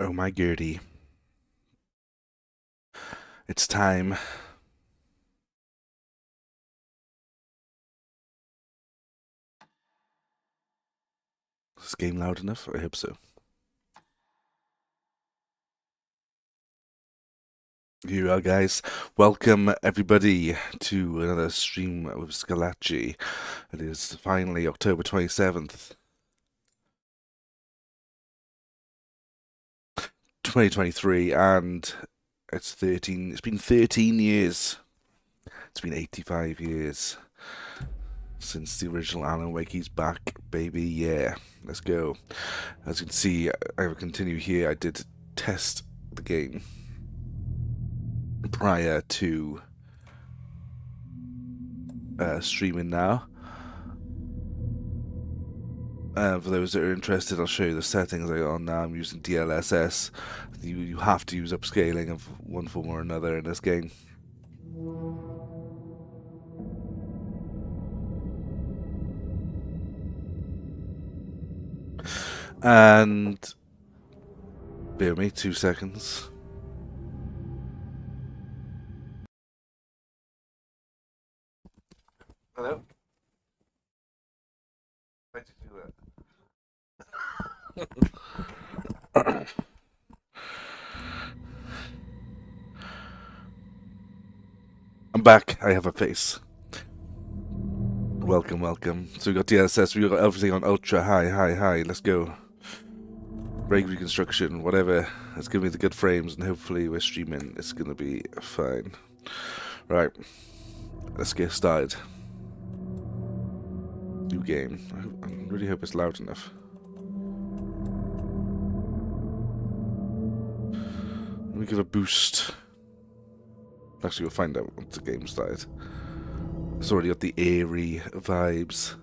Oh my Gertie. It's time. Is this game loud enough? I hope so. Here you are, guys. Welcome, everybody, to another stream with Scalacci. It is finally October 27th, 2023, and it's been 13 years. It's been 85 years since the original Alan Wake. He's back, baby. Yeah, let's go. As you can see, I will continue here. I did test the game prior to streaming now. For those that are interested, I'll show you the settings I got on now. I'm using DLSS. You have to use upscaling of one form or another in this game. And bear with me 2 seconds. Hello? Why did you do that? I'm back. I have a face. Welcome, welcome. So we got DLSS, we got everything on ultra, high. Let's go. Break reconstruction, whatever. Let's give me the good frames, and hopefully we're streaming. It's gonna be fine. Right. Let's get started. New game. I really hope it's loud enough. Let me give a boost. Actually, we'll find out once the game started. It's already got the eerie vibes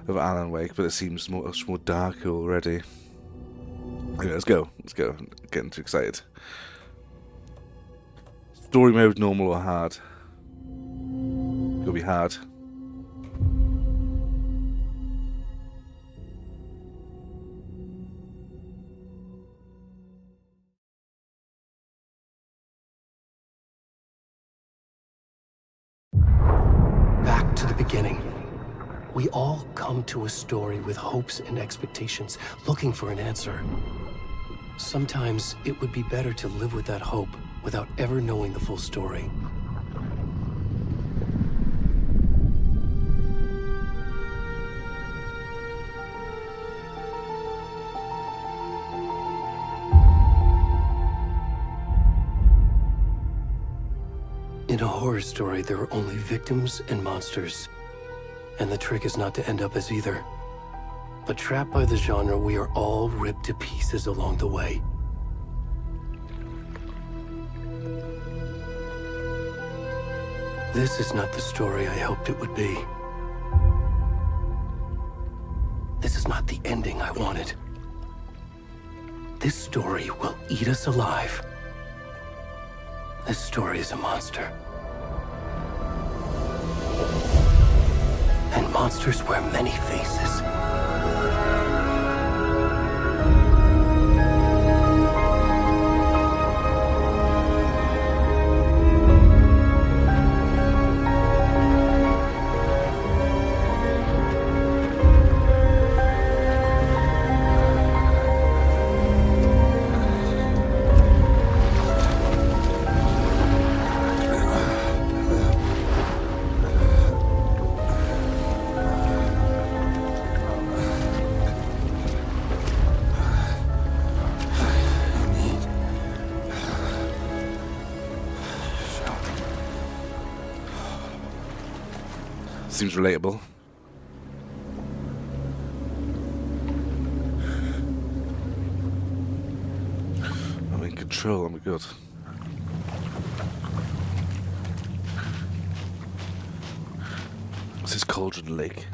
of Alan Wake, but it seems much more dark already. Anyway, let's go. I'm getting too excited. Story mode, normal or hard? It'll be hard. We all come to a story with hopes and expectations, looking for an answer. Sometimes it would be better to live with that hope without ever knowing the full story. In a horror story, there are only victims and monsters. And the trick is not to end up as either. But trapped by the genre, we are all ripped to pieces along the way. This is not the story I hoped it would be. This is not the ending I wanted. This story will eat us alive. This story is a monster. And monsters wear many faces. Seems relatable. I'm in control, I'm good. What's this Cauldron Lake?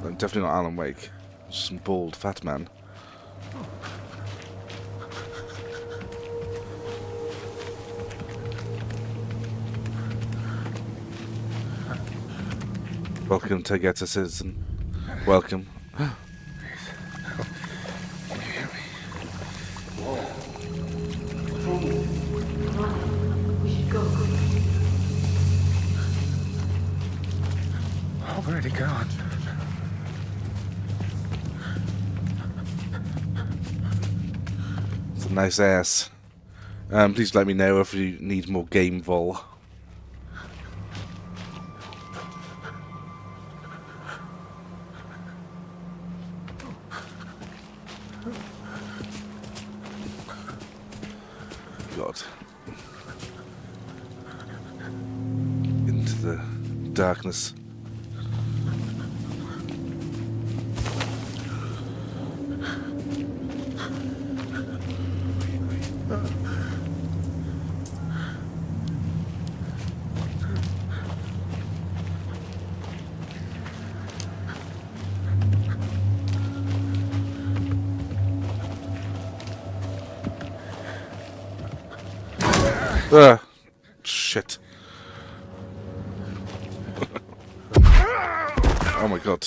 I'm definitely not Alan Wake. Just some bald fat man. Welcome to Get a Citizen. Welcome. Can you hear me? We should go. Oh, where'd he gone? It's a nice ass. Please let me know if you need more game vol. God. Into the darkness. Shit. Oh my god.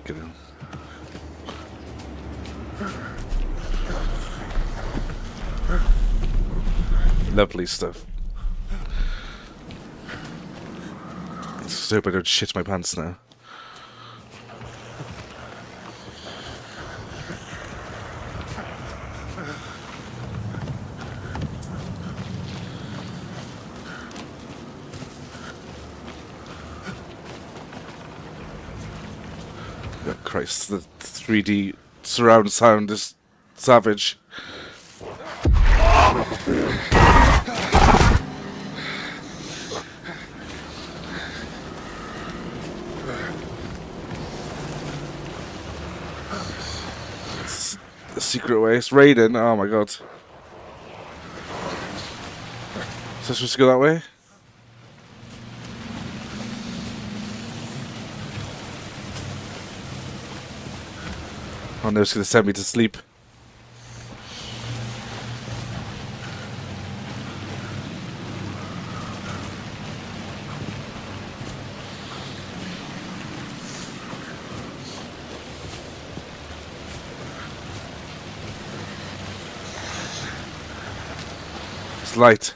Get in. Lovely stuff. Let's hope I don't shit my pants now. Oh, Christ, the 3D surround sound is savage. It's the secret way. It's Raiden. Oh my god. Is this supposed to go that way? Oh no, it's going to send me to sleep. It's light.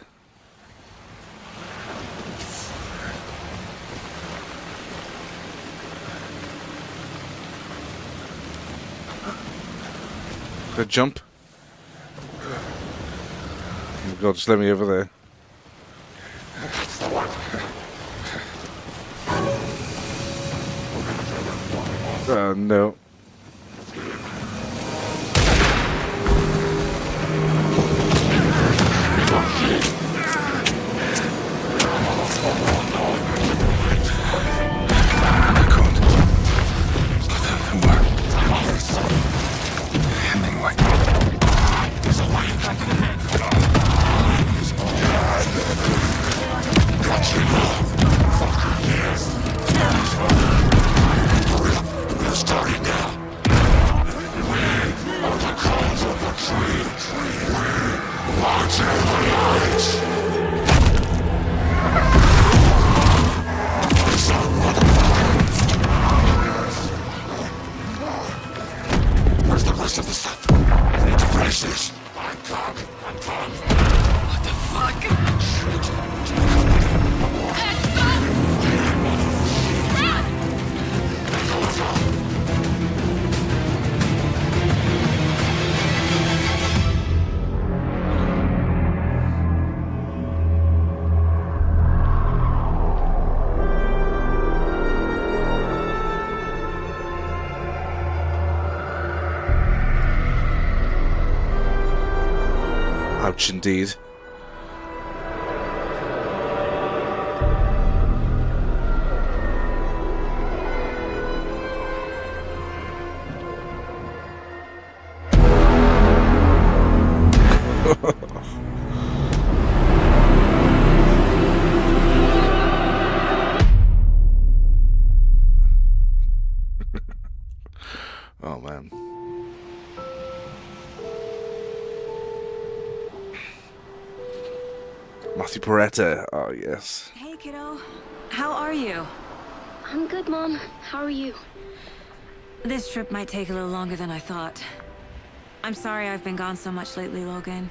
Good jump. Oh God, just let me over there. No. Where's the rest of the stuff? I need to finish this. I'm coming. What the Ouch, indeed. Oh man. Matthew Peretta. Oh yes. Hey, kiddo. How are you? I'm good, Mom. How are you? This trip might take a little longer than I thought. I'm sorry I've been gone so much lately, Logan.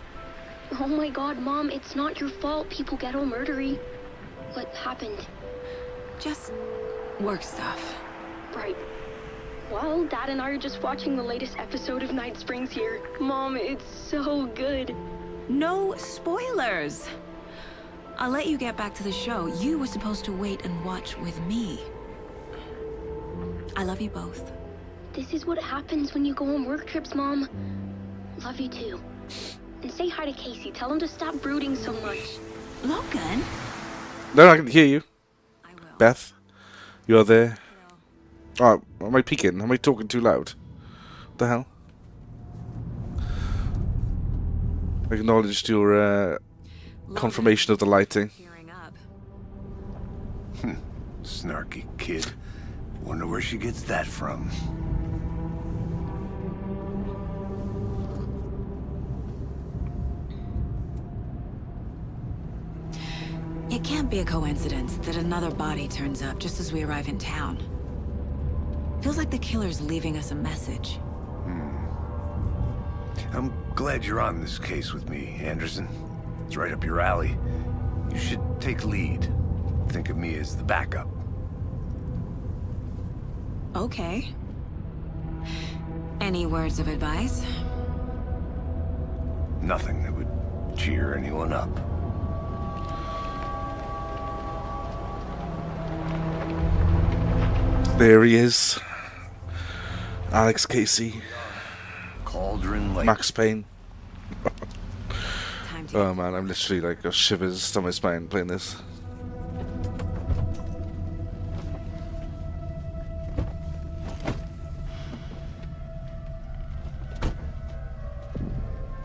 Oh my God, Mom, it's not your fault people get all murdery. What happened? Just work stuff. Right. Well, Dad and I are just watching the latest episode of Night Springs here. Mom, it's so good. No spoilers! I'll let you get back to the show. You were supposed to wait and watch with me. I love you both. This is what happens when you go on work trips, Mom. Love you too. And say hi to Casey. Tell him to stop brooding so much. Logan? No, I can hear you. I will. Beth, you're there. Oh, am I peeking? Am I talking too loud? What the hell? I acknowledged your confirmation of the lighting. Tearing up. snarky kid. Wonder where she gets that from. It can't be a coincidence that another body turns up just as we arrive in town. Feels like the killer's leaving us a message. I'm glad you're on this case with me, Anderson. It's right up your alley. You should take lead. Think of me as the backup. Okay. Any words of advice? Nothing that would cheer anyone up. There he is. Alex Casey. Cauldron Lake. Max Payne. Time to Oh man, I'm literally like got shivers down my spine playing this.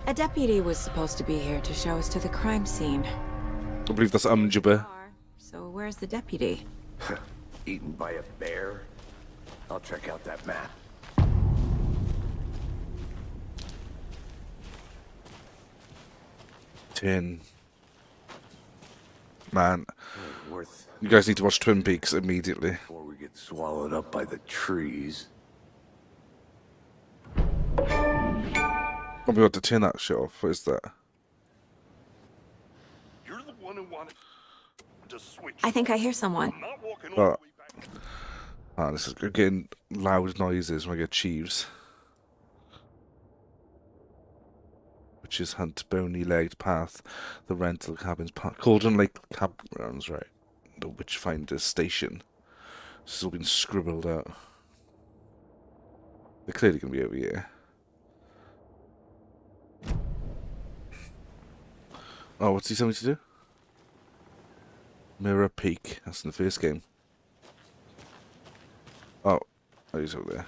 A deputy was supposed to be here to show us to the crime scene. I believe that's Umjaba. So where's the deputy? Eaten by a bear? I'll check out that map. Man, Worth you guys need to watch Twin Peaks immediately. before we get swallowed up by the trees. I'll be able to turn that shit off. What is that? one who wanted to switch. I think I hear someone. I'm not walking all Oh. the way back. Ah, this is getting loud noises when I get Chiefs. Which is Hunt Bony-Legged Path, the rental cabins, Cauldron Lake Campgrounds, right? The Witchfinder's Station. This has all been scribbled out. They're clearly going to be over here. Oh, what's he telling me to do? Mirror Peak. That's in the first game. Oh, he's over there.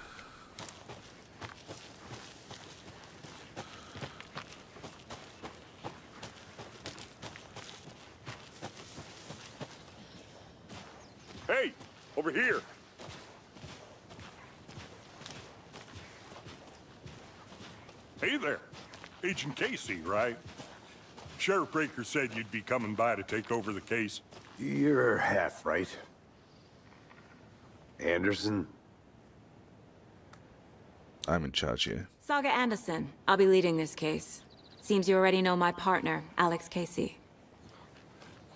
Hey, over here. Hey there. Agent Casey, right? Sheriff Breaker said you'd be coming by to take over the case. You're half right. Anderson? I'm in charge here. Saga Anderson. I'll be leading this case. Seems you already know my partner, Alex Casey.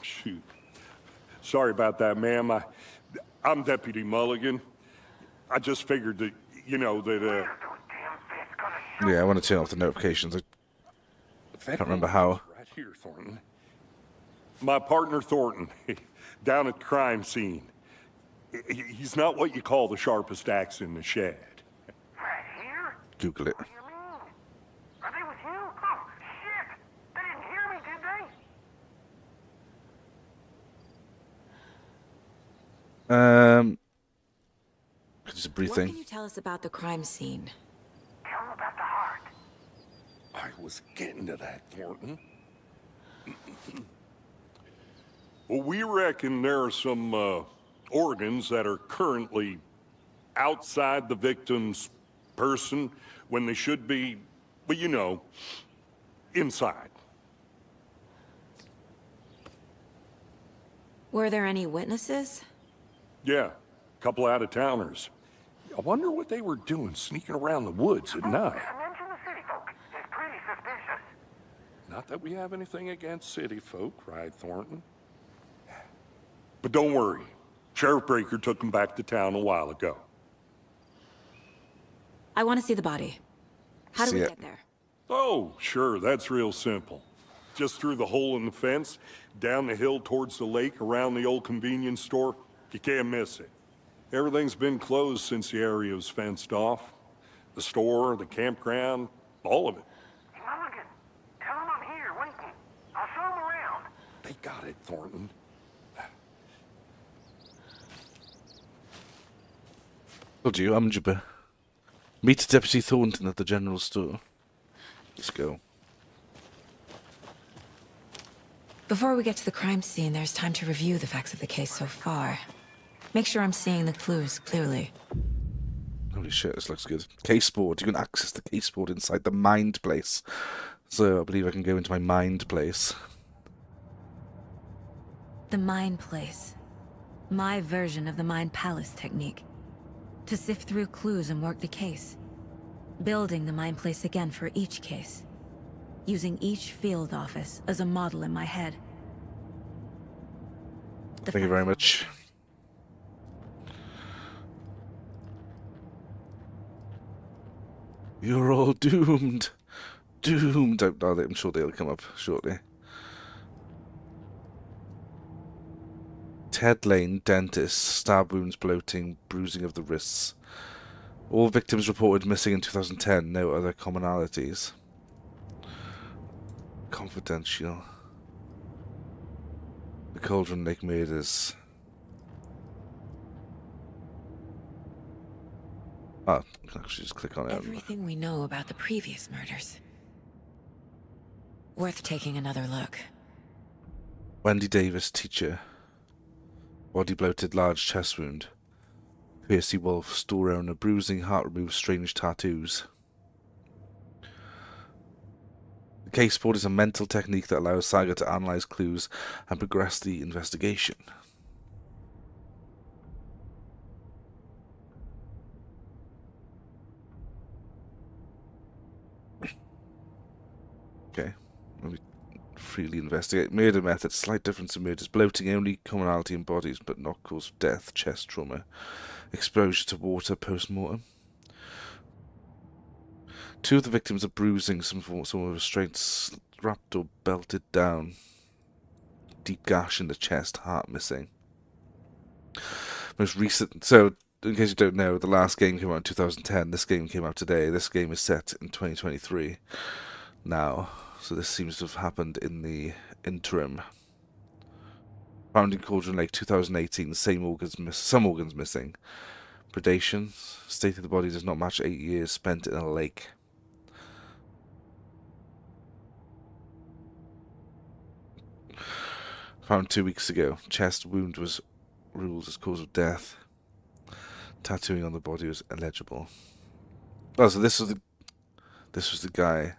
Shoot. Sorry about that, ma'am. I'm Deputy Mulligan. I just figured that, that, Yeah, I want to turn off the notifications. I can't remember how. Right here, Thornton. My partner, Thornton, down at the crime scene. He's not what you call the sharpest axe in the shed. Right here? Google it. What do you mean? Are they with you? Oh, shit! They didn't hear me, did they? Just a brief What thing. can you tell us about the crime scene? Tell them about the heart. I was getting to that, Thornton. Well, we reckon there are some organs that are currently outside the victim's person when they should be, well, inside. Were there any witnesses? Yeah, a couple out-of-towners. I wonder what they were doing sneaking around the woods at night. Mention the city folk. It's pretty suspicious. Not that we have anything against city folk, right, Thornton? But don't worry. Sheriff Breaker took them back to town a while ago. I want to see the body. How do See we it. get there? Oh, sure, that's real simple. Just through the hole in the fence, down the hill towards the lake, around the old convenience store. You can't miss it. Everything's been closed since the area was fenced off. The store, the campground, all of it. Mulligan, tell them I'm here, waiting. I'll show them around. They got it, Thornton. Told you, I'm Jibber. Meet Deputy Thornton at the general store. Let's go. Before we get to the crime scene, there's time to review the facts of the case so far. Make sure I'm seeing the clues clearly. Holy shit, this looks good. Case board. You can access the case board inside the mind place. So I believe I can go into my mind place. The Mind Place. My version of the Mind Palace technique. To sift through clues and work the case. Building the Mind Place again for each case. Using each field office as a model in my head. Thank you very much. You're all doomed. Doomed. I'm sure they'll come up shortly. Ted Lane, dentist, stab wounds, bloating, bruising of the wrists. All victims reported missing in 2010. No other commonalities. Confidential. The Cauldron Lake murders. Ah, I can actually just click on it. Everything we know about the previous murders. Worth taking another look. Wendy Davis, teacher. Body bloated, large chest wound. Percy Wolf, store owner, bruising, heart removed, strange tattoos. The case board is a mental technique that allows Saga to analyze clues and progress the investigation. Okay, let me freely investigate. Murder method. Slight difference in murders. Bloating, only commonality in bodies, but not cause of death. Chest trauma. Exposure to water post-mortem. 2 of the victims are bruising, some form of restraint, wrapped or belted down. Deep gash in the chest, heart missing. Most recent, so in case you don't know, the last game came out in 2010, this game came out today, this game is set in 2023 now, so this seems to have happened in the interim. Found in Cauldron Lake 2018, some organs missing. Predation, state of the body does not match 8 years spent in a lake. Found 2 weeks ago. Chest wound was ruled as cause of death. Tattooing on the body was illegible. Oh, so this was the guy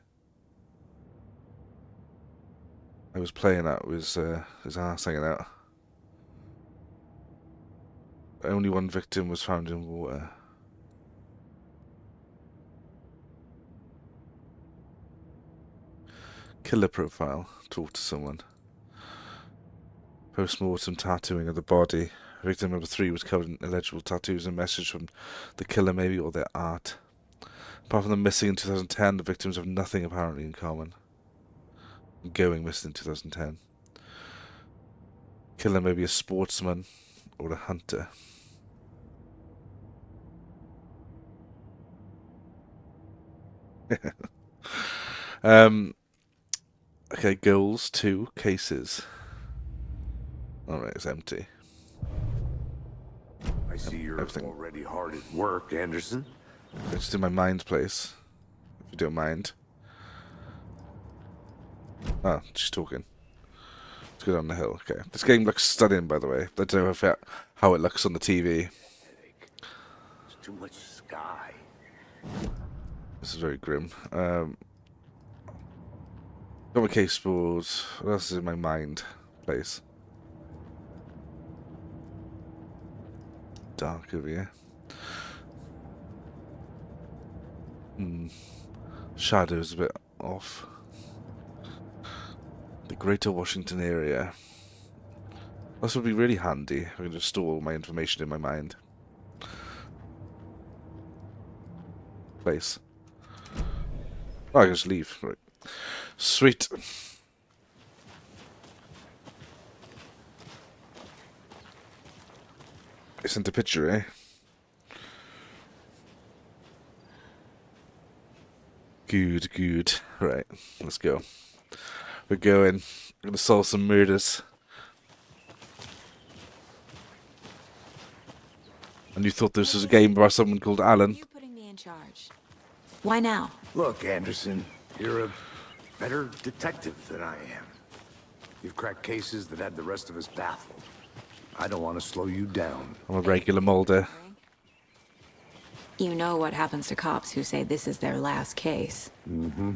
I was playing at with his ass hanging out. Only 1 victim was found in water. Killer profile. Talk to someone. Post-mortem tattooing of the body. Victim number 3 was covered in illegible tattoos and message from the killer maybe, or their art. Apart from them missing in 2010, the victims have nothing apparently in common. Going missing in 2010. Killer may be a sportsman or a hunter. Okay, goals, 2 cases. Alright, it's empty. I see you're Everything. already hard at work, Anderson. It's just in my mind place, if you don't mind. Ah, she's talking. Let's go down the hill. Okay, this game looks stunning, by the way. I don't know how it looks on the TV. Headache. There's too much sky. This is very grim. Got my case board. What else is in my mind place? Dark over here. Shadows a bit off. The Greater Washington area. This would be really handy. I can just store all my information in my mind. Place. Oh, I can just leave. Right. Sweet. I sent a picture, eh? Good, good. Right, let's go. We're going. We're gonna solve some murders. And you thought this was a game by someone called Alan? You putting me in charge. Why now? Look, Anderson, you're a better detective than I am. You've cracked cases that had the rest of us baffled. I don't want to slow you down. I'm a regular Mulder. You know what happens to cops who say this is their last case. Mm-hmm.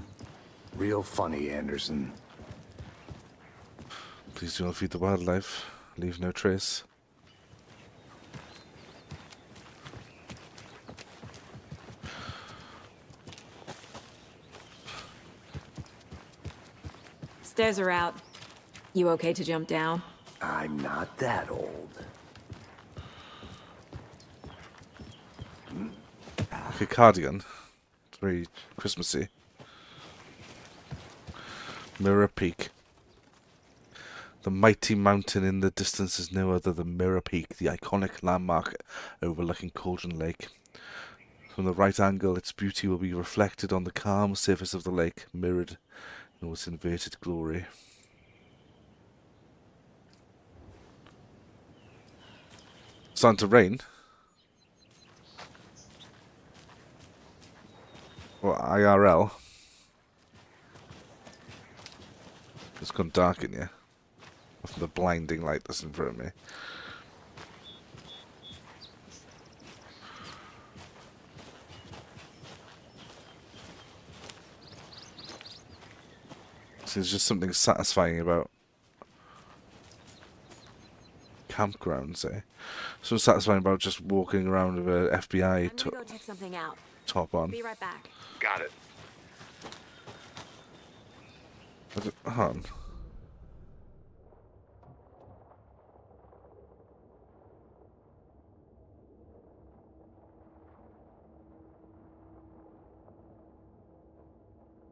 Real funny, Anderson. Please do not feed the wildlife. Leave no trace. Stairs are out. You okay to jump down? I'm not that old. Like a cardigan. It's very Christmassy. Mirror Peak. The mighty mountain in the distance is no other than Mirror Peak, the iconic landmark overlooking Cauldron Lake. From the right angle, its beauty will be reflected on the calm surface of the lake, mirrored in its inverted glory. Starting to rain. Well, IRL. It's gone dark in here. From the blinding light that's in front of me. So there's just something satisfying about campgrounds, eh? So satisfying about just walking around with a FBI I'm gonna go check something out. top on. Be right back. Got it. Hold on.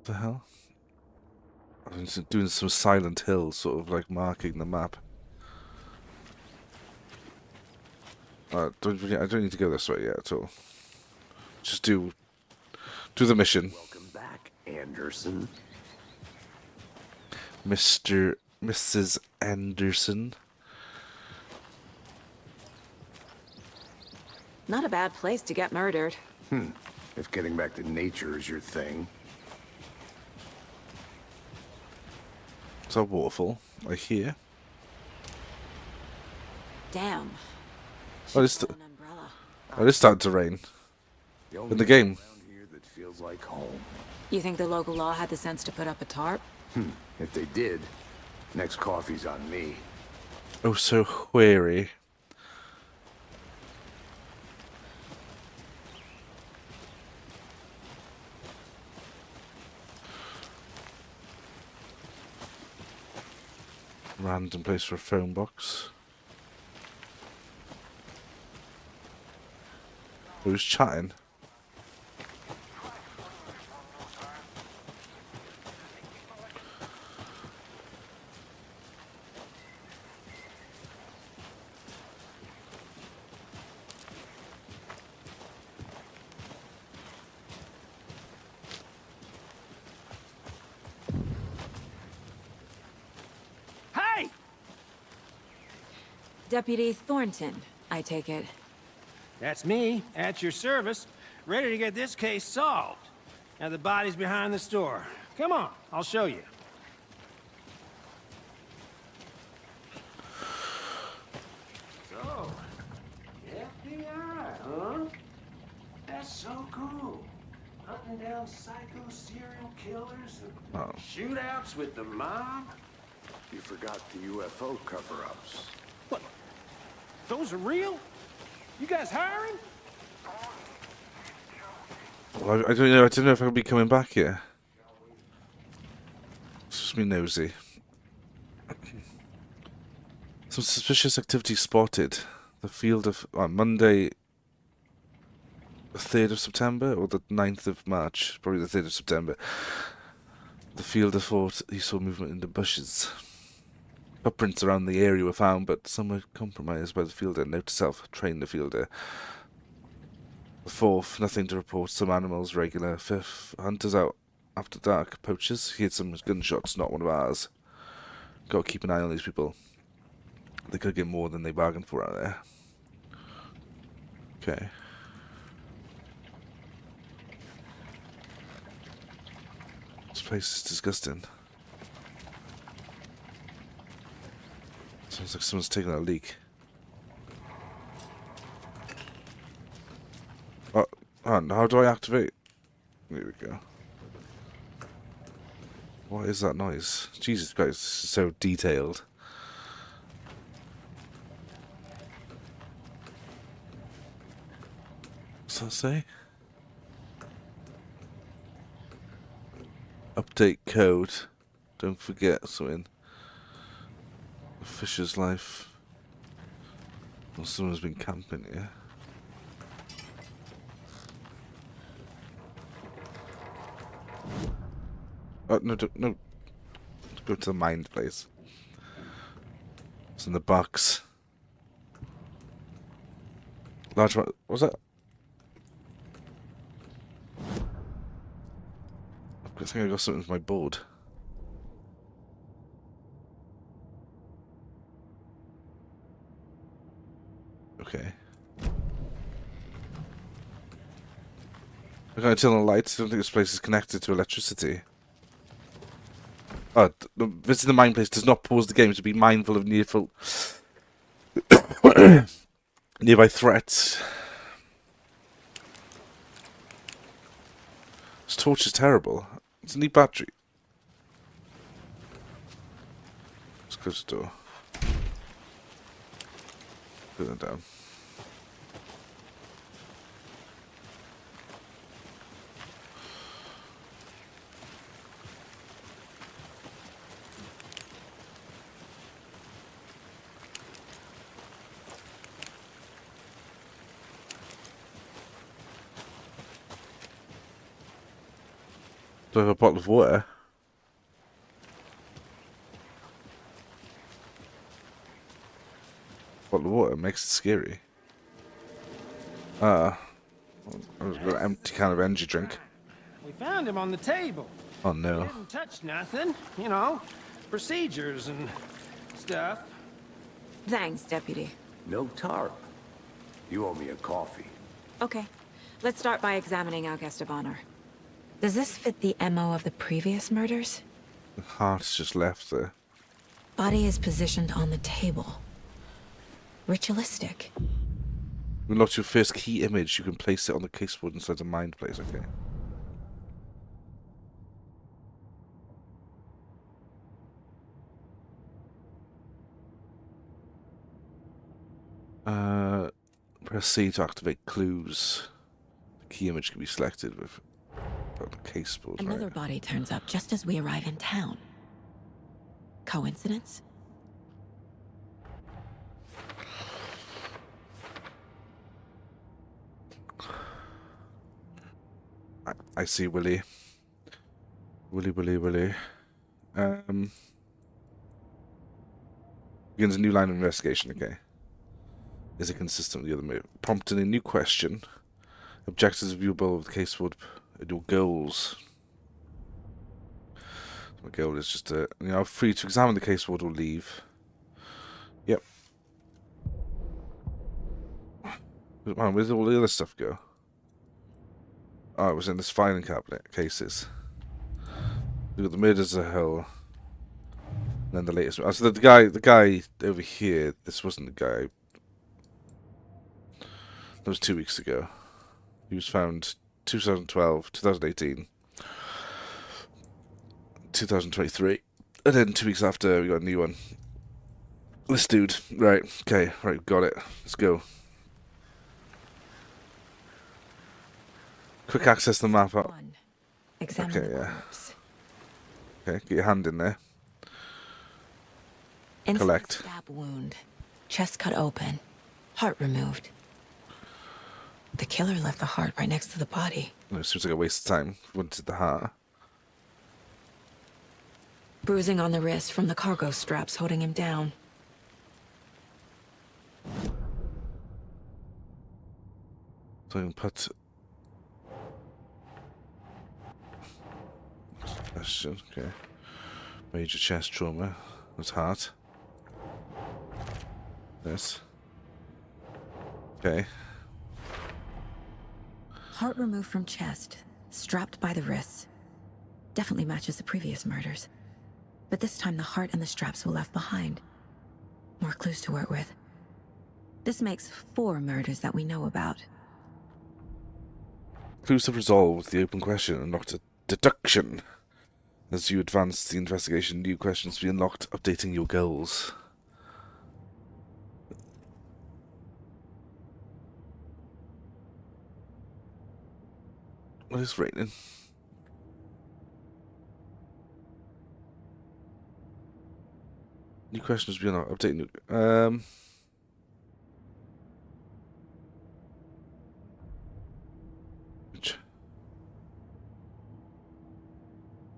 The hell? I'm just doing some Silent Hill, sort of like marking the map. I don't need to go this way yet at all. Just do the mission. Welcome back, Anderson. Mrs. Anderson. Not a bad place to get murdered. If getting back to nature is your thing. It's a waterfall, I hear. Damn. Oh, it's, Should've brought an umbrella. oh, it's starting to rain. only In the game. around here that feels like home. You think the local law had the sense to put up a tarp? If they did, next coffee's on me. Oh, so weary. Random place for a phone box. Who's chatting? Hey! Deputy Thornton, I take it. That's me, at your service, ready to get this case solved. Now the body's behind the store. Come on, I'll show you. So, FBI, huh? That's so cool. Hunting down psycho serial killers and Oh. shootouts with the mob. You forgot the UFO cover-ups. What? Those are real? You guys hiring? Well, I don't know. I don't know if I'll be coming back here. It's just me nosy. Some suspicious activity spotted. The field of Monday, the 3rd of September or the 9th of March. Probably the 3rd of September. The fielder thought he saw movement in the bushes. Footprints around the area were found, but some were compromised by the fielder. Note to self: train the fielder. The 4th, nothing to report. Some animals regular. 5th, hunters out after dark. Poachers. He had some gunshots, not one of ours. Got to keep an eye on these people. They could get more than they bargained for out there. Okay. This place is disgusting. Sounds like someone's taking a leak. Oh, how do I activate? There we go. What is that noise? Jesus Christ, this is so detailed. What's that say? Update code. Don't forget something. Fisher's life. Well, someone's been camping here. Oh, no, no. Go to the mind place. It's in the box. Large one. What was that? I think I got something with my board. Okay. I can't turn on the lights. I don't think this place is connected to electricity. Visiting the mine place does not pause the game to be mindful of nearby threats. This torch is terrible. It's a neat battery. Let's close the door. Put that down. Do I have a bottle of water? Bottle of water makes it scary. I've got an empty can of energy drink. We found him on the table. Oh He no. didn't touch nothing, you know, procedures and stuff. Thanks, Deputy. No tarp. You owe me a coffee. Okay, let's start by examining our guest of honor. Does this fit the MO of the previous murders? The heart's just left there. Body is positioned on the table. Ritualistic. You unlock your first key image. You can place it on the caseboard inside the mind place. Okay. Press C to activate clues. The key image can be selected with on the caseboard. Another Right. body turns up just as we arrive in town. Coincidence? I see Willie. Willie. Begins a new line of investigation. Okay. Is it consistent with the other move? Prompting a new question. Objectives viewable with the caseboard. Your goals. My goal is just to, free to examine the caseboard or leave. Yep. Man, where did all the other stuff go? Oh, it was in this filing cabinet. Cases. We got the murders of hell. And then the latest one. So the guy over here. This wasn't the guy. That was 2 weeks ago. He was found 2012, 2018, 2023, and then 2 weeks after we got a new one. This dude, right? Okay, right, got it. Let's go. Quick access to the map. One. Examine Okay, the yeah. corpse. Okay, get your hand in there. Inside Collect. stab wound. Chest cut open. Heart removed. The killer left the heart right next to the body. It seems like a waste of time. Wanted the heart. Bruising on the wrist from the cargo straps holding him down. So I can put. Question. Okay. Major chest trauma. That's heart. This. Okay. Heart removed from chest, strapped by the wrists. Definitely matches the previous murders. But this time the heart and the straps were left behind. More clues to work with. This makes 4 murders that we know about. Clues have resolved the open question and unlocked a deduction. As you advance the investigation, new questions will be unlocked, updating your goals. What is raining? New questions will be unlocked, updating new...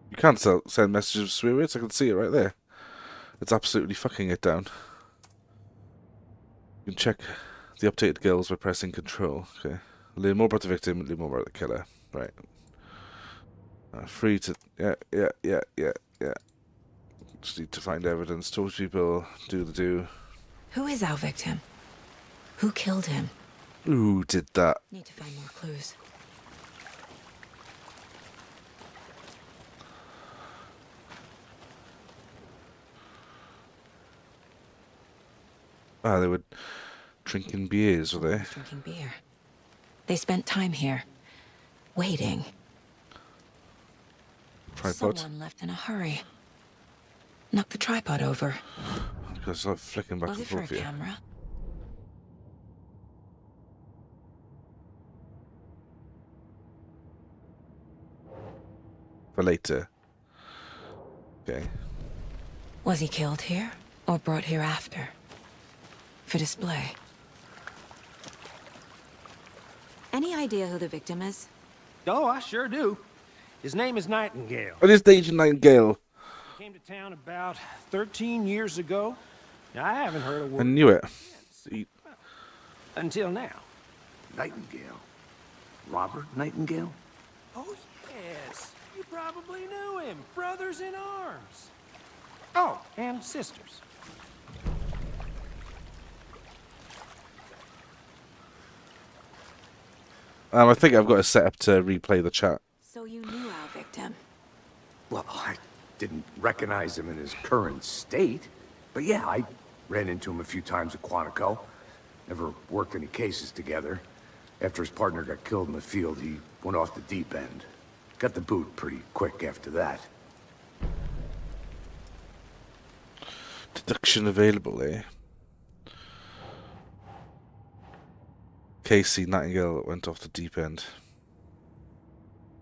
You can't send messages with swear words. I can see it right there. It's absolutely fucking it down. You can check the updated goals by pressing Control. Okay. Learn more about the victim. Learn more about the killer. Right. Free to... Yeah. Just need to find evidence. Talk to people. Do the do. Who is our victim? Who killed him? Who did that? Need to find more clues. Ah, they were drinking beers, were they? Drinking beer. They spent time here, waiting. Tripod. Someone left in a hurry. Knocked the tripod over. Because I'm flicking back Was and it for a forth here. camera? For later. Okay. Was he killed here or brought here after? For display. Any idea who the victim is? Oh, I sure do. His name is Nightingale. What is the Agent Nightingale? He came to town about 13 years ago. Now, I haven't heard a I word knew it. until now. Nightingale? Robert Nightingale? Oh, yes. You probably knew him. Brothers in arms. Oh, and sisters. I think I've got it set up to replay the chat. So you knew our victim. Well, I didn't recognize him in his current state. But yeah, I ran into him a few times at Quantico. Never worked any cases together. After his partner got killed in the field, he went off the deep end. Got the boot pretty quick after that. Deduction available, eh? Casey Nightingale went off the deep end.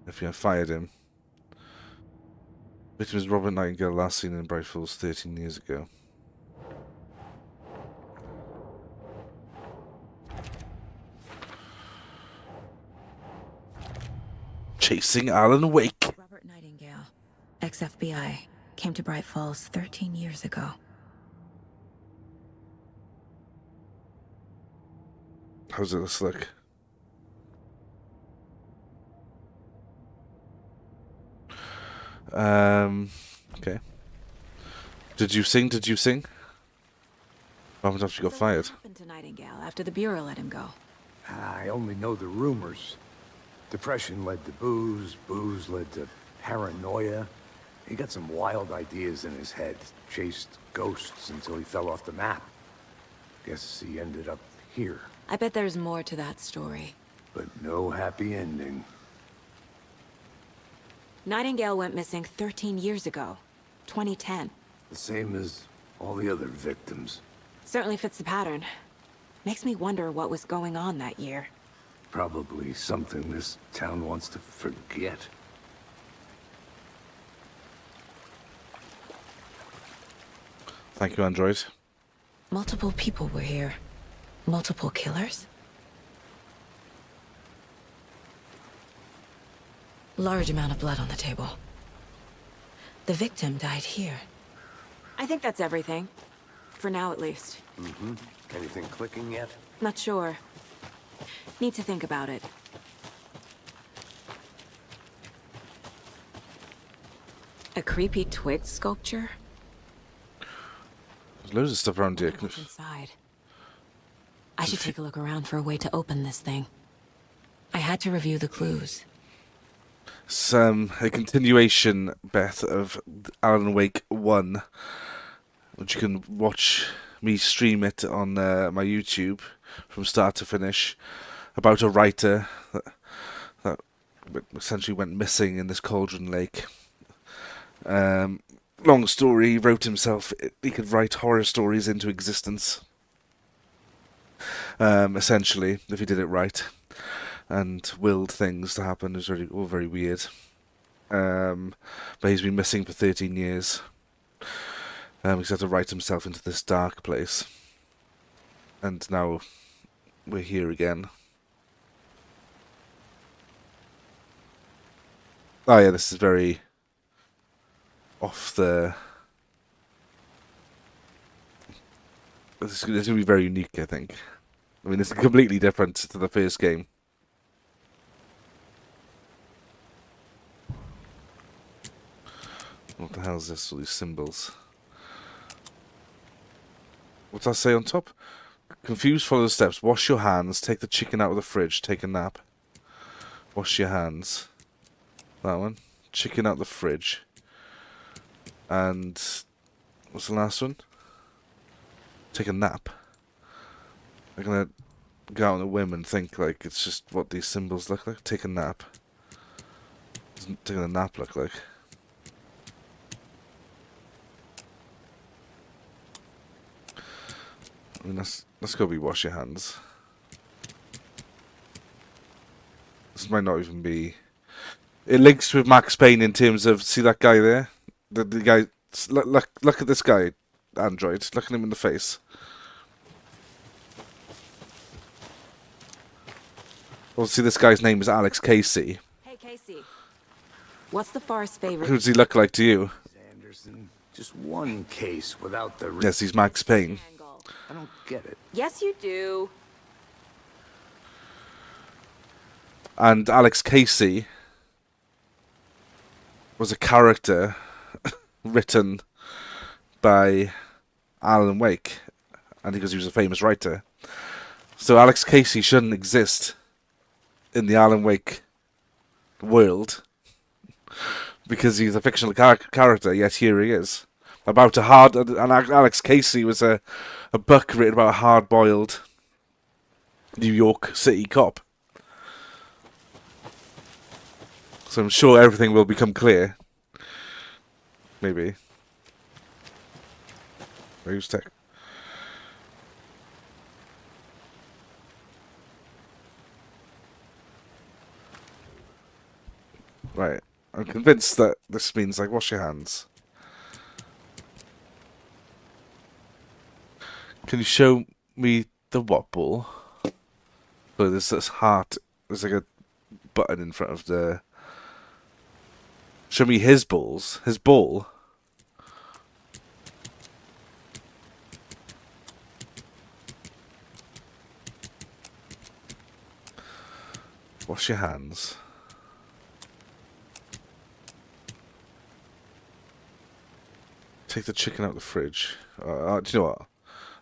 If you fired him. Victim is Robert Nightingale, last seen in Bright Falls 13 years ago. Chasing Alan Wake. Robert Nightingale, ex-FBI, came to Bright Falls 13 years ago. How's this look? Okay. Did you sing? Did you sing? What happened after you got fired? What happened to Nightingale after the Bureau let him go? I only know the rumors. Depression led to booze, booze led to paranoia. He got some wild ideas in his head, chased ghosts until he fell off the map. Guess he ended up here, I bet there's more to that story. but no happy ending. Nightingale went missing 13 years ago. 2010. The same as all the other victims. Certainly fits the pattern. Makes me wonder what was going on that year. Probably something this town wants to forget. Thank you, Android. Multiple people were here. Multiple killers? Large amount of blood on the table. The victim died here. I think that's everything. For now, at least. Mm-hmm. Anything clicking yet? Not sure. Need to think about it. A creepy twig sculpture? There's loads of stuff around here. What's inside? I should take a look around for a way to open this thing. I had to review the clues. It's a continuation, Beth, of Alan Wake 1, which you can watch me stream it on my YouTube from start to finish, about a writer that essentially went missing in this cauldron lake. Long story, he wrote himself, he could write horror stories into existence, essentially, if he did it right, and willed things to happen. It was all very weird. But he's been missing for 13 years. He's had to write himself into this dark place. And now we're here again. Oh yeah, this is very off the... This is going to be very unique, I think. I mean, it's completely different to the first game. What the hell is this? All these symbols. What's that say on top? Confused, follow the steps. Wash your hands. Take the chicken out of the fridge. Take a nap. Wash your hands. That one. Chicken out the fridge. And what's the last one? Take a nap. I'm gonna go out on a whim and think like it's just what these symbols look like. Take a nap. Doesn't taking a nap look like? I mean, let's go wash your hands. This might not even be... It links with Max Payne in terms of, see that guy there? The guy, look at this guy, Android. Look at him in the face. Well, see, this guy's name is Alex Casey. Hey, Casey. What's the forest's favorite? Who does he look like to you? Anderson, just one case without the... Yes, he's Max Payne. Angle. I don't get it. Yes, you do. And Alex Casey was a character written by Alan Wake, and because he was a famous writer. So Alex Casey shouldn't exist in the Alan Wake world because he's a fictional character, yet here he is. About a hard... And Alex Casey was a book written about a hard-boiled New York City cop. So I'm sure everything will become clear. Maybe. Who's tech? Right. I'm convinced that this means, like, wash your hands. Can you show me the what ball? So there's this heart. There's like a button in front of the... Show me his balls. His ball. Wash your hands. Take the chicken out of the fridge. Do you know what?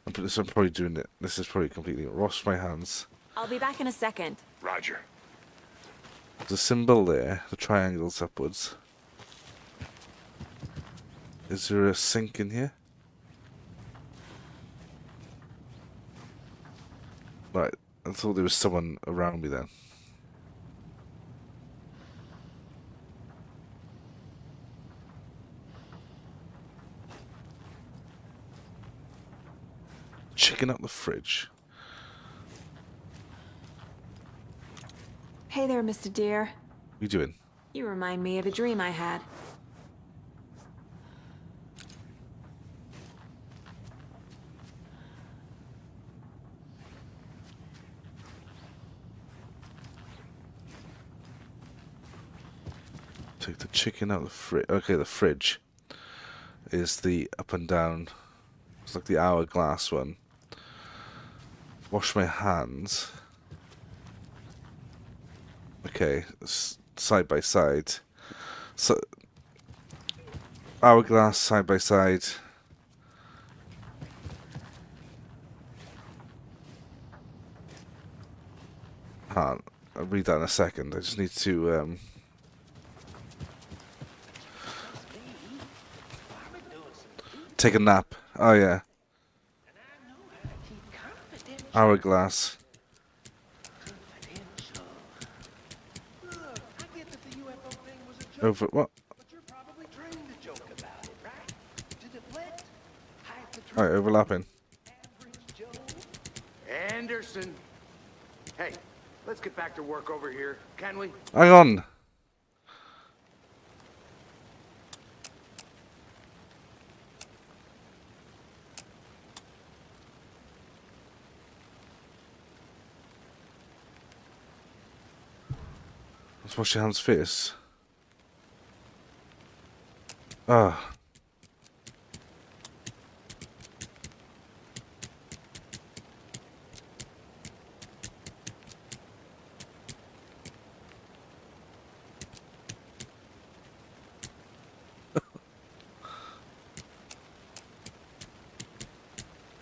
I'm probably doing it. This is probably completely... Wash my hands. I'll be back in a second. Roger. There's a symbol there. The triangle's upwards. Is there a sink in here? Right. I thought there was someone around me then. Chicken out the fridge. Hey there, Mr. Deer. What are you doing? You remind me of a dream I had. Take the chicken out of the fridge. Okay, the fridge is the up and down. It's like the hourglass one. Wash my hands. Okay, side by side. So hourglass side by side. I'll read that in a second. I just need to take a nap. Oh yeah. Hourglass. Over what? Alright, overlapping. Anderson. Hey, let's get back to work over here, can we? Hang on. Let's wash your hands first. Ah.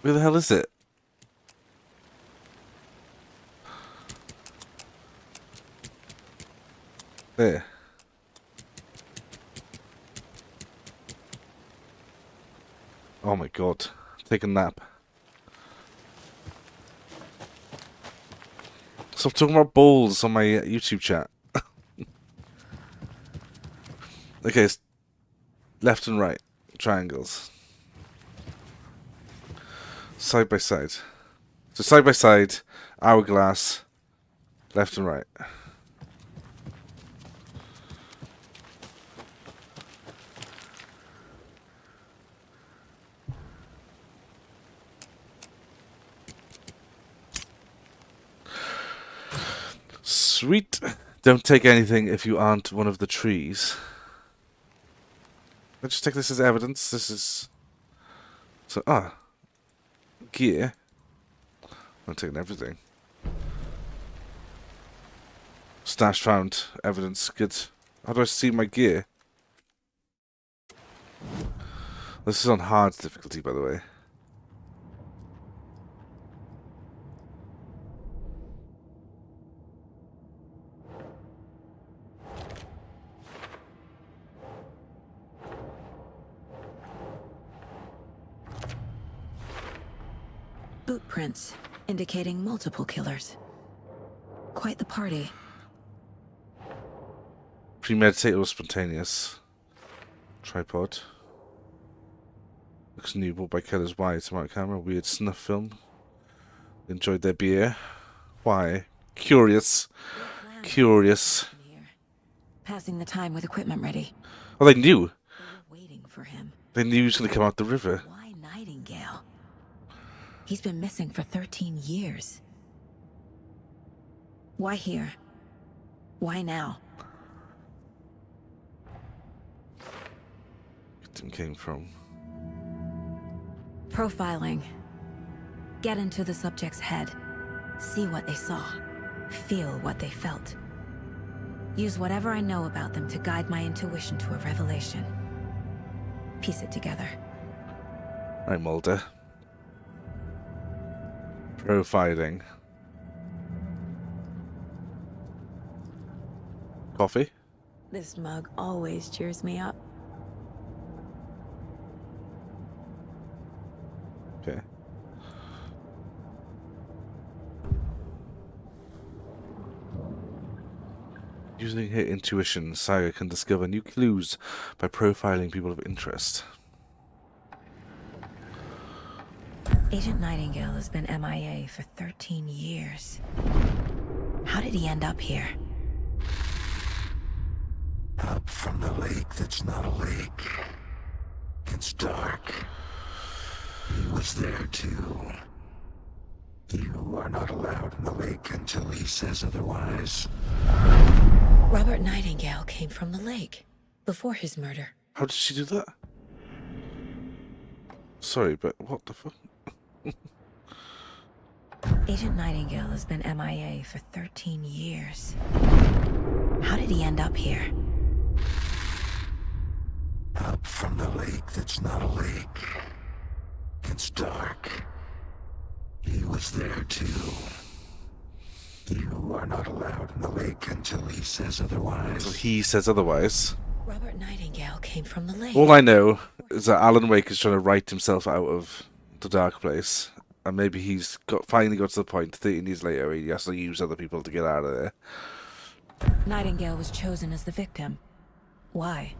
Where the hell is it? There. Oh my god. Take a nap. Stop talking about balls on my YouTube chat. Okay, it's left and right. Triangles. Side by side. So side by side, hourglass, left and right. Sweet. Don't take anything if you aren't one of the trees. Let's just take this as evidence. This is... So, gear. I'm taking everything. Stash found. Evidence. Good. How do I see my gear? This is on hard difficulty, by the way. Boot prints, indicating multiple killers. Quite the party. Premeditated or spontaneous. Tripod. Looks new, bought by Killers. Why? Smart camera. Weird snuff film. Enjoyed their beer. Why? Curious. Curious. Passing the time with equipment ready. Oh, they knew. They were waiting for him. They knew he was going to come out the river. Why Nightingale? He's been missing for 13 years. Why here? Why now? Victim came from. Profiling. Get into the subject's head. See what they saw. Feel what they felt. Use whatever I know about them to guide my intuition to a revelation. Piece it together. Right, Mulder. Profiling. Coffee? This mug always cheers me up. Okay. Using her intuition, Saga can discover new clues by profiling people of interest. Agent Nightingale has been MIA for 13 years. How did he end up here? Up from the lake that's not a lake. It's dark. He was there too. You are not allowed in the lake until he says otherwise. Robert Nightingale came from the lake before his murder. How did she do that? Sorry, but what the fuck? Agent Nightingale has been MIA for 13 years. How did he end up here? Up from the lake that's not a lake. It's dark. He was there too. You are not allowed in the lake until he says otherwise. So he says otherwise. Robert Nightingale came from the lake. All I know is that Alan Wake is trying to write himself out of the dark place. And maybe he's finally got to the point, 13 years later, he has to use other people to get out of there. Nightingale was chosen as the victim. Why?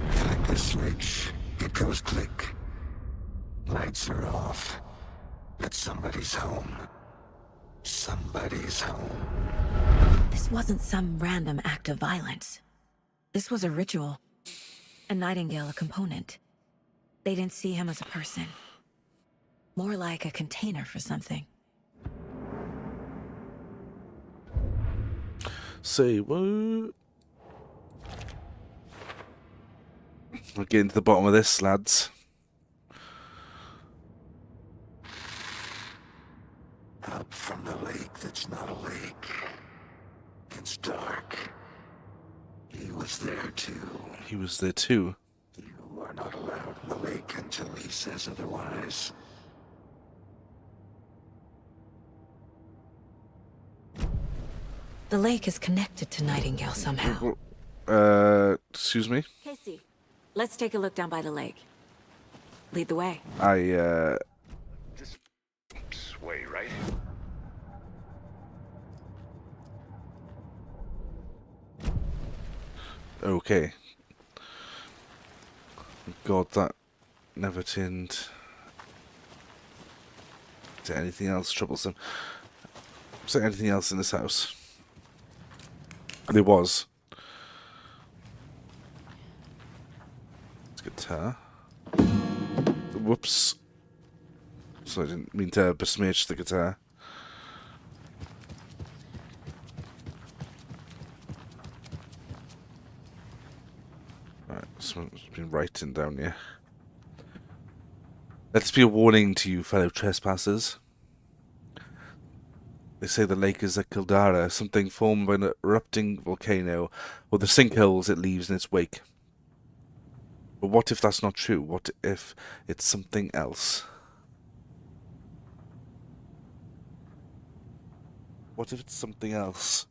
Flick the switch. It goes click. Lights are off. But somebody's home. Somebody's home. This wasn't some random act of violence. This was a ritual. And Nightingale a component. They didn't see him as a person. More like a container for something. Say what? We're getting to the bottom of this, lads. Up from the lake that's not a lake. It's dark. He was there too. He was there too. You are not allowed in the lake until he says otherwise. The lake is connected to Nightingale somehow. Excuse me? Casey, let's take a look down by the lake. Lead the way. This way, right? Okay. God, that never turned to anything else troublesome. Was there anything else in this house? There was. It's a guitar. Whoops. So I didn't mean to besmirch the guitar. Right, someone's been writing down here. Let this be a warning to you, fellow trespassers. They say the lake is a caldera, something formed by an erupting volcano, or the sinkholes it leaves in its wake. But what if that's not true? What if it's something else? What if it's something else?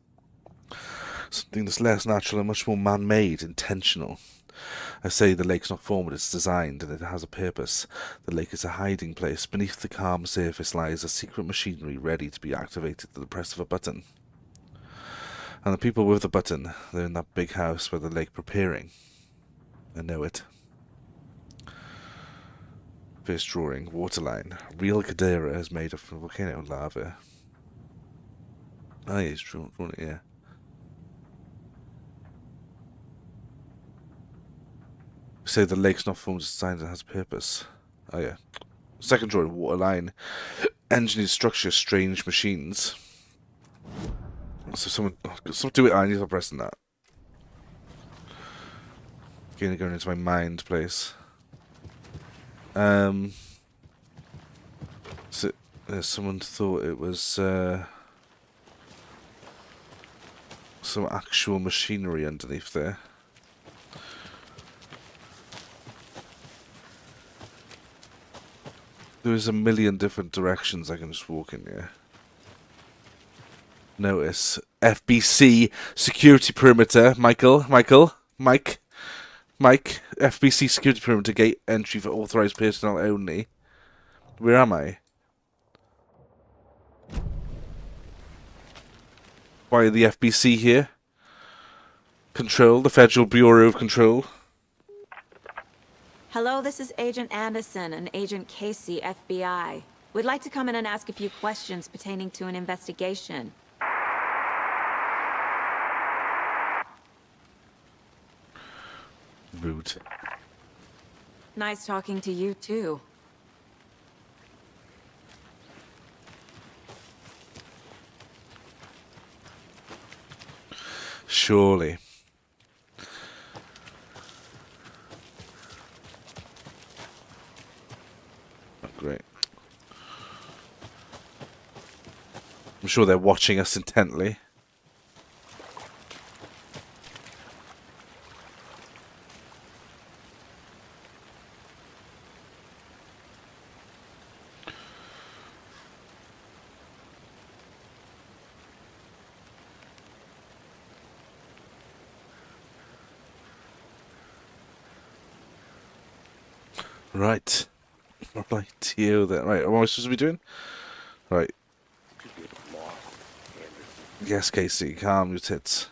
Something that's less natural and much more man-made, intentional. I say the lake's not formed, it's designed, and it has a purpose. The lake is a hiding place. Beneath the calm surface lies a secret machinery ready to be activated at the press of a button. And the people with the button, they're in that big house where the lake preparing. I know it. First drawing, waterline. Real caldera is made of volcano lava. Oh yeah, he's drawn it, yeah. Say the lake's not formed, it's designed, and has a purpose. Oh yeah. Second drawing, waterline. Engineered structure, strange machines. So someone do it, I need to stop pressing that. Again, going into my mind place. So someone thought it was some actual machinery underneath there. There's a million different directions I can just walk in here. Notice FBC security perimeter. Mike, FBC security perimeter gate entry for authorized personnel only. Where am I? Why are the FBC here? Control, the Federal Bureau of Control. Hello, this is Agent Anderson and Agent Casey, FBI. We'd like to come in and ask a few questions pertaining to an investigation. Rude. Nice talking to you, too. Surely. Great. I'm sure they're watching us intently. Right. Right, you then. Right, what am I supposed to be doing? Right. Yes, Casey, calm your tits.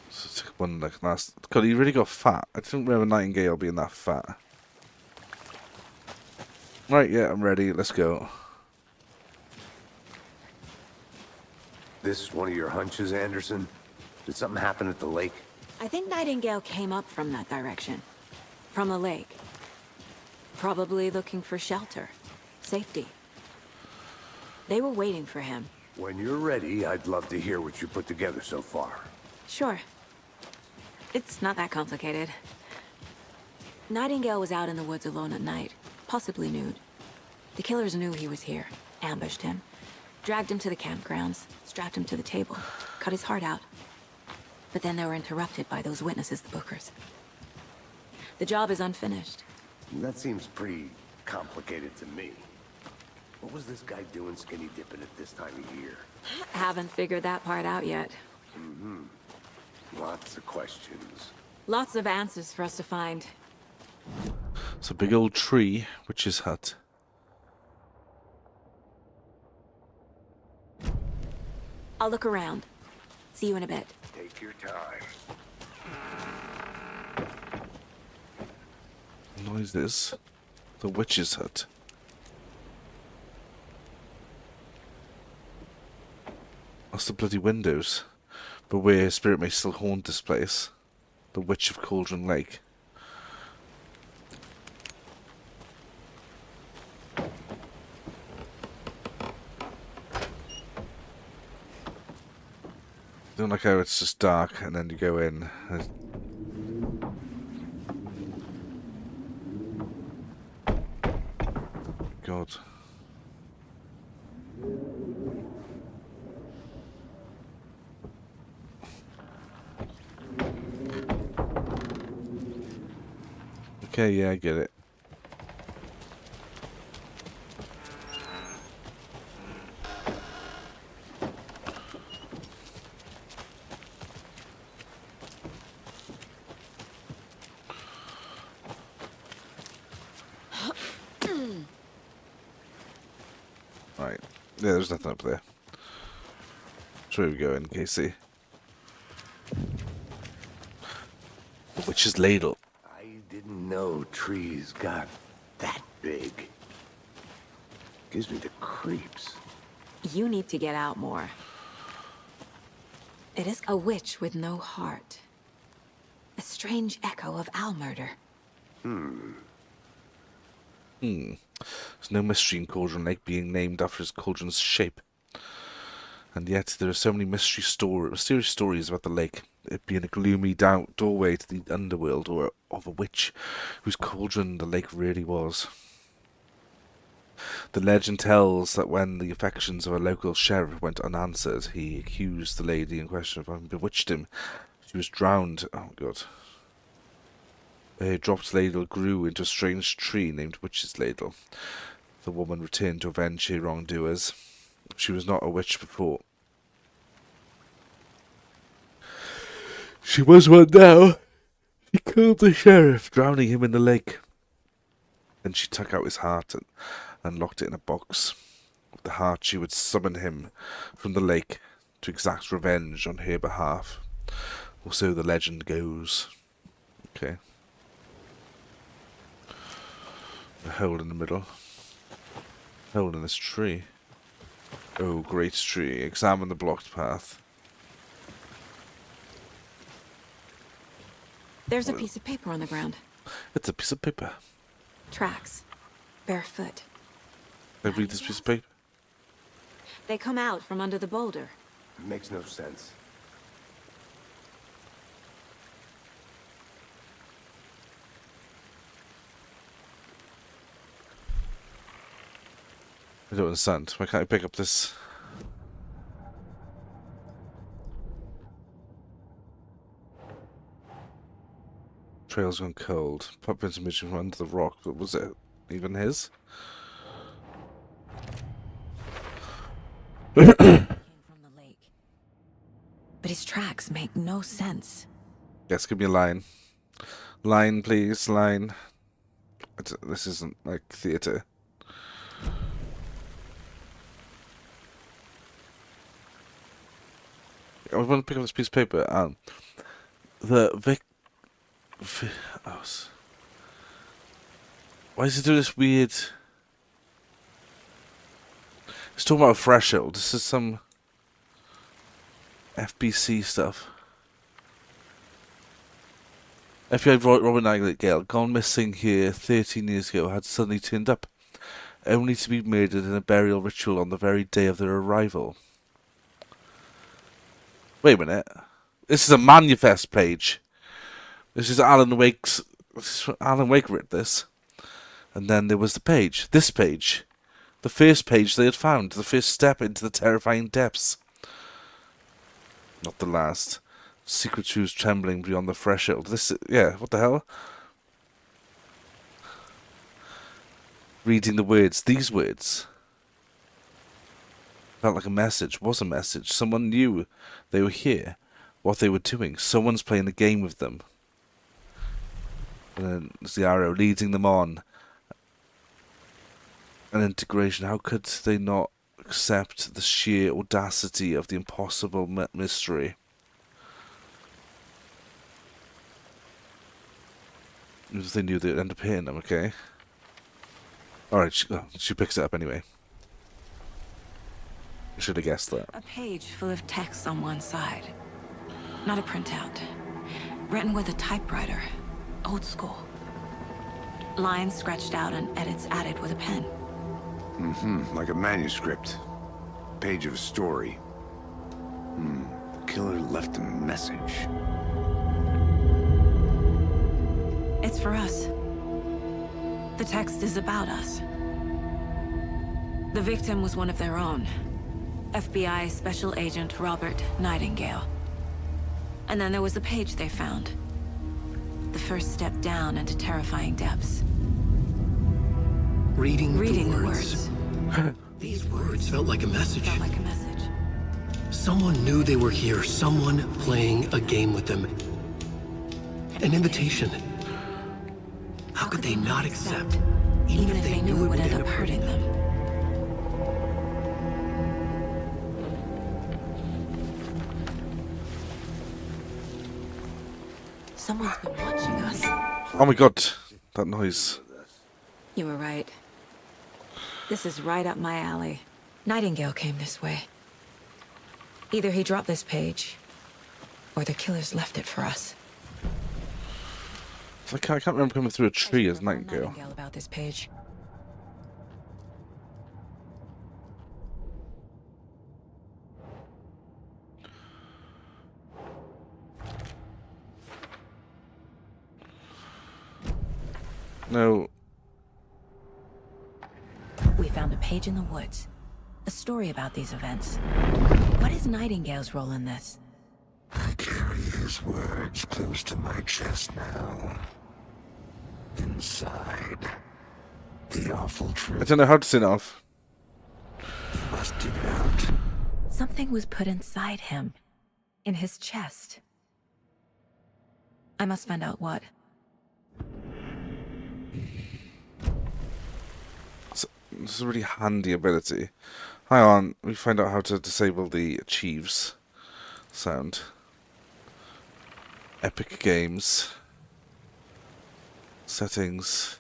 So take one like last. God, he really got fat. I didn't remember Nightingale being that fat. Right, yeah, I'm ready. Let's go. This one of your hunches, Anderson? Did something happen at the lake? I think Nightingale came up from that direction. From the lake. Probably looking for shelter. Safety. They were waiting for him. When you're ready, I'd love to hear what you put together so far. Sure. It's not that complicated. Nightingale was out in the woods alone at night, possibly nude. The killers knew he was here, ambushed him, dragged him to the campgrounds, strapped him to the table, cut his heart out. But then they were interrupted by those witnesses, the Bookers. The job is unfinished. That seems pretty complicated to me. What was this guy doing skinny dipping at this time of year? Haven't figured that part out yet. Lots of questions. Lots of answers for us to find. It's a big old tree, witch's hut. I'll look around. See you in a bit. Take your time. What noise is? The witch's hut. That's the bloody windows. Beware, spirit may still haunt this place. The Witch of Cauldron Lake. don't like how it's just dark and then you go in. God. Okay, yeah, I get it. Right. Yeah, there's nothing up there. That's where we go in, Casey. The witch's ladle. I didn't know trees got that big. Gives me the creeps. You need to get out more. It is a witch with no heart. A strange echo of owl murder. There's no mystery in Cauldron Lake being named after his cauldron's shape. And yet there are so many mysterious stories about the lake. It being a gloomy doorway to the underworld, or of a witch whose cauldron the lake really was. The legend tells that when the affections of a local sheriff went unanswered, he accused the lady in question of having bewitched him. She was drowned. Oh, God. A dropped ladle grew into a strange tree named Witch's Ladle. The woman returned to avenge her wrongdoers. She was not a witch before. She was one now. She killed the sheriff, drowning him in the lake. Then she took out his heart and locked it in a box. With the heart, she would summon him from the lake to exact revenge on her behalf. Or so the legend goes. Okay. A hole in the middle. Hole in this tree. Oh, great tree. Examine the blocked path. There's a piece of paper on the ground. It's a piece of paper. Tracks. Barefoot. Can I read this piece of paper? They come out from under the boulder. Makes no sense. I don't understand. Why can't I pick up this? Trail's gone cold. Footprints emerging from under the rock. But was it even his? Came from the lake. But his tracks make no sense. Yes, give me a line. Line, please. Line. This isn't like theatre. I want to pick up this piece of paper. Why is he doing this weird? It's talking about a threshold. This is some FBC stuff. FBI Robin Nightingale, gone missing here 13 years ago, had suddenly turned up, only to be murdered in a burial ritual on the very day of their arrival. Wait a minute. This is a manifest page. This is Alan Wake's. Alan Wake wrote this. And then there was the page. This page. The first page they had found. The first step into the terrifying depths. Not the last. Secret truths trembling beyond the threshold. This, yeah, what the hell? Reading the words. These words. Felt like a message. Was a message. Someone knew they were here. What they were doing. Someone's playing a game with them. And then there's the arrow leading them on. An integration. How could they not accept the sheer audacity of the impossible mystery? If they knew they'd end up hitting them, okay? Alright, she picks it up anyway. I should have guessed that. A page full of text on one side. Not a printout. Written with a typewriter. Old school. Lines scratched out and edits added with a pen. Like a manuscript. Page of a story. The killer left a message. It's for us. The text is about us. The victim was one of their own. FBI Special Agent Robert Nightingale. And then there was the page they found. The first step down into terrifying depths. Reading The the words. These words felt like a message. Felt like a message. Someone knew they were here. Someone playing a game with them. An invitation. How could they not accept? Even if they knew it would end up hurting them. Someone's been watching us. Oh my god, that noise. You were right. This is right up my alley. Nightingale came this way. Either he dropped this page, or the killers left it for us. It's like, I can't remember coming through a tree as Nightingale. About this page. No. We found a page in the woods. A story about these events. What is Nightingale's role in this? I carry his words close to my chest now. Inside, the awful I truth don't know how to turn it off. must get out. Something was put inside him. In his chest. I must find out what. This is a really handy ability. Hang on, we find out how to disable the achieves sound. Epic Games. Settings.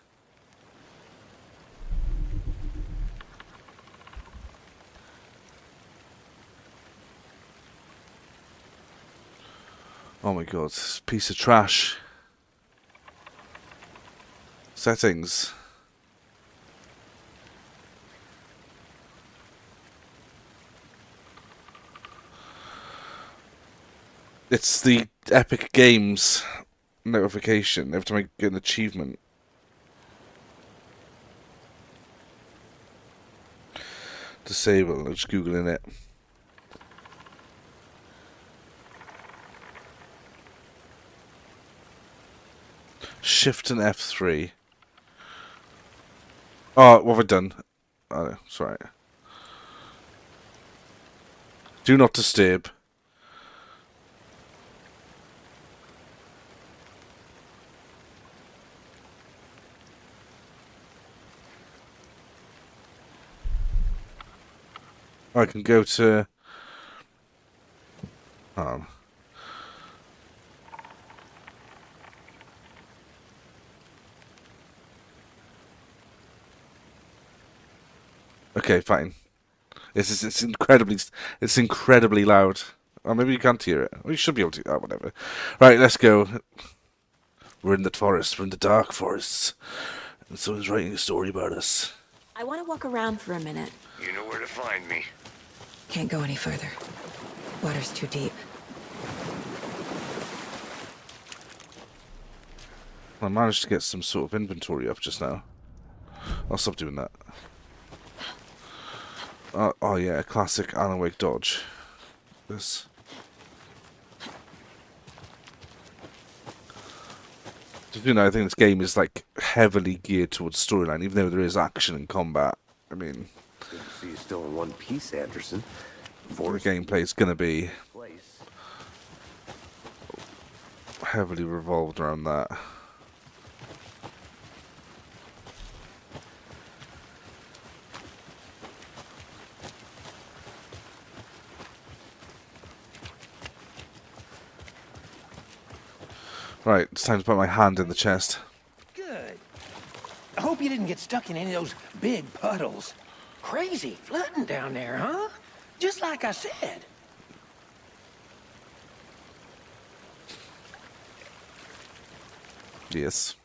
Oh my god, this piece of trash. Settings. It's the Epic Games notification every time I get an achievement. Disable, I'm just googling it. Shift and F3. Oh, what have I done? Oh, sorry. Do not disturb. I can go to okay, fine. It's incredibly loud. Oh, maybe you can't hear it. Well, you should be able to. Oh, whatever. Right, let's go. We're in the forest. We're in the dark forests, and someone's writing a story about us. I want to walk around for a minute. You know where to find me. Can't go any further. Water's too deep. I managed to get some sort of inventory up just now. I'll stop doing that. Oh yeah, classic Alan Wake dodge. This. You know, I think this game is like heavily geared towards storyline, even though there is action and combat. I mean, Good to see you still in one piece, Anderson. the gameplay is going to be Place. heavily revolved around that. Right, it's time to put my hand in the chest. Good. I hope you didn't get stuck in any of those big puddles. Crazy flooding down there, huh? Just like I said. Yes.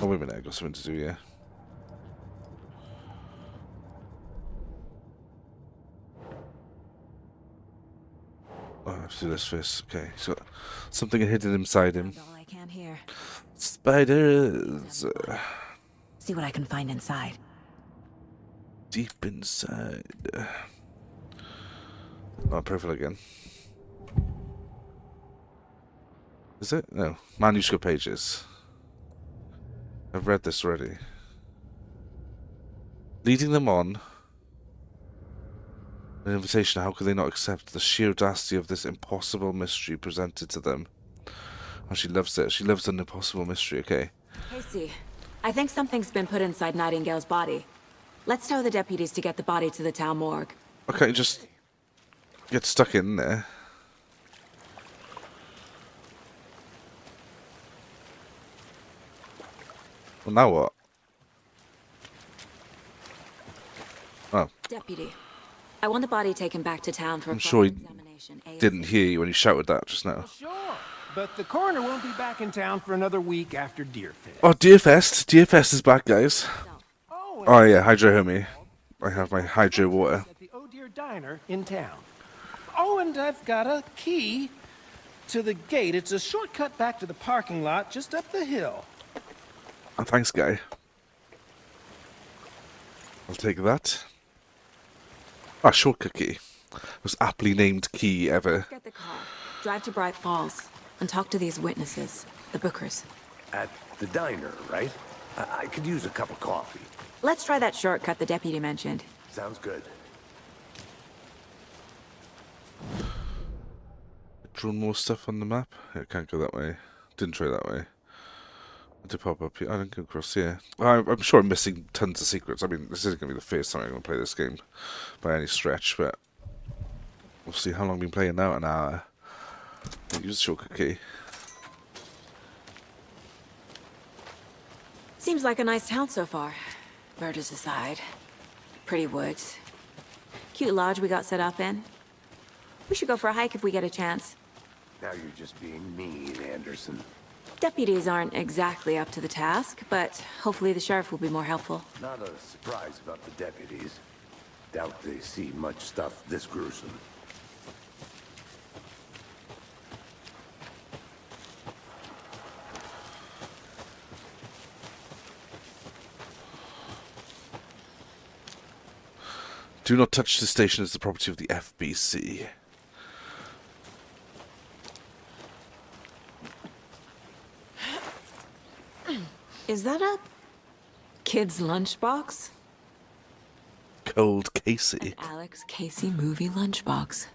Oh, wait a minute, I got something to do, yeah. have to do this first. Okay, so something hidden inside him. Found all I can here. Spiders. See what I can find inside. Deep inside. Oh, profile again. Is it? No. Manuscript pages. I've read this already. Leading them on. An invitation, how could they not accept the sheer audacity of this impossible mystery presented to them? Oh, she loves it. She loves an impossible mystery, okay. Casey, I think something's been put inside Nightingale's body. Let's tell the deputies to get the body to the town morgue. Okay, just get stuck in there. Well, now what? Oh. Deputy, I want the body taken back to town for a I'm sure he examination. didn't hear you when you shouted that just now. Sure, but the coroner won't be back in town for another week after Deerfest. Oh, Deerfest. Deerfest is back, guys. Oh, Oh, yeah, Hydro Homie. I have my Hydro water. at the Oh Dear Diner in town. Oh, and I've got a key to the gate. It's a shortcut back to the parking lot just up the hill. Oh, thanks, guy. I'll take that. Ah, shortcut key. Most aptly named key ever. Get the car, drive to Bright Falls, and talk to these witnesses, the Bookers. At the diner, right? I could use a cup of coffee. Let's try that shortcut the deputy mentioned. Sounds good. Drawn more stuff on the map? Yeah, can't go that way. Didn't try that way. I did pop up here. I didn't go across here. I'm sure I'm missing tons of secrets. I mean, this isn't going to be the first time I'm going to play this game by any stretch, but we'll see how long I've been playing now. An hour. I'll use the shortcut key. Seems like a nice town so far. Murders aside. Pretty woods. Cute lodge we got set up in. We should go for a hike if we get a chance. Now you're just being mean, Anderson. Deputies aren't exactly up to the task, but hopefully the sheriff will be more helpful. Not a surprise about the deputies. Doubt they see much stuff this gruesome. Do not touch the station as the property of the FBC. Is that a kid's lunchbox? Cold Casey. Alex Casey movie lunchbox.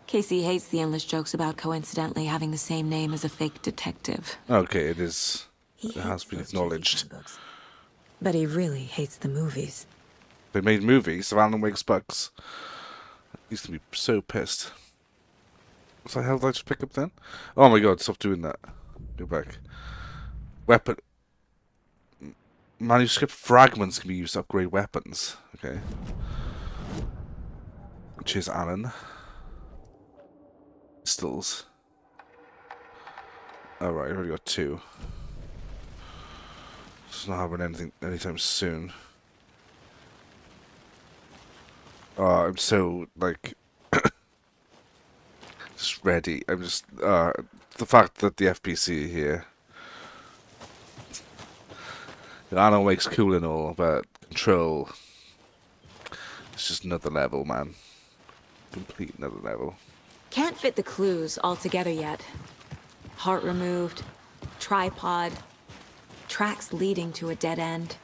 Casey hates the endless jokes about coincidentally having the same name as a fake detective. Okay, it is. It has hates been those acknowledged. Jackie Chan books. But he really hates the movies. They made movies of Alan Wake's bugs. I used to be so pissed. What the hell did I just pick up then? Oh my god, stop doing that. Go back. Weapon. Manuscript fragments can be used to upgrade weapons. Okay. Cheers, Alan. Pistols. Alright, I've already got 2. It's not happening anything anytime soon. Oh, I'm so, like, just ready. I'm just, the fact that the FPC are here. Alan Wake's cool and all, but Control, it's just another level, man. Complete another level. Can't fit the clues all together yet. Heart removed, tripod, tracks leading to a dead end.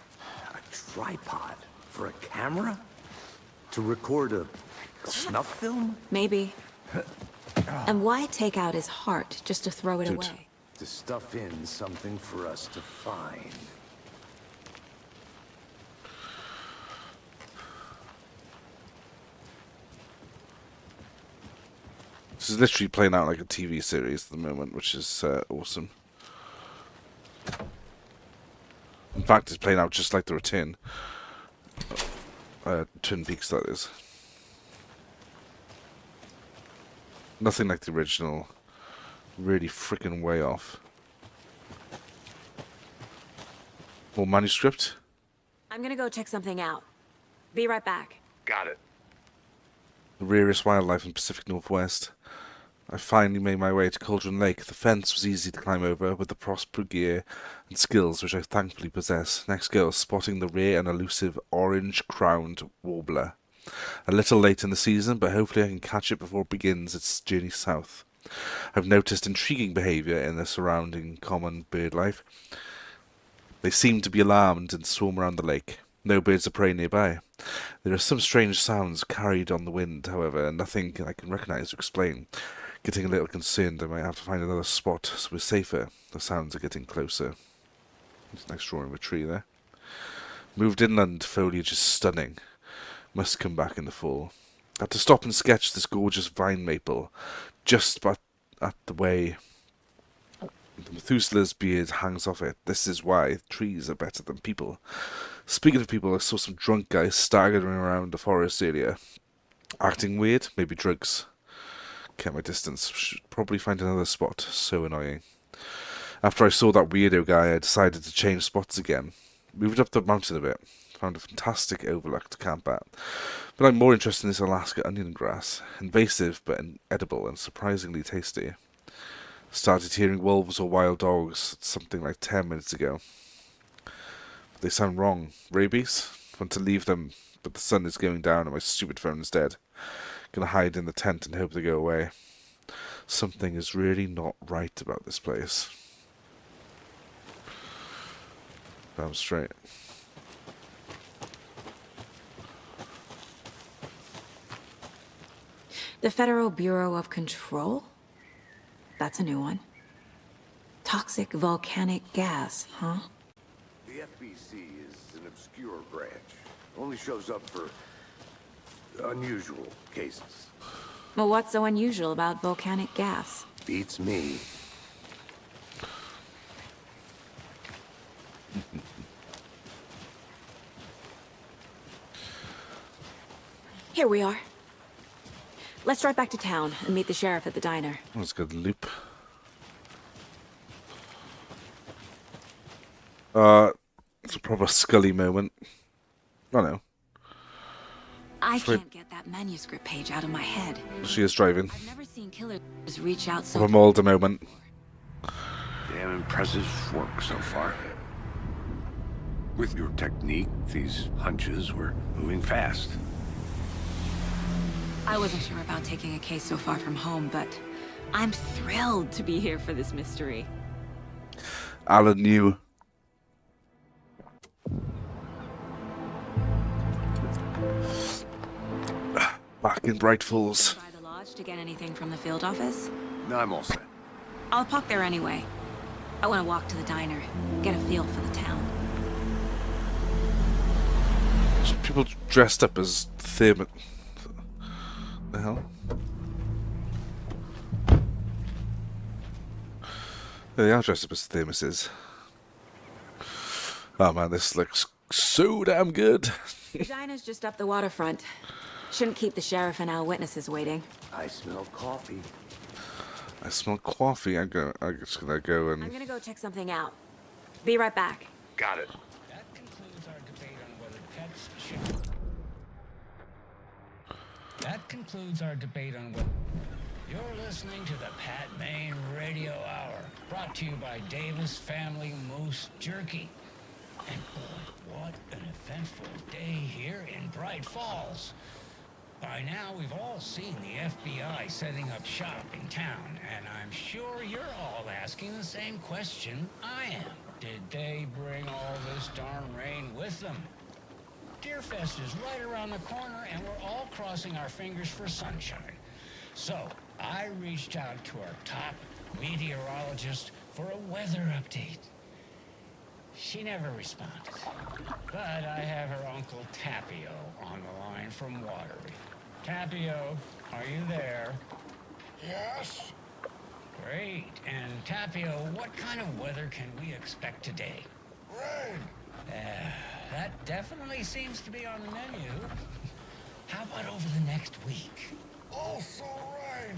A tripod? For a camera? To record a snuff film? Maybe. And why take out his heart just to throw it Dude. away? To stuff in something for us to find. This is literally playing out like a TV series at the moment, which is awesome. In fact, it's playing out just like The Return. Twin Peaks, that is. Nothing like the original. Really freaking way off. More manuscript? I'm gonna go check something out. Be right back. Got it. The rarest wildlife in Pacific Northwest. I finally made my way to Cauldron Lake. The fence was easy to climb over with the proper gear and skills which I thankfully possess. Next go, spotting the rare and elusive orange-crowned warbler. A little late in the season, but hopefully I can catch it before it begins its journey south. I've noticed intriguing behaviour in the surrounding common bird life. They seem to be alarmed and swarm around the lake. No birds of prey nearby. There are some strange sounds carried on the wind, however, and nothing I can recognise or explain. Getting a little concerned, I might have to find another spot so we're safer. The sounds are getting closer. There's a nice drawing of a tree there. Moved inland, foliage is stunning. Must come back in the fall. I had to stop and sketch this gorgeous vine maple, just at the way the Methuselah's beard hangs off it. This is why trees are better than people. Speaking of people, I saw some drunk guys staggering around the forest area. Acting weird, maybe drugs. Kept my distance. Should probably find another spot. So annoying. After I saw that weirdo guy, I decided to change spots again. Moved up the mountain a bit. Found a fantastic overlook to camp at. But I'm more interested in this Alaska onion grass. Invasive, but edible and surprisingly tasty. Started hearing wolves or wild dogs something like 10 minutes ago. But they sound wrong. Rabies? Want to leave them, but the sun is going down and my stupid phone is dead. Gonna hide in the tent and hope they go away. Something is really not right about this place. Damn straight. The Federal Bureau of Control? That's a new one. Toxic volcanic gas, huh? The FBC is an obscure branch. Only shows up for unusual cases. Well, what's so unusual about volcanic gas? Beats me. Here we are. Let's drive back to town and meet the sheriff at the diner. Let's go to the loop. It's a proper Scully moment. I know. I can't get that manuscript page out of my head. She is driving. I've never seen killers reach out so... Proper Mulder moment. Damn impressive work so far. With your technique, these hunches were moving fast. I wasn't sure about taking a case so far from home, but I'm thrilled to be here for this mystery. Alan knew. Back in Bright Falls. By the lodge to get anything from the field office? No, I'm all set. I'll park there anyway. I want to walk to the diner, get a feel for the town. People dressed up as Thermit. The hell? They are dressed up as thermoses. Oh man, this looks so damn good. The diner's just up the waterfront. Shouldn't keep the sheriff and our witnesses waiting. I smell coffee. I smell coffee. I'm just gonna go and... I'm gonna go check something out. Be right back. Got it. That concludes our debate on whether pets should... That concludes our debate on what... You're listening to the Pat Maine Radio Hour, brought to you by Davis Family Moose Jerky. And boy, what an eventful day here in Bright Falls. By now, we've all seen the FBI setting up shop in town, and I'm sure you're all asking the same question I am. Did they bring all this darn rain with them? Deerfest is right around the corner, and we're all crossing our fingers for sunshine. So, I reached out to our top meteorologist for a weather update. She never responded. But I have her Uncle Tapio on the line from Watery. Tapio, are you there? Yes. Great. And Tapio, what kind of weather can we expect today? Rain. That definitely seems to be on the menu. How about over the next week? Also rain.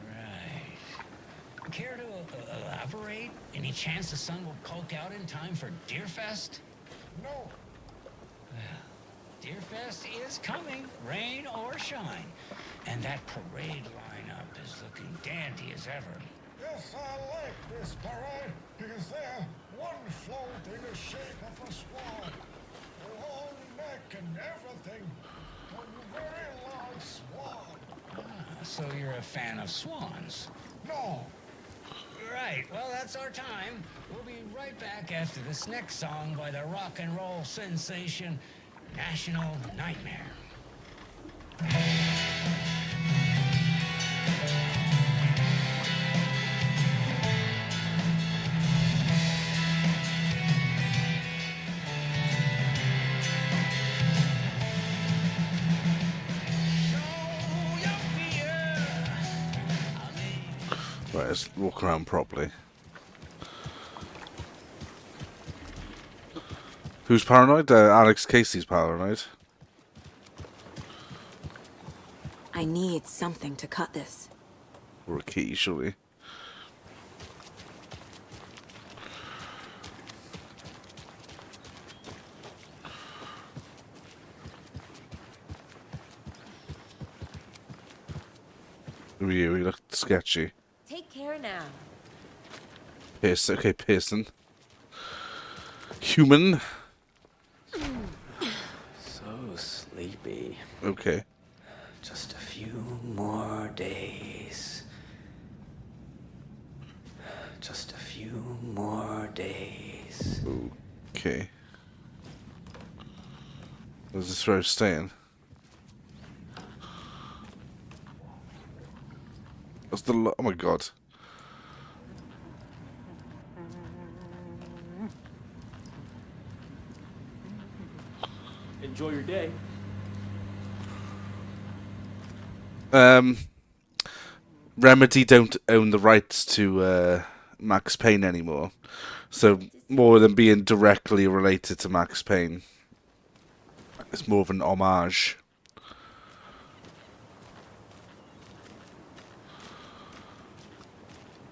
Right. Care to elaborate? Any chance the sun will poke out in time for Deerfest? No. Well, Deerfest is coming, rain or shine. And that parade lineup is looking dandy as ever. Yes, I like this parade because they're one float in the shape of a swan. A long neck and everything. A very large swan. Ah, so you're a fan of swans? No, Right, well, that's our time. We'll be right back after this next song by the rock and roll sensation, National Nightmare. Right, let's walk around properly. Who's paranoid? Alex Casey's paranoid. I need something to cut this. Or a key, surely. Who are you? You look sketchy. Take care now. Pearson. Okay, Pearson. Human. So sleepy. Okay. Just a few more days. Just a few more days. Okay. Is this where it's staying? What's the oh my god. Enjoy your day. Remedy don't own the rights to Max Payne anymore. So more than being directly related to Max Payne, it's more of an homage.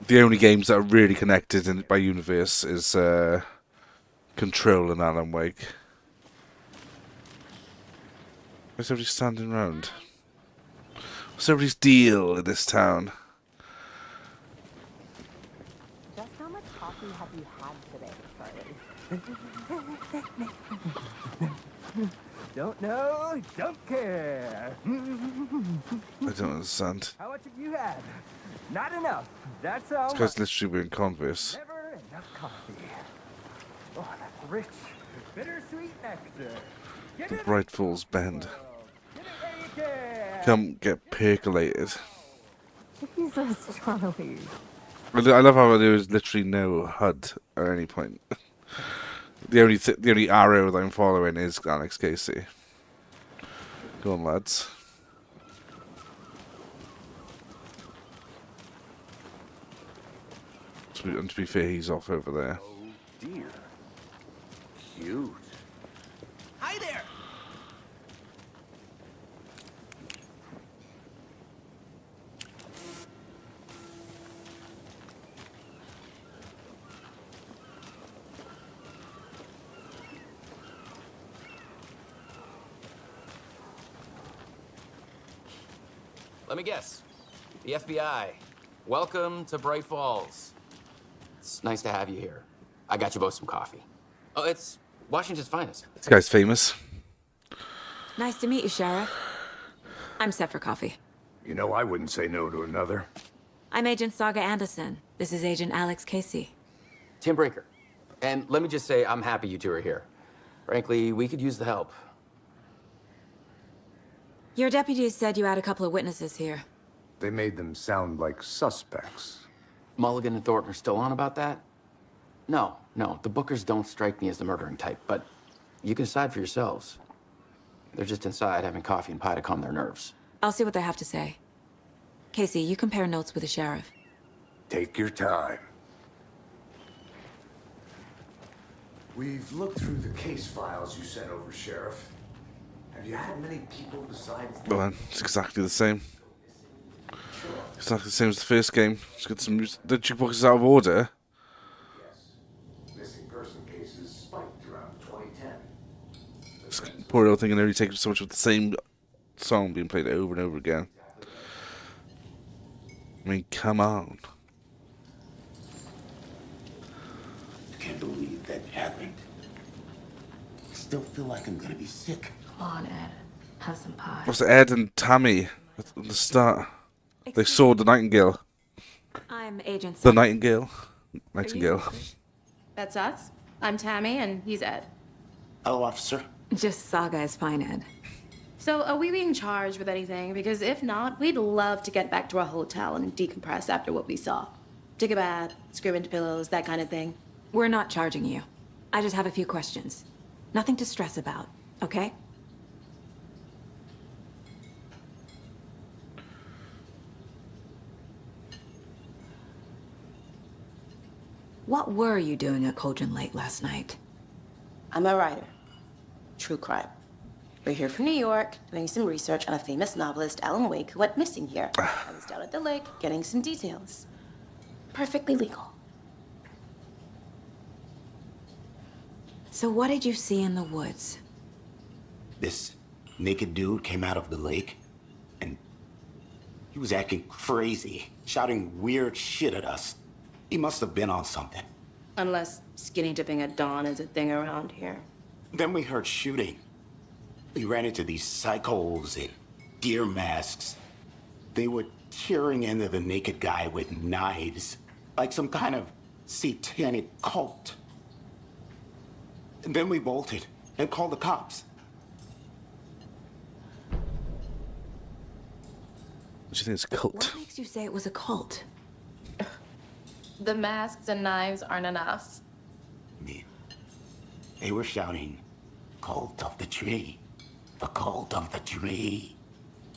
The only games that are really connected by universe is Control and Alan Wake. Where's everybody standing around? What's everybody's deal in this town? Just how much coffee have you had today, Charlie? Don't know, don't care. I don't understand. How much have you had? Not enough. That's all. This guy's literally wearing Converse. Never enough coffee. Oh, that's rich, bittersweet nectar. Get The it, Bright Falls Bend. get it where you can. Come get percolated. Jesus, Charlie. I love how there is literally no HUD at any point. The only arrow that I'm following is Alex Casey. Go on, lads. And to be fair, he's off over there. Oh dear. Cute. Hi there. Let me guess. The FBI. Welcome to Bright Falls. It's nice to have you here. I got you both some coffee. Oh, it's Washington's finest. This guy's famous. Nice to meet you, Sheriff. I'm set for coffee. You know, I wouldn't say no to another. I'm Agent Saga Anderson. This is Agent Alex Casey. Tim Breaker. And let me just say, I'm happy you two are here. Frankly, we could use the help. Your deputies said you had a couple of witnesses here. They made them sound like suspects. Mulligan and Thornton are still on about that? No, the Bookers don't strike me as the murdering type, but you can decide for yourselves. They're just inside having coffee and pie to calm their nerves. I'll see what they have to say. Casey, you compare notes with the sheriff. Take your time. We've looked through the case files you sent over, Sheriff. Have you had many people besides... Well, it's exactly the same. Exactly the same as the first game. Just got some... The jukebox is out of order. Yes. Missing person cases spiked around 2010. Poor little thing, and only taking so much of the same song being played over and over again. I mean, come on. Can't believe that happened. I still feel like I'm gonna be sick. Come on, Ed. Have some pie. Was it Ed and Tammy at the start? They saw the Nightingale. I'm Agent The Saga. Nightingale. Nightingale. That's us. I'm Tammy, and he's Ed. Hello, officer. Just Saga is fine, Ed. So, are we being charged with anything? Because if not, we'd love to get back to our hotel and decompress after what we saw. Take a bath, scream into pillows, that kind of thing. We're not charging you. I just have a few questions. Nothing to stress about, okay? What were you doing at Cauldron Lake last night? I'm a writer. True crime. We're here from New York, doing some research on a famous novelist, Alan Wake, who went missing here. I was down at the lake, getting some details. Perfectly legal. So what did you see in the woods? This naked dude came out of the lake, and he was acting crazy, shouting weird shit at us. He must have been on something. Unless skinny dipping at dawn is a thing around here. Then we heard shooting. We ran into these psychos in deer masks. They were tearing into the naked guy with knives, like some kind of satanic cult. And then we bolted and called the cops. What do you think it's a cult? What makes you say it was a cult? The masks and knives aren't enough. They were shouting, "Cult of the tree, the cult of the tree,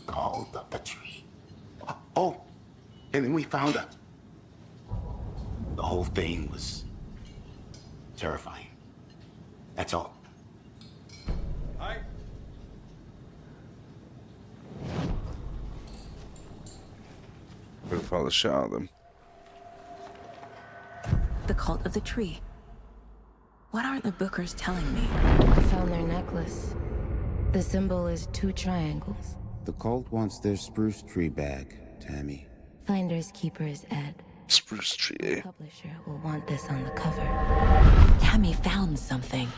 cult of the tree." Oh, and then we found her. The whole thing was terrifying. That's all. Hi. We'll follow the shot of them. The cult of the tree. What aren't the Bookers telling me? I found their necklace. The symbol is 2 triangles. The cult wants their spruce tree back, Tammy. Finders keepers, Ed. Spruce tree. The publisher will want this on the cover. Tammy found something.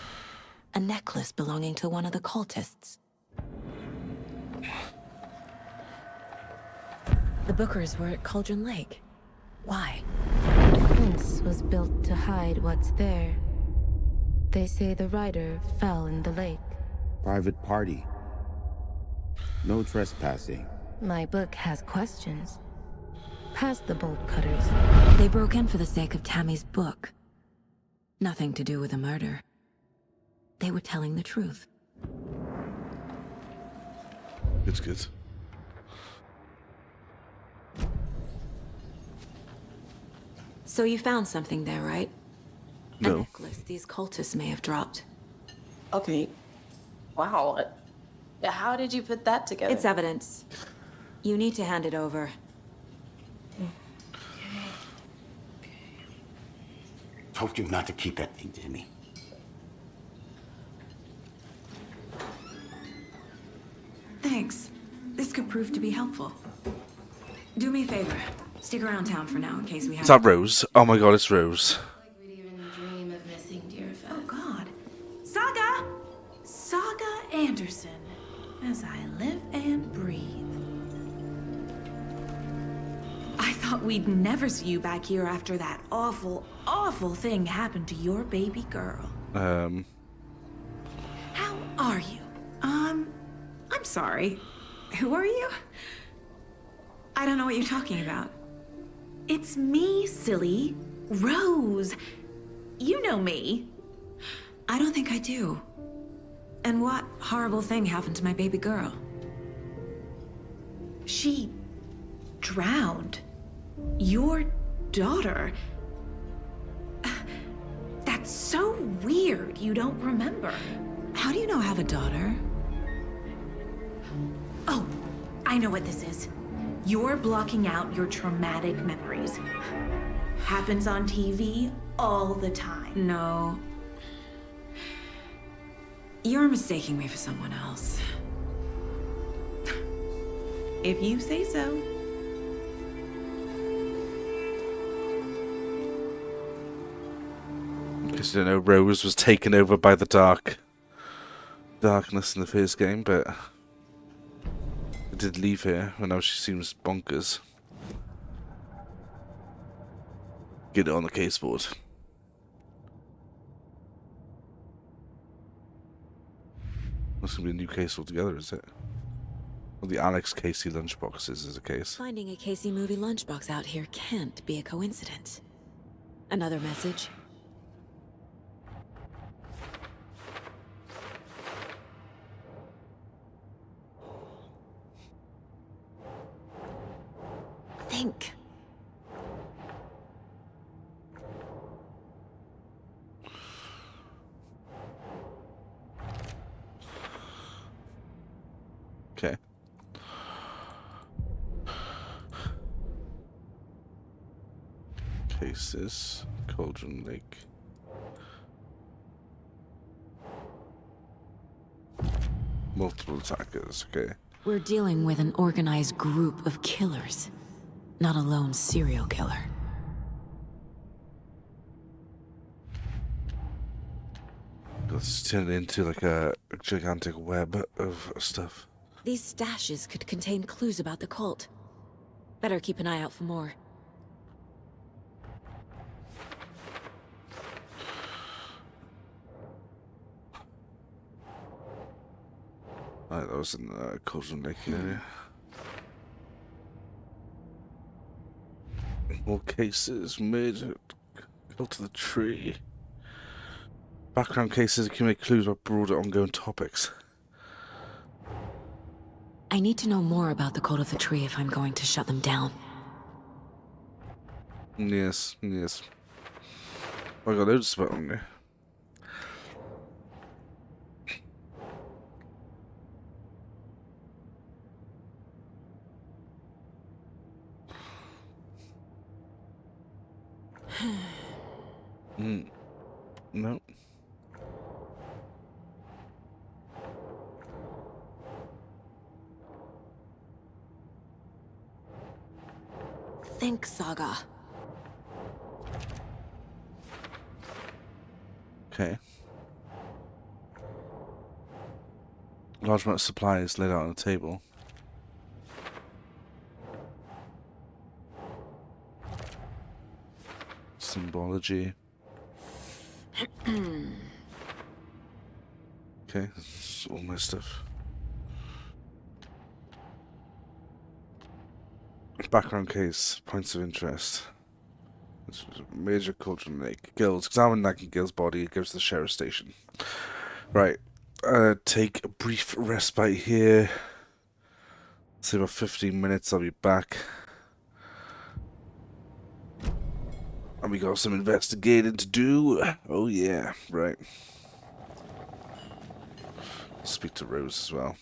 A necklace belonging to one of the cultists. The Bookers were at Cauldron Lake. Why? The fence was built to hide what's there. They say the rider fell in the lake. Private party. No trespassing. My book has questions. Past the bolt cutters. They broke in for the sake of Tammy's book. Nothing to do with a murder. They were telling the truth. It's good. So you found something there, right? No. A necklace these cultists may have dropped. Okay. Wow. How did you put that together? It's evidence. You need to hand it over. Told you not to keep that thing, Tammy. Thanks. This could prove to be helpful. Do me a favor. Stick around town for now in case we have... Is that Rose? Oh my god, it's Rose. Like we'd even dream of missing dear Fed. Oh, God. Saga! Saga Anderson. As I live and breathe. I thought we'd never see you back here after that awful, awful thing happened to your baby girl. How are you? I'm sorry. Who are you? I don't know what you're talking about. It's me, silly. Rose. You know me. I don't think I do. And what horrible thing happened to my baby girl? She drowned. Your daughter. That's so weird you don't remember. How do you know I have a daughter? Oh, I know what this is. You're blocking out your traumatic memories. Happens on TV all the time. No. You're mistaking me for someone else. If you say so. Because you know, Rose was taken over by the darkness in the first game, but I did leave her, and now she seems bonkers. Get it on the caseboard. That's gonna be a new case altogether, is it? Well, the Alex Casey lunchboxes is a case. Finding a Casey movie lunchbox out here can't be a coincidence. Another message? Think. Okay. Cases, Cauldron Lake. Multiple attackers, okay. We're dealing with an organized group of killers, not a lone serial killer. Let's turn it into like a gigantic web of stuff. These stashes could contain clues about the cult. Better keep an eye out for more. Alright, that was in the Cauldron Lake area. More cases made. Go to the tree. Background cases accumulate clues about broader ongoing topics. I need to know more about the cult of the tree if I'm going to shut them down. Yes, yes. I got loads of it on there. No. Think, Saga. Okay. Large amount of supplies laid out on the table. Symbology. Okay, that's all my stuff. Background case, points of interest. This was a major Cauldron Lake. Gills. Examine Nightingale's body. It goes to the sheriff's station. Right. Take a brief respite here. Say about 15 minutes, I'll be back. And we got some investigating to do. Oh yeah, right. Speak to Rose as well.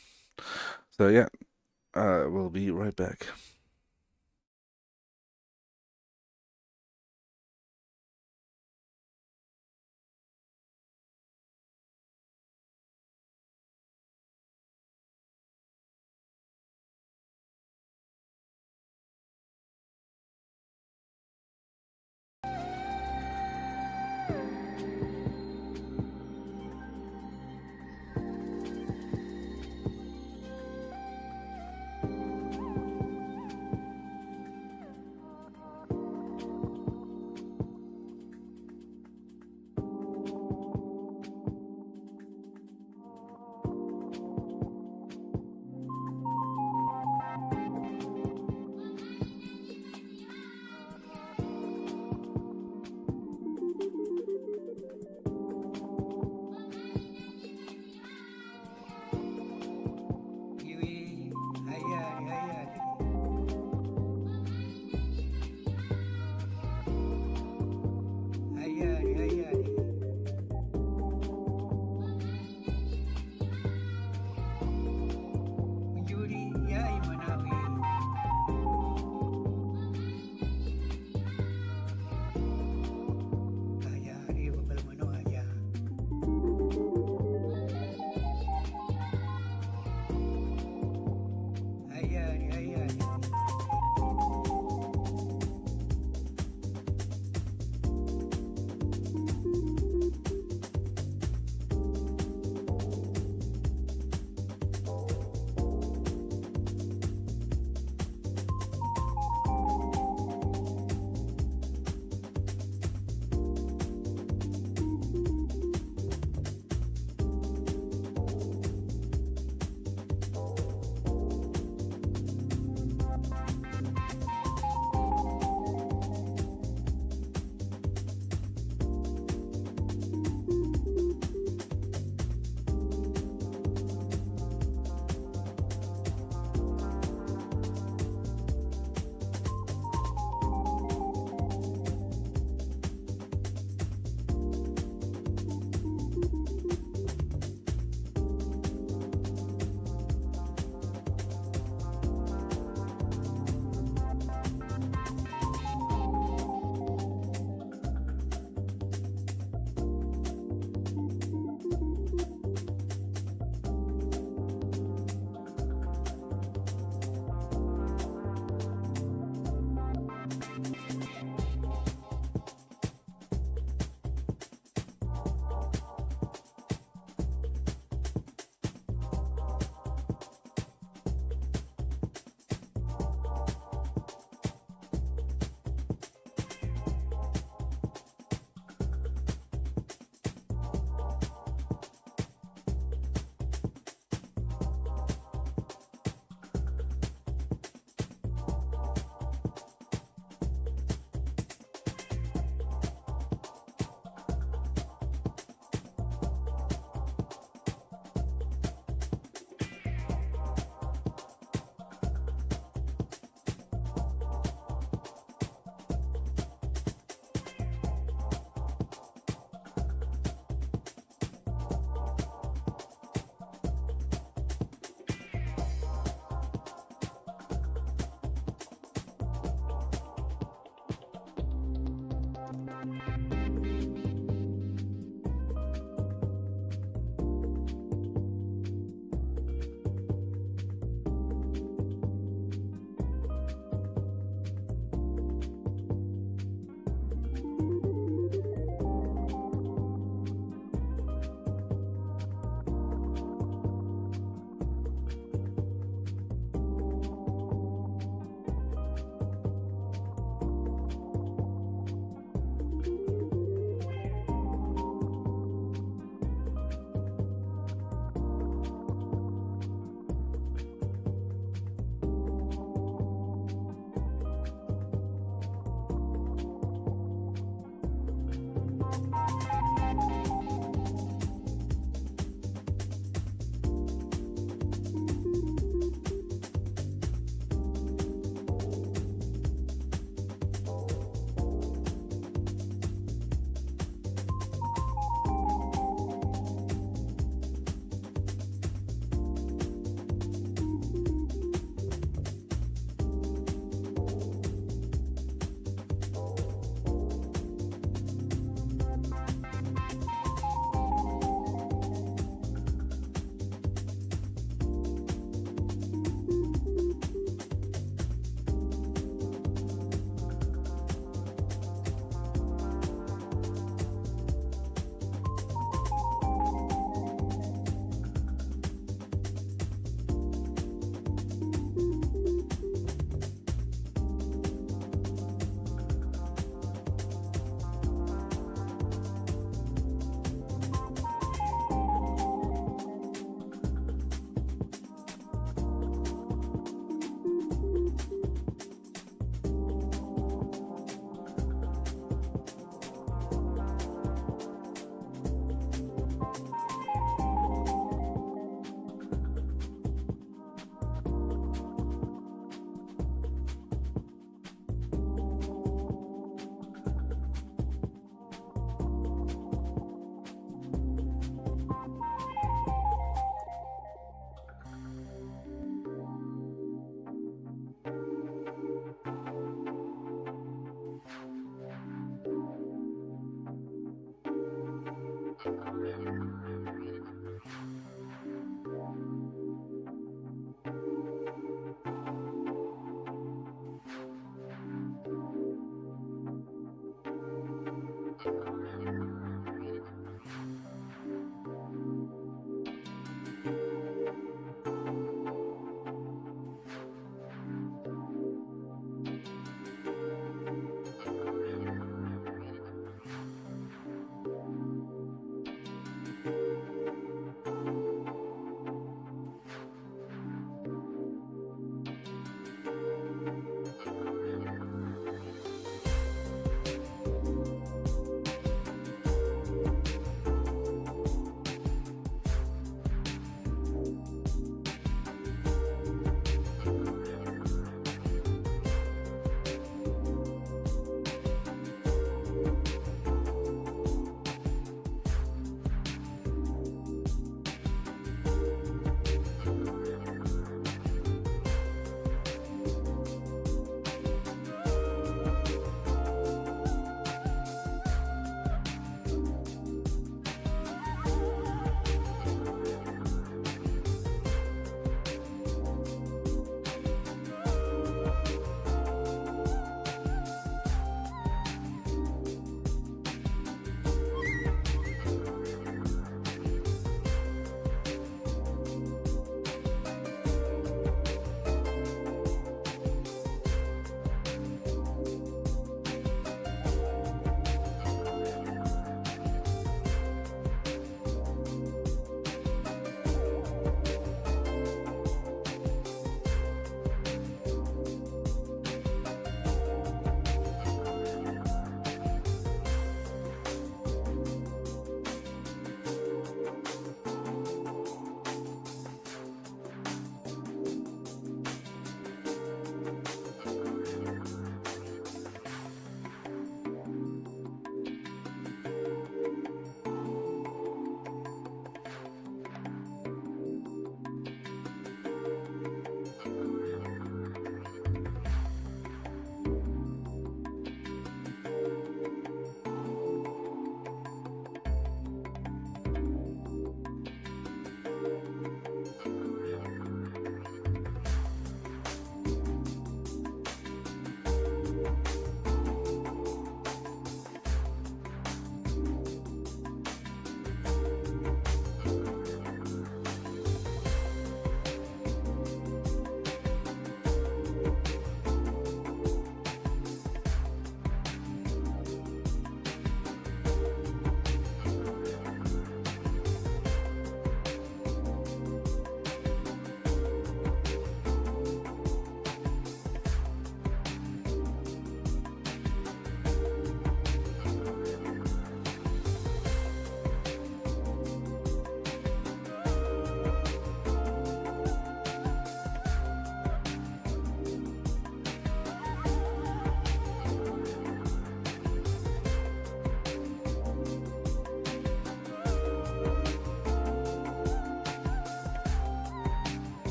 So yeah, we'll be right back.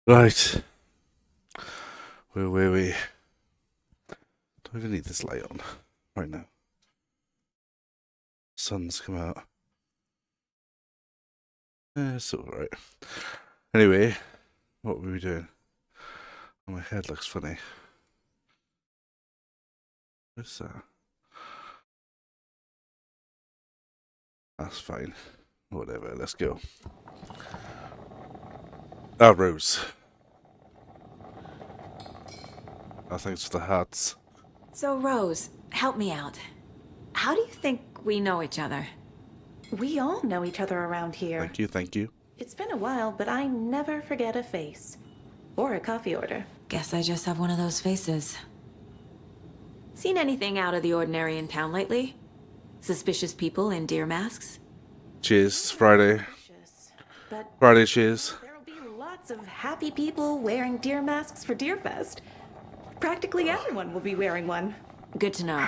Right. Where were we? Don't even need this light on right now. Sun's come out. It's alright. Anyway, what were we doing? Oh, my head looks funny. What's that? That's fine. Whatever, let's go. Ah, Rose. Oh, thanks for the hearts. So, Rose, help me out. How do you think we know each other? We all know each other around here. Thank you, thank you. It's been a while, but I never forget a face. Or a coffee order. Guess I just have one of those faces. Seen anything out of the ordinary in town lately? Suspicious people in deer masks? Cheers, Friday. But Friday, cheers. there'll be lots of happy people wearing deer masks for Deerfest. Practically everyone will be wearing one. Good to know.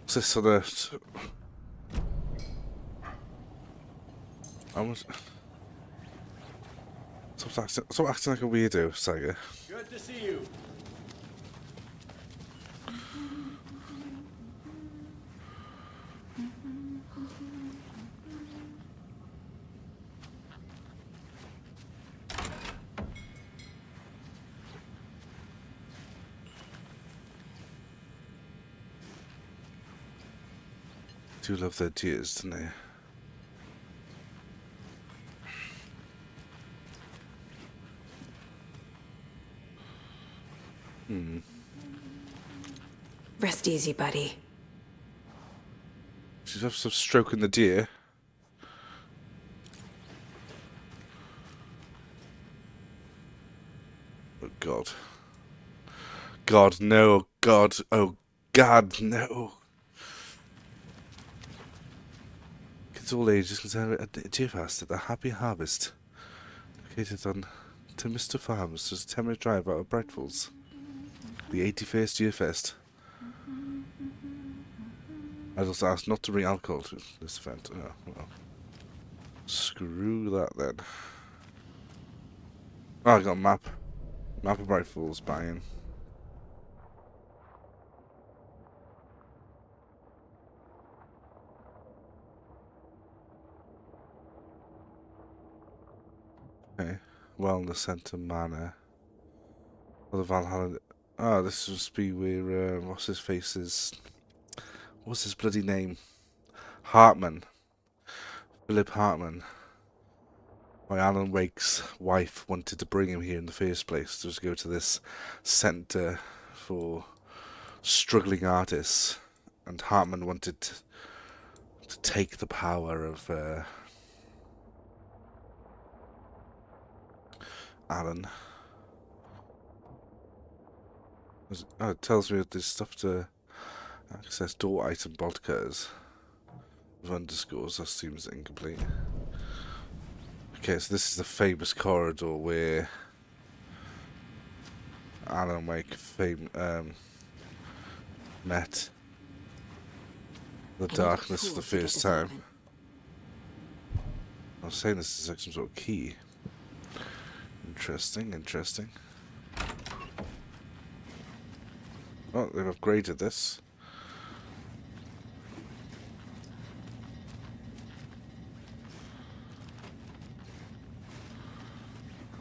What's this on earth? Stop acting like a weirdo, Saga. Good to see you. Do love their tears, don't they? Rest easy, buddy. She's just stroking the deer. Oh God. God, no. God. Oh God, no. Kids all ages can celebrate a deer fast at the Happy Harvest. Located on to Mr. Farms, just a 10-minute drive out of Bright Falls. The 81st Deer Fest. I was asked not to bring alcohol to this event. Oh, well. Screw that then. Oh, I got a map. Map of Bright Falls, buying. Okay. Wellness Center Manor. Well, the Valhalla. Oh, this must be where, what's his face is. What's his bloody name? Hartman. Philip Hartman. Why Alan Wake's wife wanted to bring him here in the first place. To go to this center for struggling artists. And Hartman wanted to take the power of Alan. Oh, it tells me that there's stuff to access door item bolt cutters with underscores. That seems incomplete. Okay, so this is the famous corridor where Alan Wake met the darkness for the first time. I was saying this is like some sort of key. Interesting, interesting. Oh, they've upgraded this.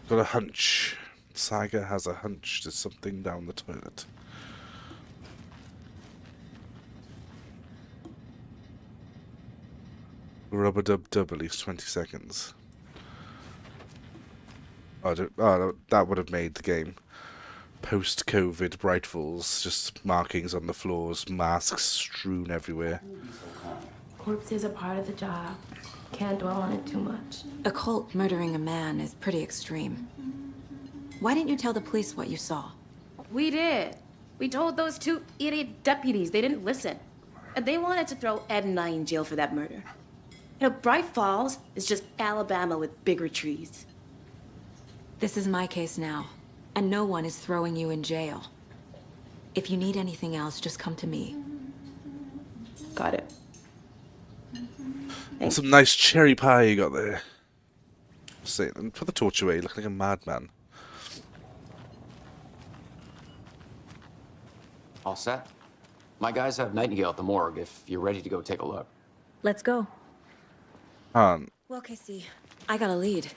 Got a hunch. Saga has a hunch there's something down the toilet. Rubber dub dub at least 20 seconds. Oh, that would have made the game. Post-COVID Bright Falls, just markings on the floors, masks strewn everywhere. Corpses are part of the job. Can't dwell on it too much. A cult murdering a man is pretty extreme. Why didn't you tell the police what you saw? We did. We told those two idiot deputies. They didn't listen. And they wanted to throw Ed and I in jail for that murder. You know, Bright Falls is just Alabama with bigger trees. This is my case now, and no one is throwing you in jail. If you need anything else, just come to me. Got it. Some nice cherry pie you got there. See, and put the torch away. You look like a madman. All set? My guys have Nightingale at the morgue if you're ready to go take a look. Let's go. Han. Well, Casey, I got a lead.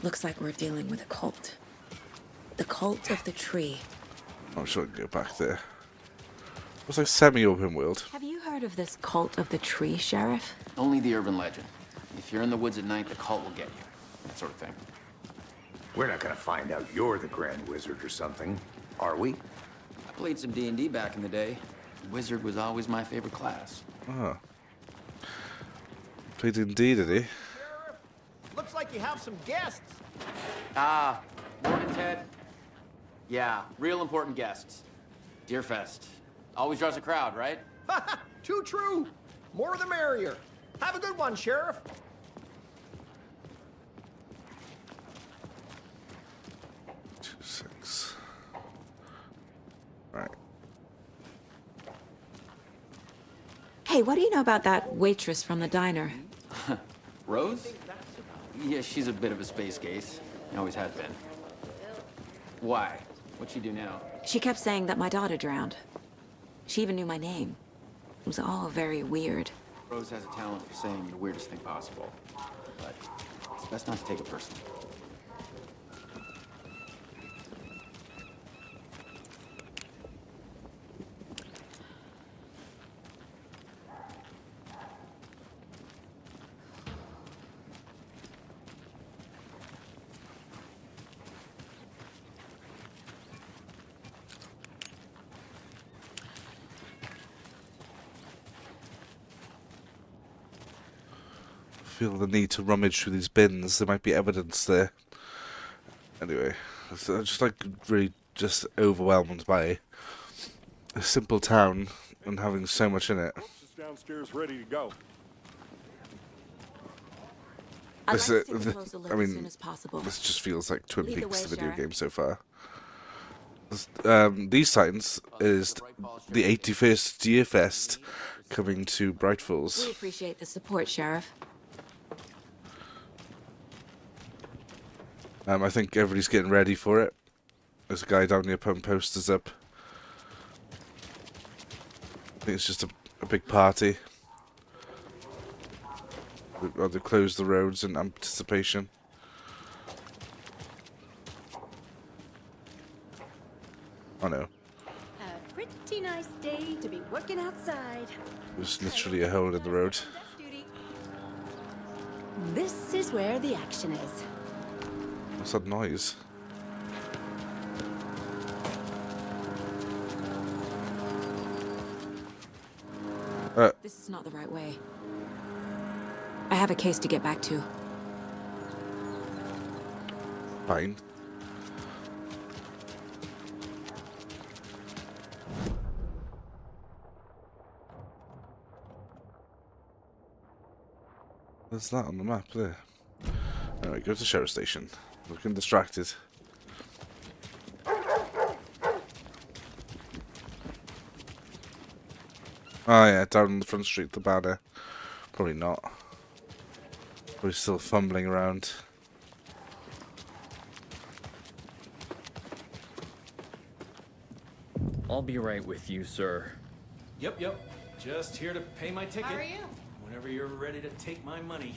Looks like we're dealing with a cult. The cult of the tree. I'm sure I can go back there. It's like semi-open world. Have you heard of this cult of the tree, Sheriff? Only the urban legend. If you're in the woods at night, the cult will get you. That sort of thing. We're not gonna find out you're the Grand Wizard or something, are we? I played some D&D back in the day. Wizard was always my favorite class. Oh. Played D&D, did he? Looks like you have some guests. Ah, morning, Ted. Yeah, real important guests. Deerfest. Always draws a crowd, right? Too true. More the merrier. Have a good one, Sheriff. 2-6. Right. Hey, what do you know about that waitress from the diner? Rose? Yeah, she's a bit of a space case. Always has been. Why? What'd she do now? She kept saying that my daughter drowned. She even knew my name. It was all very weird. Rose has a talent for saying the weirdest thing possible. But it's best not to take it personally. Feel the need to rummage through these bins. There might be evidence there. Anyway, I'm just like really just overwhelmed by a simple town and having so much in it. Just downstairs, ready to go. I'd like This, to take a closer look I as mean, soon as possible. this just feels like Twin Lead the Peaks, way, the video Sheriff. game so far. These signs is the 81st Deerfest coming to Bright Falls. We appreciate the support, Sheriff. I think everybody's getting ready for it. There's a guy down here putting posters up. I think it's just a big party. They close the roads in anticipation. Oh no. A pretty nice day to be working outside. There's literally a hole in the road. This is where the action is. What's that noise? This is not the right way. I have a case to get back to. Fine. There's that on the map there. Alright, go to the sheriff station. Looking distracted. Oh yeah, down the front street, the banner. Probably not. Probably still fumbling around. I'll be right with you, sir. Yep. Just here to pay my ticket. How are you? Whenever you're ready to take my money.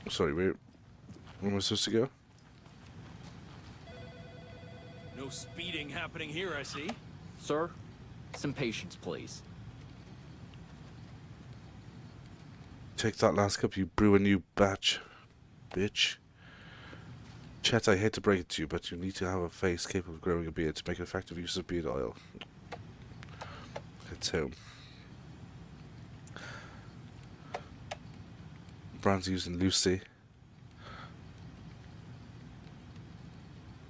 Sorry, where am I supposed to go? No speeding happening here, I see. Sir, some patience, please. Take that last cup, you brew a new batch, bitch. Chet, I hate to break it to you, but you need to have a face capable of growing a beard to make an effective use of beard oil. It's home. Brands using Lucy.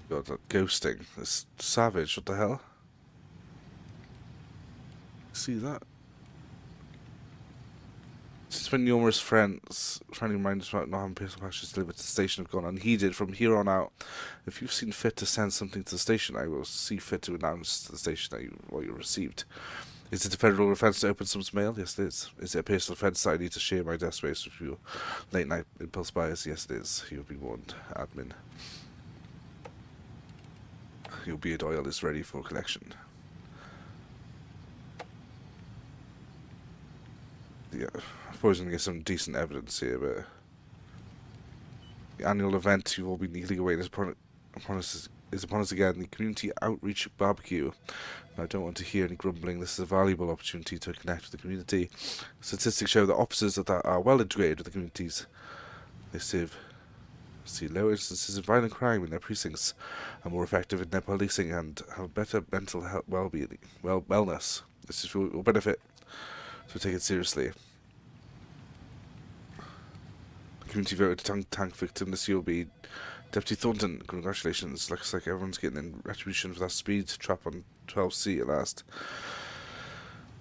God, that ghosting. It's savage, what the hell? See that? Since when numerous friendly reminders about not having personal packages delivered to the station have gone unheeded, from here on out, if you've seen fit to send something to the station, I will see fit to announce to the station that what you received. Is it a federal offence to open someone's mail? Yes, it is. Is it a personal offence that I need to share my desk space with you? Late night impulse buyers? Yes, it is. You'll be warned, admin. Your beard oil is ready for collection. Yeah, I suppose I'm going to get some decent evidence here, but the annual event you've all been eagerly awaiting is upon us again, the community outreach barbecue. I don't want to hear any grumbling. This is a valuable opportunity to connect with the community. Statistics show that officers that are well integrated with the communities they serve see lower instances of violent crime in their precincts, are more effective in their policing, and have better mental health wellness. This is for your benefit, so take it seriously. The community voted tank victim this year will be Deputy Thornton. Congratulations. Looks like everyone's getting in retribution for that speed trap on 12C at last.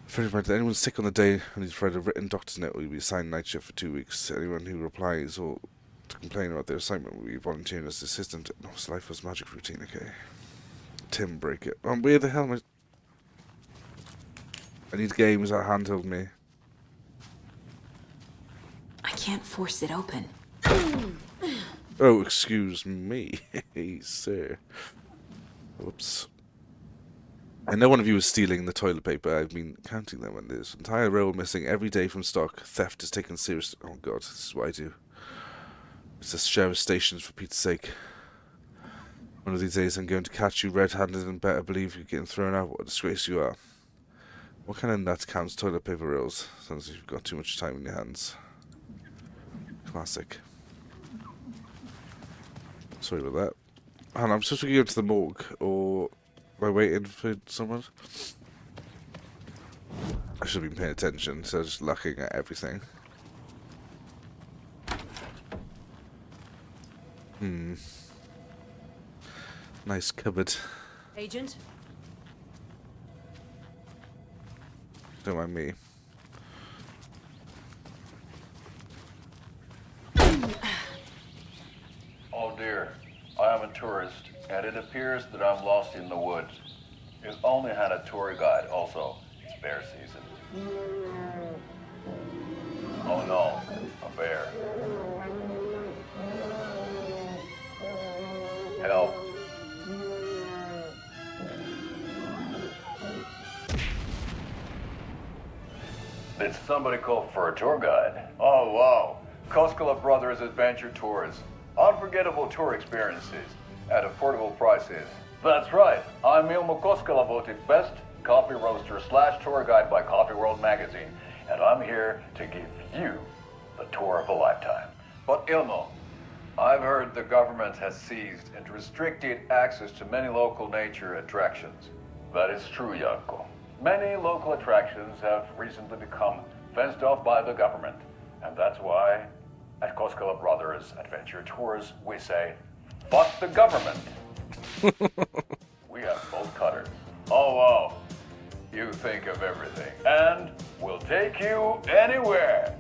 If anyone sick on the day and needs to provide a written doctor's note, will be assigned night shift for 2 weeks. Anyone who replies or to complain about their assignment will be volunteering as assistant. No, his life was magic routine, okay. Tim, break it. Where the hell am I need games that handheld me. I can't force it open. Oh, excuse me, sir. Whoops. I know one of you is stealing the toilet paper. I've been counting them, and there's an entire row missing every day from stock. Theft is taken seriously. Oh god, this is what I do. It's just sheriff stations, for Pete's sake. One of these days I'm going to catch you red-handed and better believe you're getting thrown out. What a disgrace you are. What kind of nut counts toilet paper rolls? Sounds like you've got too much time in your hands. Classic. Sorry about that. And I'm supposed to go to the morgue, or am I waiting for someone? I should have been paying attention, so just looking at everything. Nice cupboard. Agent? Don't mind me. Oh dear, I am a tourist, and it appears that I'm lost in the woods. You only had a tour guide, also. It's bear season. Oh no, a bear. Help. Did somebody call for a tour guide? Oh wow, Koskela Brothers Adventure Tours. Unforgettable tour experiences at affordable prices. That's right, I'm Ilmo Koskela, voted best coffee roaster / tour guide by Coffee World magazine, and I'm here to give you the tour of a lifetime. But Ilmo, I've heard the government has seized and restricted access to many local nature attractions. That is true, Janko. Many local attractions have recently become fenced off by the government, and that's why at Koskela Brothers Adventure Tours, we say, fuck the government. We have both cutters. Oh, wow. You think of everything. And we'll take you anywhere.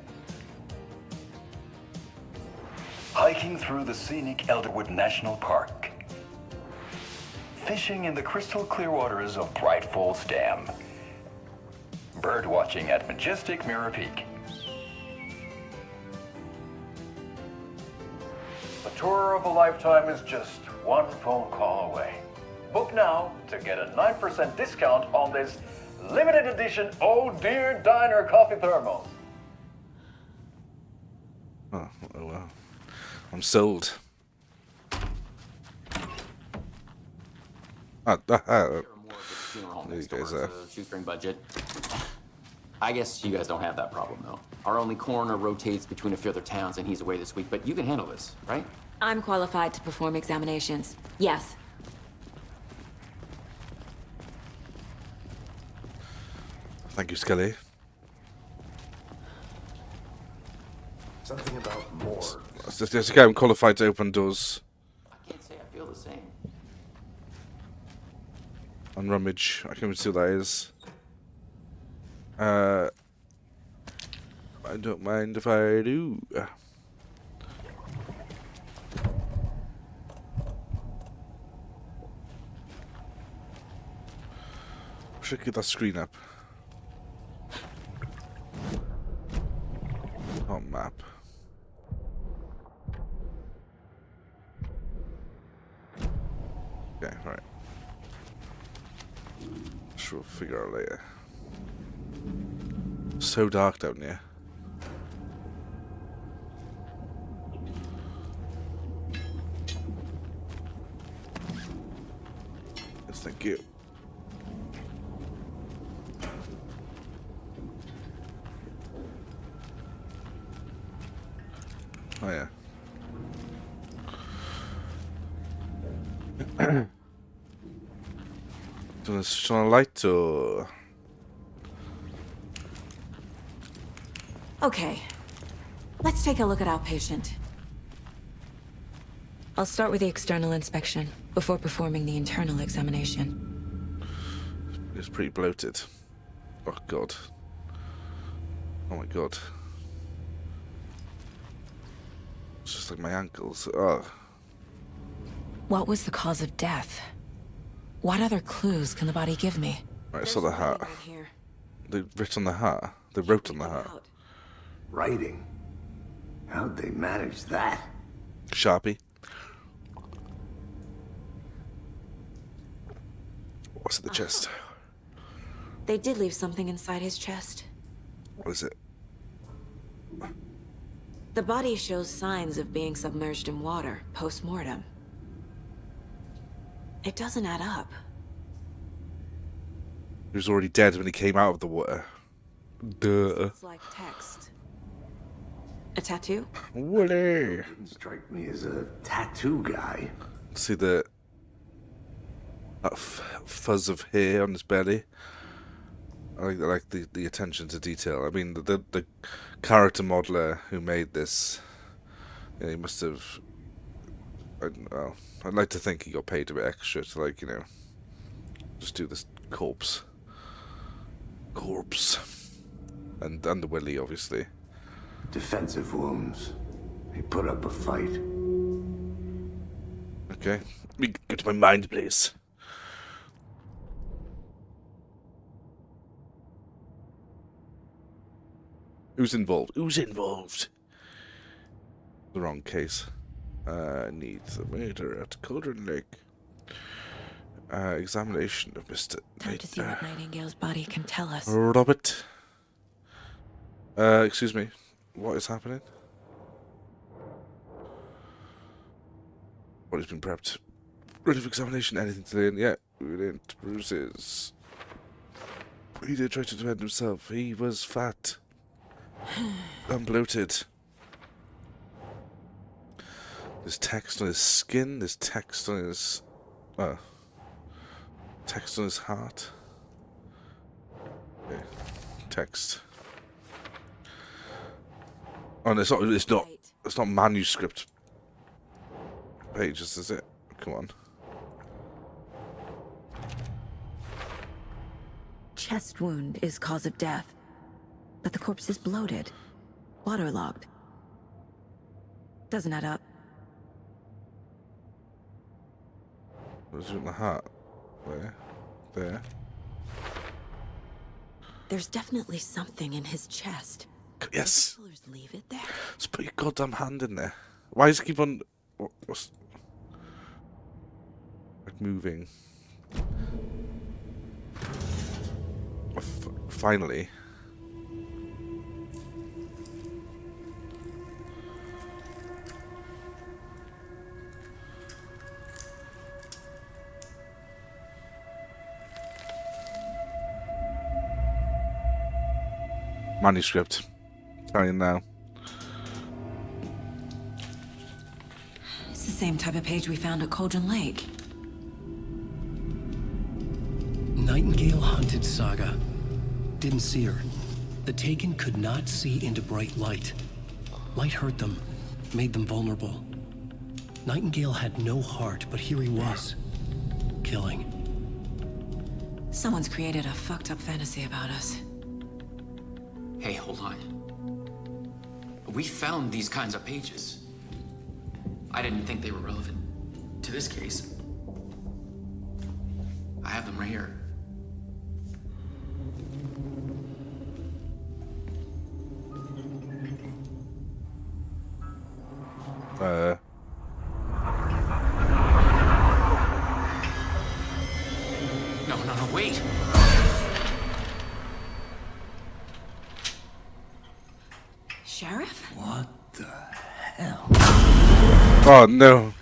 Hiking through the scenic Elderwood National Park. Fishing in the crystal clear waters of Bright Falls Dam. Bird watching at majestic Mirror Peak. A tour of a lifetime is just one phone call away. Book now to get a 9% discount on this limited edition Oh Dear Diner coffee thermos. Oh wow. I'm sold. There you guys are. Shoestring budget. I guess you guys don't have that problem, though. Our only coroner rotates between a few other towns, and he's away this week, but you can handle this, right? I'm qualified to perform examinations. Yes. Thank you, Scully. Something about more. It's okay, I'm qualified to open doors. I can't say I feel the same. And rummage. I can't even see what that is. I don't mind if I do. Should get that screen up. Oh, map. Okay, alright. Sure, we'll figure out later. So dark down here. Yes, thank you. Oh yeah. Do you want to switch on a light or? Okay. Let's take a look at our patient. I'll start with the external inspection before performing the internal examination. It's pretty bloated. Oh god. Oh my god. It's just like my ankles. Oh. What was the cause of death? What other clues can the body give me? Right, I saw the hat. They wrote on the hat. They wrote on the hat. Writing? How'd they manage that? Sharpie. What's at the chest? They did leave something inside his chest. What is it? The body shows signs of being submerged in water post-mortem. It doesn't add up. He was already dead when he came out of the water. Duh. It's like text. A tattoo? Woolly. Didn't strike me as a tattoo guy. See that fuzz of hair on his belly. I like the attention to detail. I mean, the character modeler who made this, you know, he must have. Well, I'd like to think he got paid a bit extra to, like, you know, just do this corpse, and the willy, obviously. Defensive wounds. He put up a fight. Okay, let me go to my mind, please. Who's involved? Who's involved? The wrong case. Needs a murder at Cauldron Lake. Examination of Mr. Time to see what Nightingale's body can tell us. Robert. Excuse me. What is happening? What has been prepped? Ready for examination. Anything to learn? Yeah. Brilliant. Bruises. He did try to defend himself. He was fat. And bloated. There's text on his skin. There's text on his... text on his heart. Okay. Text. Oh, no, it's not manuscript pages, is it? Come on. Chest wound is cause of death, but the corpse is bloated, waterlogged. Doesn't add up. What's in the heart? There. There's definitely something in his chest. Yes. Did the killers leave it there? Just put your goddamn hand in there. Why does it keep on... What's... like moving? Finally. Manuscript. Tell you now. It's the same type of page we found at Cauldron Lake. Nightingale hunted Saga. Didn't see her. The Taken could not see into bright light. Light hurt them, made them vulnerable. Nightingale had no heart, but here he was, killing. Someone's created a fucked up fantasy about us. Hey, hold on. We found these kinds of pages. I didn't think they were relevant to this case. I have them right here. No, wait! Sheriff? What the hell? Oh no.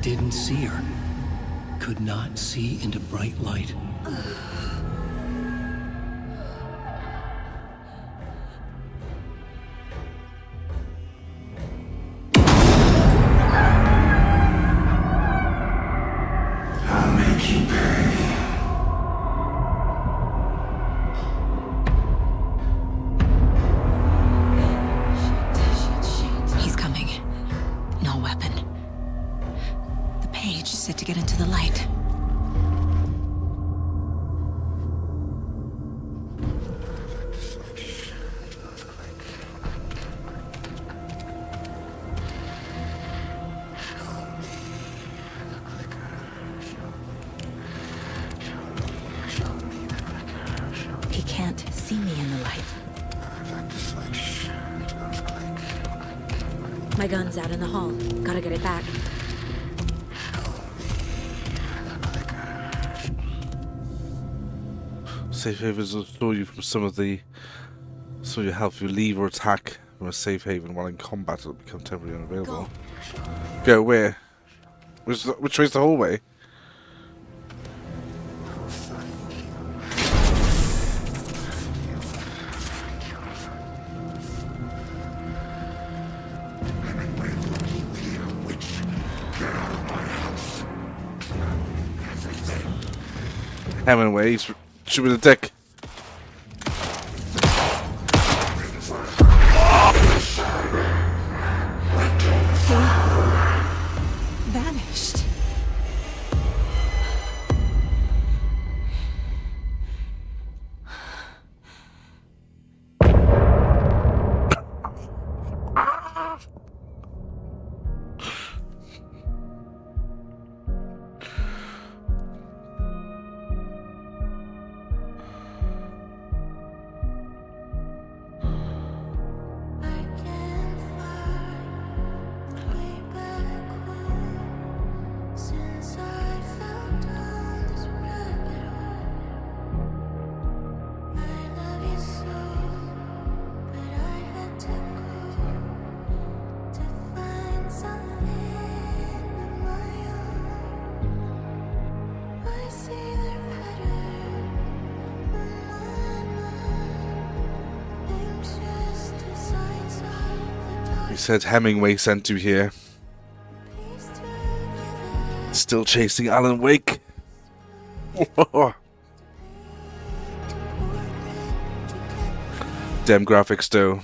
Didn't see her. Could not see into bright light. I'll make you pay. He's coming. No weapon. The page said to get into the light. He can't see me in the light. My gun's out in the hall. Gotta get it back. Safe havens will restore you from some of your health. You leave or attack from a safe haven while in combat, it'll become temporarily unavailable. Go where? Which way's the hallway? Hemingway, he's shoot with a dick. Vanished. He said Hemingway sent you here. Still chasing Alan Wake. Dem graphics though.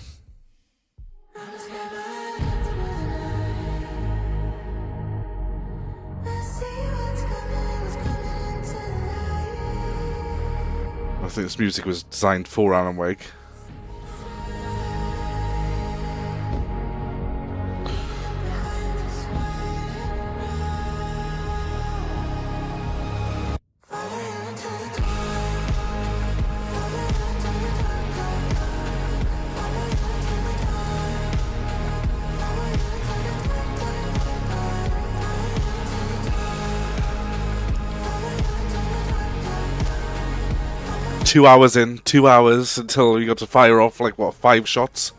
I think this music was designed for Alan Wake. Two hours until you got to fire off like what, 5 shots.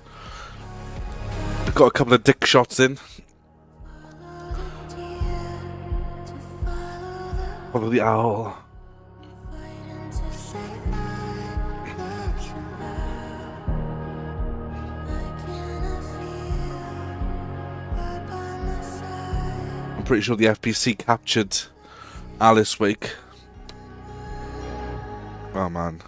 Got a couple of dick shots in. Probably the owl. pretty sure the FPC captured Alice Wake. Oh man.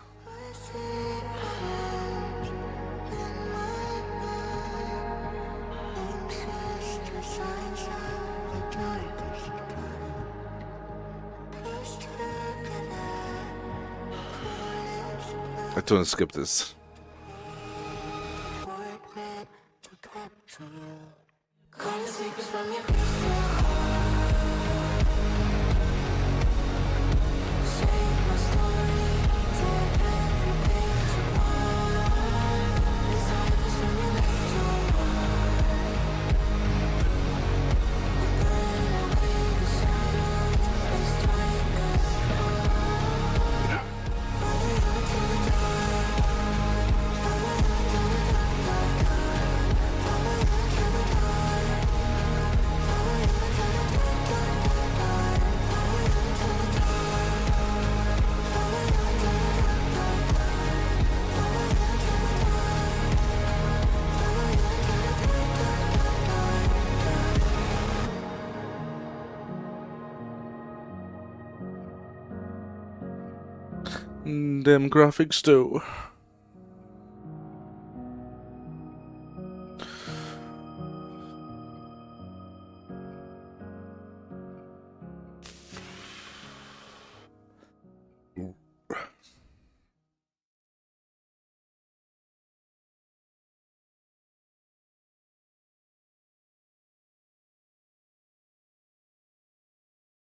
I don't want to skip this. Them graphics too.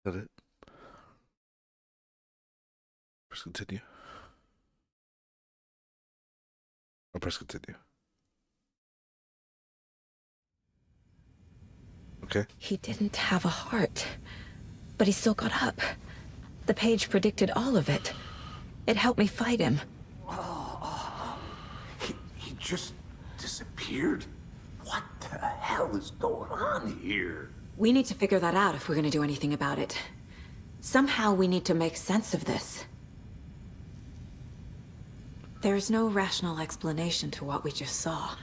Is that it? Press continue. I'll press continue. Okay. He didn't have a heart, but he still got up. The page predicted all of it. It helped me fight him. He just disappeared? What the hell is going on here? We need to figure that out if we're gonna do anything about it. Somehow we need to make sense of this. There's no rational explanation to what we just saw.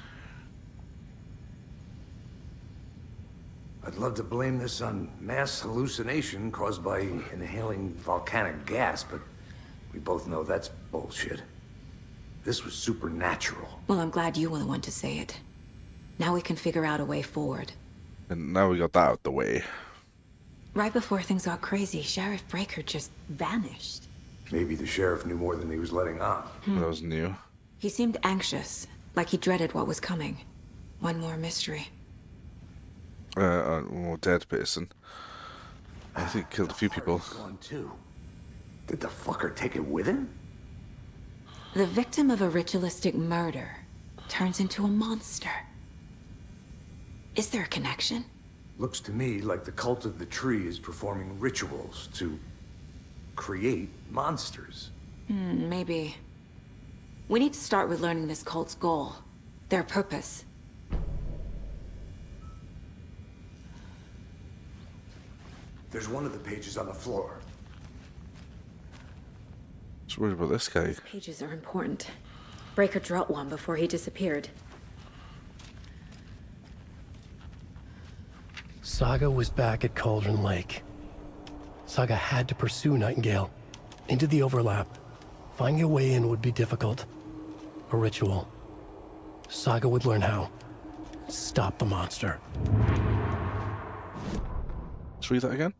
I'd love to blame this on mass hallucination caused by inhaling volcanic gas, but we both know that's bullshit. This was supernatural. Well, I'm glad you were the one to say it. Now we can figure out a way forward. And now we got that out the way. Right before things got crazy, Sheriff Breaker just vanished. Maybe the sheriff knew more than he was letting on. That was new. He seemed anxious, like he dreaded what was coming. One more mystery. More dead person. I think he killed a few people. Gone too. Did the fucker take it with him? The victim of a ritualistic murder turns into a monster. Is there a connection? Looks to me like the cult of the tree is performing rituals to create monsters. Maybe. We need to start with learning this cult's goal. Their purpose. There's one of the pages on the floor. Just worried about this guy. These pages are important. Breaker dropped one before he disappeared. Saga was back at Cauldron Lake. Saga had to pursue Nightingale. Into the overlap. Finding a way in would be difficult. A ritual. Saga would learn how. Stop the monster. Let's read that again.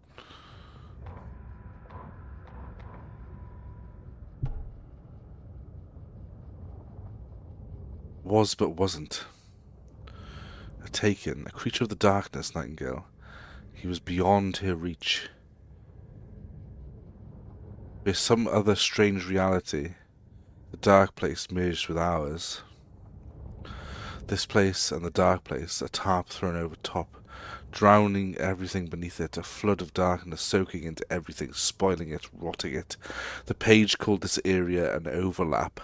Was but wasn't. A taken, a creature of the darkness, Nightingale. He was beyond her reach. There's some other strange reality. The dark place merged with ours. This place and the dark place, a tarp thrown over top, drowning everything beneath it, a flood of darkness soaking into everything, spoiling it, rotting it. The page called this area an overlap.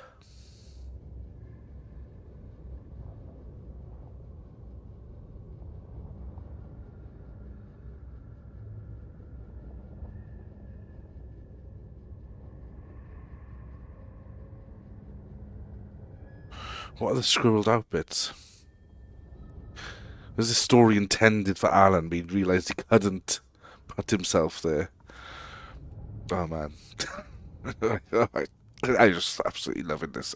What are the scribbled out bits? Was this story intended for Alan, but he realised he couldn't? cut himself there. Oh man. I just absolutely loving this.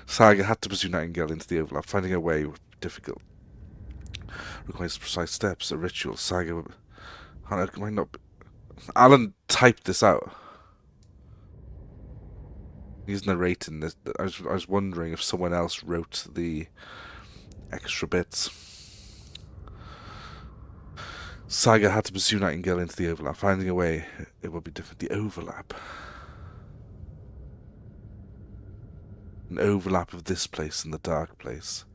Saga had to pursue Nightingale into the overlap. Finding a way would be difficult. Requires precise steps, a ritual. Saga might not be... Alan typed this out. He's narrating this. I was wondering if someone else wrote the extra bits. Saga had to pursue Nightingale into the overlap. Finding a way, it would be different. The overlap. An overlap of this place and the dark place.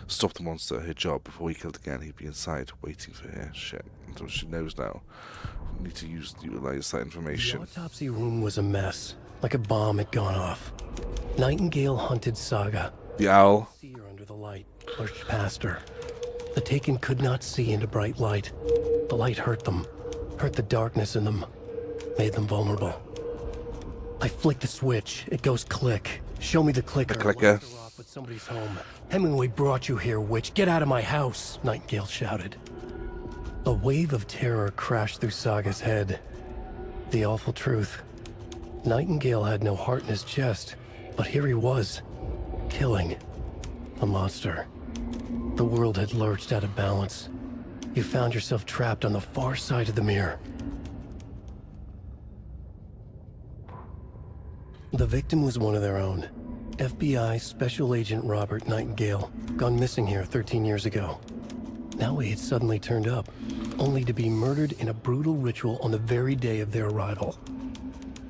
Stop the monster, her job. Before he killed again, he'd be inside, waiting for her. Shit. So she knows now. We need to utilize that information. The autopsy room was a mess. Like a bomb had gone off. Nightingale hunted Saga. The owl. See her under the light. Lurched past her. The Taken could not see into bright light. The light hurt them. Hurt the darkness in them. Made them vulnerable. I flick the switch. It goes click. Show me the clicker. The clicker. But somebody's home. Hemingway brought you here, witch. Get out of my house, Nightingale shouted. A wave of terror crashed through Saga's head. The awful truth. Nightingale had no heart in his chest, but here he was, killing a monster. The world had lurched out of balance. You found yourself trapped on the far side of the mirror. The victim was one of their own. FBI Special Agent Robert Nightingale, gone missing here 13 years ago. Now he had suddenly turned up, only to be murdered in a brutal ritual on the very day of their arrival.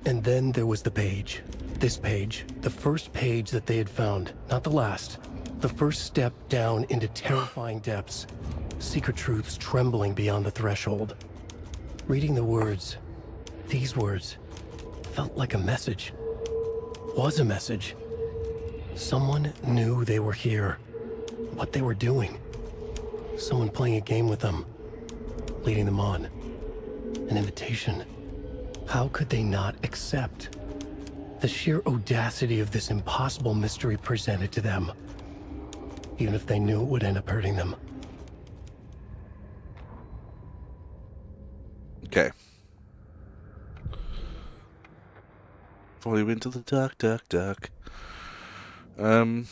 And then there was the page. This page, the first page that they had found, not the last. The first step down into terrifying depths. Secret truths trembling beyond the threshold. Reading the words, these words, felt like a message. Was a message. Someone knew they were here. What they were doing. Someone playing a game with them. Leading them on. An invitation. How could they not accept? The sheer audacity of this impossible mystery presented to them. Even if they knew it would end up hurting them. Okay. Follow you into the dark, dark, dark. From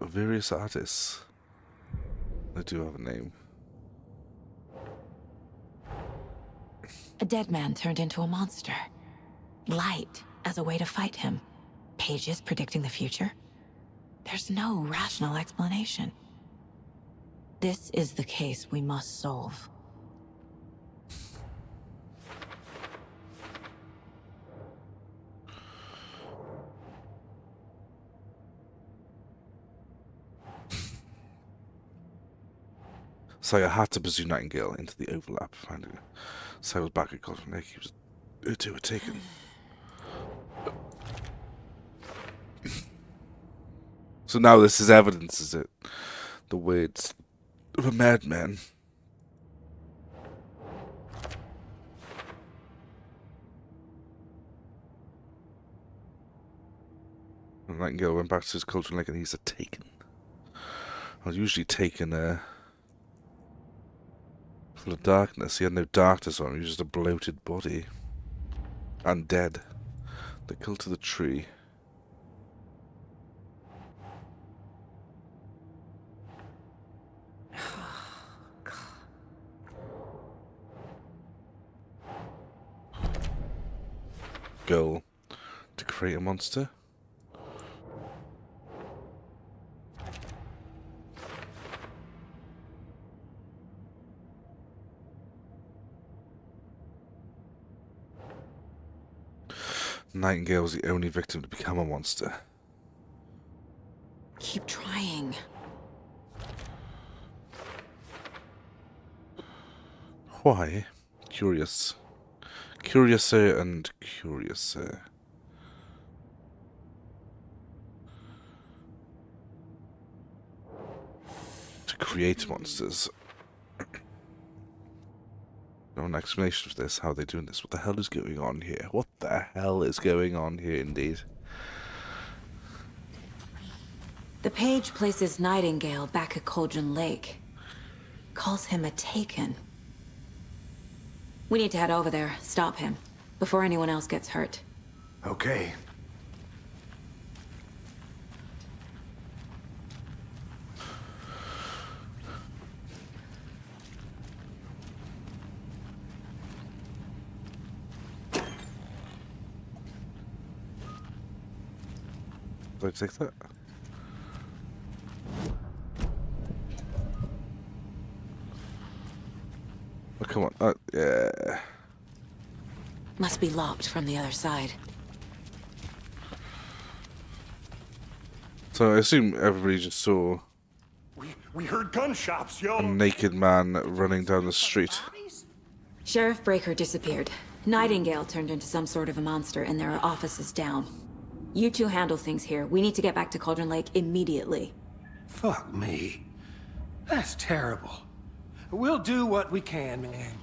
various artists. They do have a name. A dead man turned into a monster. Light as a way to fight him. Pages predicting the future. There's no rational explanation. This is the case we must solve. So I had to pursue Nightingale into the overlap. Finding so I was back at Cosmic Lake. He was two were taken. So now this is evidence, is it? The words of a madman. And Nightingale went back to his culture lake and he's a Taken. I was usually taken full of darkness. He had no darkness on him, he was just a bloated body. And dead. The cult of the tree. Goal to create a monster. Nightingale was the only victim to become a monster. Keep trying. Why? Curious. Curiouser and curiouser. To create monsters. No an explanation for this. How are they doing this? What the hell is going on here? What the hell is going on here indeed? The page places Nightingale back at Cauldron Lake. calls him a taken. We need to head over there, stop him, before anyone else gets hurt. Okay. Do I take that? Oh, come on. Yeah. Must be locked from the other side. So I assume everybody just saw We heard gunshots, yo. a naked man running down the street. Sheriff Breaker disappeared. Nightingale turned into some sort of a monster, and there are offices down. You two handle things here. We need to get back to Cauldron Lake immediately. Fuck me. That's terrible. We'll do what we can, man.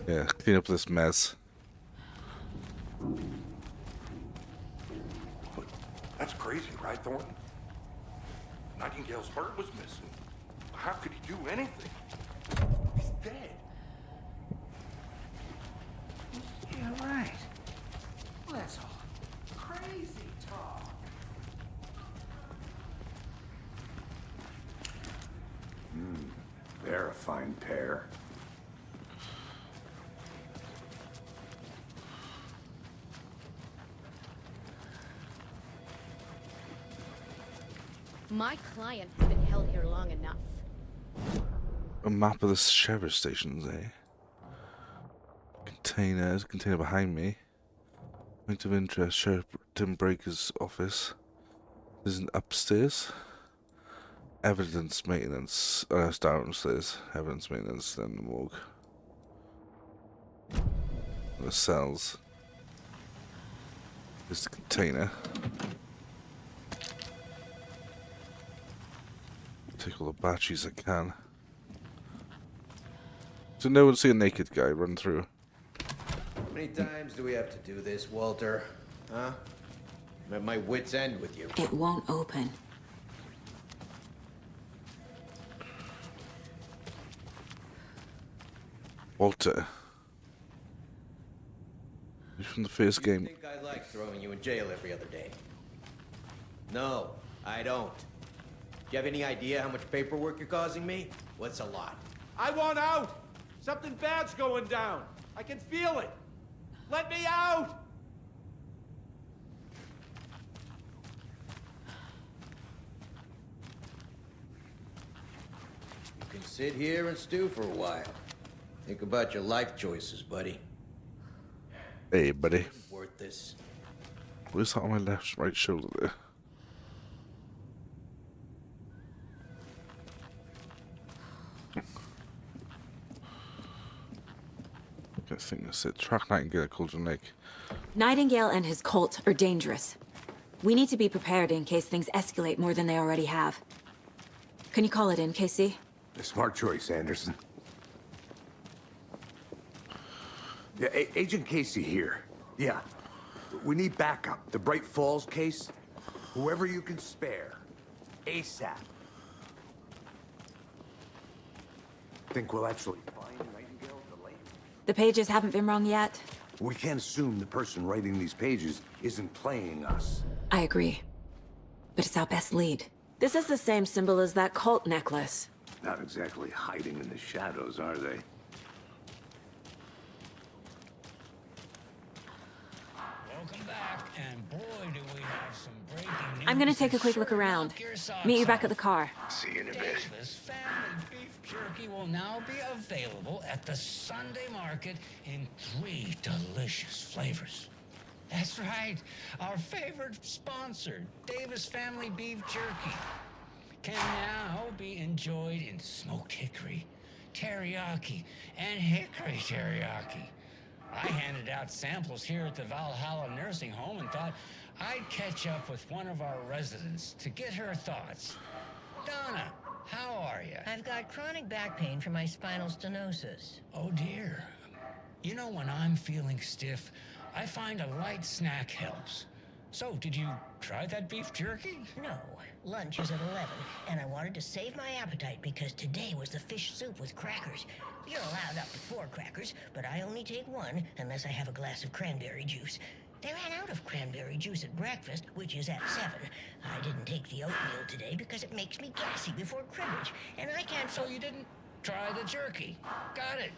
Yeah, clean up this mess. That's crazy, right, Thornton? Nightingale's bird was missing. How could he do anything? He's dead. Yeah, right. Well, that's all crazy talk. They're a fine pair. My client has been held here long enough. A map of the sheriff stations, eh? Containers, container behind me. Point of interest, Sheriff Tim Breaker's office. There's an upstairs. Evidence maintenance. Oh, that's downstairs. Evidence maintenance, then the morgue. The cells. There's the container. Take all the batteries I can. So no one see a naked guy run through. How many times do we have to do this, Walter? Huh? I'm at my wit's end with you. It won't open. Walter. You're from the first game. I think I like throwing you in jail every other day. No, I don't. Do you have any idea how much paperwork you're causing me? What's a lot? I want out! Something bad's going down. I can feel it. Let me out! You can sit here and stew for a while. Think about your life choices, buddy. Hey, buddy. Worth this. What is that on my left, right shoulder there? I think that's it. Track Nightingale at Cauldron Lake. Nightingale and his cult are dangerous. We need to be prepared in case things escalate more than they already have. Can you call it in, KC? A smart choice, Anderson. Yeah, Agent Casey here. Yeah. We need backup. The Bright Falls case. Whoever you can spare. ASAP. Think we'll actually find Nightingale delayed? The pages haven't been wrong yet. We can't assume the person writing these pages isn't playing us. I agree. But it's our best lead. This is the same symbol as that cult necklace. Not exactly hiding in the shadows, are they? Welcome back, and boy, do we have some breaking news. I'm gonna take a quick look around. Meet you back at the car. See you in a bit. Davis Family Beef Jerky will now be available at the Sunday market in 3 delicious flavors. That's right, our favorite sponsor, Davis Family Beef Jerky, can now be enjoyed in smoked hickory, teriyaki, and hickory teriyaki. I handed out samples here at the Valhalla Nursing Home and thought I'd catch up with one of our residents to get her thoughts. Donna, how are you? I've got chronic back pain from my spinal stenosis. Oh dear. You know, when I'm feeling stiff, I find a light snack helps. So, did you try that beef jerky? No, lunch is at 11, and I wanted to save my appetite because today was the fish soup with crackers. You're allowed up to 4 crackers, but I only take 1 unless I have a glass of cranberry juice. They ran out of cranberry juice at breakfast, which is at 7. I didn't take the oatmeal today because it makes me gassy before cribbage, and I can't... So you didn't try the jerky. Got it.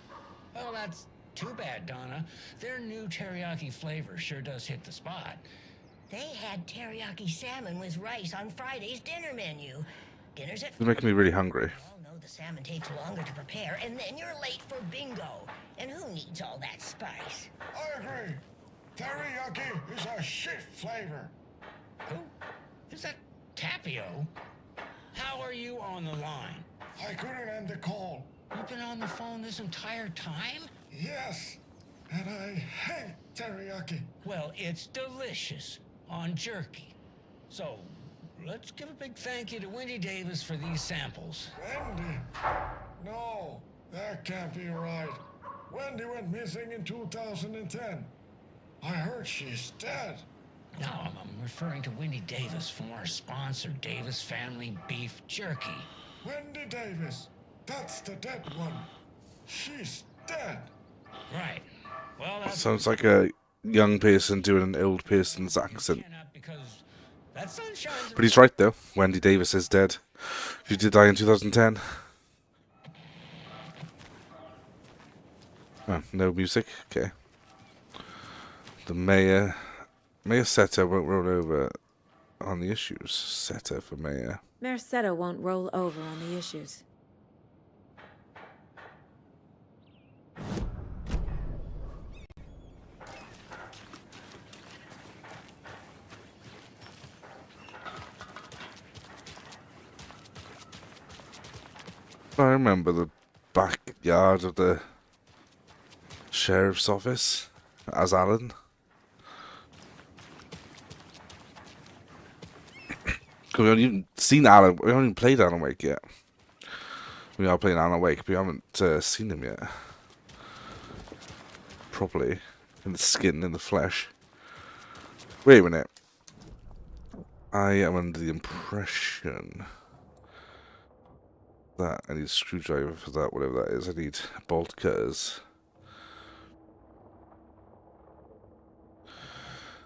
Well, that's too bad, Donna. Their new teriyaki flavor sure does hit the spot. They had teriyaki salmon with rice on Friday's dinner menu. Dinner's at... It's making me really hungry. We all know the salmon takes longer to prepare, and then you're late for bingo. And who needs all that spice? I agree. Teriyaki is a shit flavor. Who? Is that Tapio? How are you on the line? I couldn't end the call. You've been on the phone this entire time? Yes, and I hate teriyaki. Well, it's delicious on jerky. So, let's give a big thank you to Wendy Davis for these samples. Wendy? No, that can't be right. Wendy went missing in 2010. I heard she's dead. No, I'm referring to Wendy Davis from our sponsor, Davis Family Beef Jerky. Wendy Davis. That's the dead one. She's dead. Right. Well, that's... Sounds like a young person doing an old person's accent. Because that sun shines... But he's right, though. Wendy Davis is dead. She did die in 2010. Oh, no music? Okay. The mayor Setter won't roll over on the issues. Setter for mayor. Mayor Setter won't roll over on the issues. I remember the backyard of the sheriff's office as Alan. We haven't even seen Alan. We haven't even played Alan Wake yet. We are playing Alan Wake, but we haven't seen him yet. Properly. In the skin, in the flesh. Wait a minute. I am under the impression that I need a screwdriver for that, whatever that is. I need bolt cutters.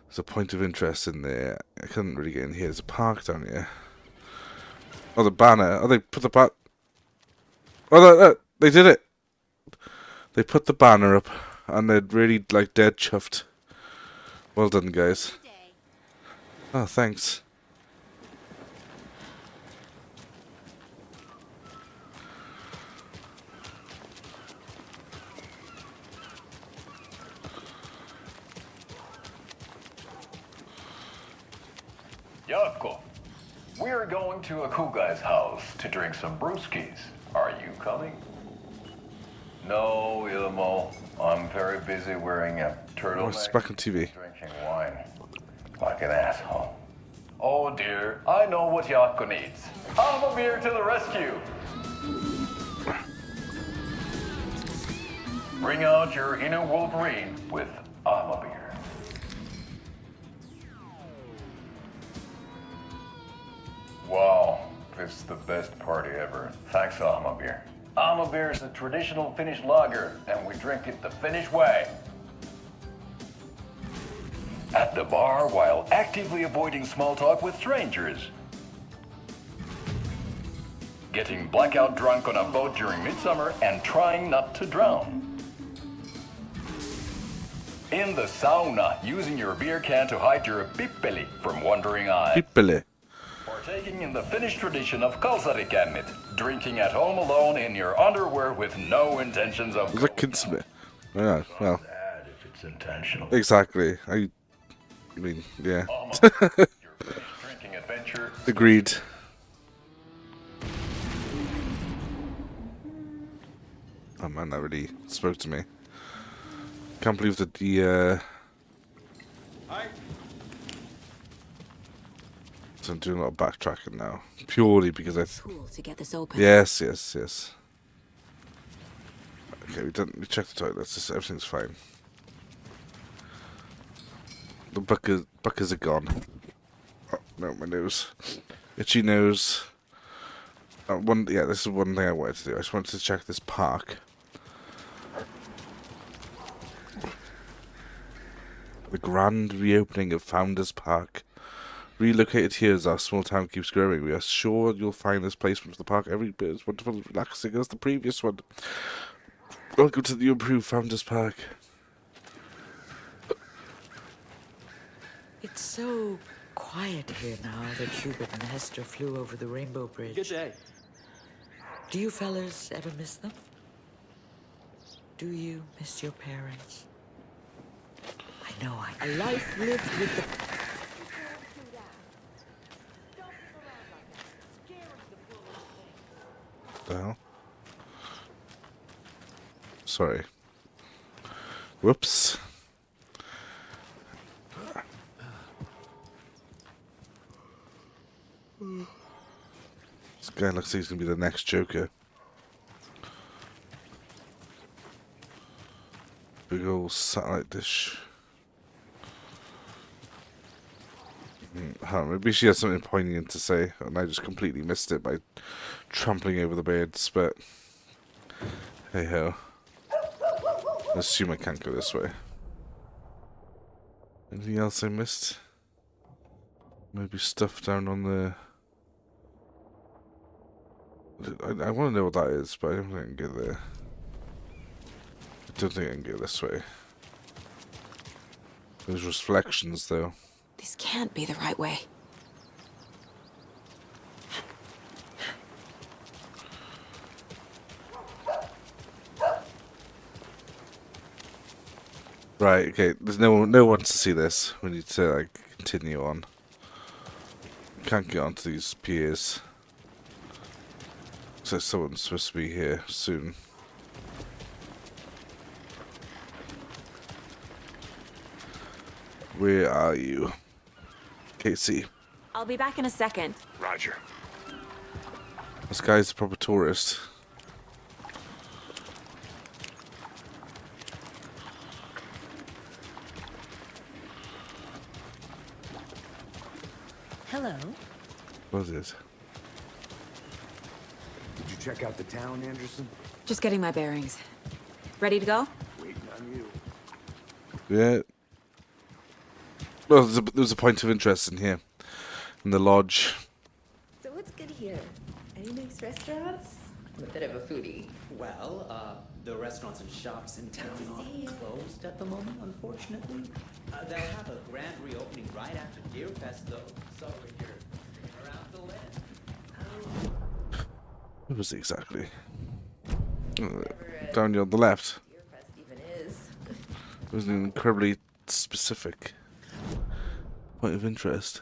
There's a point of interest in there. I couldn't really get in here. There's a park down here. Oh, the banner. Oh, they put the Oh, look, they did it. They put the banner up, and they're really, like, dead chuffed. Well done, guys. Oh, thanks. Yako, we're going to a cool guy's house to drink some brewskis. Are you coming? No, Ilmo. I'm very busy wearing a turtleneck. It's back on TV. Drinking wine. Like an asshole. Oh dear, I know what Yako needs. I'm a beer to the rescue. Bring out your inner Wolverine with I'm a beer. Wow, this is the best party ever. Thanks, Alma Beer. Alma Beer is a traditional Finnish lager, and we drink it the Finnish way. At the bar while actively avoiding small talk with strangers. Getting blackout drunk on a boat during midsummer and trying not to drown. In the sauna, using your beer can to hide your pippeli from wandering eyes. Pippeli. Partaking in the Finnish tradition of kalsarikännit, drinking at home alone in your underwear with no intentions of... Look, Kinsmith. Yeah, well. Bad if it's intentional. Exactly. I mean, yeah. Your Finnish drinking adventure. Agreed. Oh man, that really spoke to me. Can't believe that the So I'm doing a lot of backtracking now, purely because I. Tool to get this open. Yes. Okay, we checked the toilets. Everything's fine. The buckers are gone. Oh, no, my nose. Itchy nose. Yeah, this is one thing I wanted to do. I just wanted to check this park. The grand reopening of Founders Park. Relocated here as our small town keeps growing. We are sure you'll find this placement for the park every bit as wonderful and relaxing as the previous one. Welcome to the improved Founders Park. It's so quiet here now that Hubert and Hester flew over the Rainbow Bridge. Good day. Do you fellas ever miss them? Do you miss your parents? I know, a life lived with the... The hell? Sorry. Whoops. This guy looks like he's gonna be the next Joker. Big old satellite dish. Maybe she has something poignant to say, and I just completely missed it by trampling over the beds, but hey ho. I assume I can't go this way. Anything else I missed? Maybe stuff down on the... I want to know what that is, but I don't think I can get there. I don't think I can go this way. There's reflections, though. This can't be the right way. Right, okay. There's no one to see this. We need to like continue on. Can't get onto these piers. So someone's supposed to be here soon. Where are you? Casey. I'll be back in a second. Roger. This guy's a proper tourist. Hello. What is it? Did you check out the town, Anderson? Just getting my bearings. Ready to go? Waiting on you. Yeah. Well, there's a point of interest in here. In the lodge. So what's good here? Any nice restaurants? I'm a bit of a foodie. Well, the restaurants and shops in town are closed at the moment, unfortunately. They'll have a grand reopening right after Deer Fest, though. So if you're around the land. What was it exactly? Down here on the left. Deer Fest even is. It was an incredibly specific point of interest.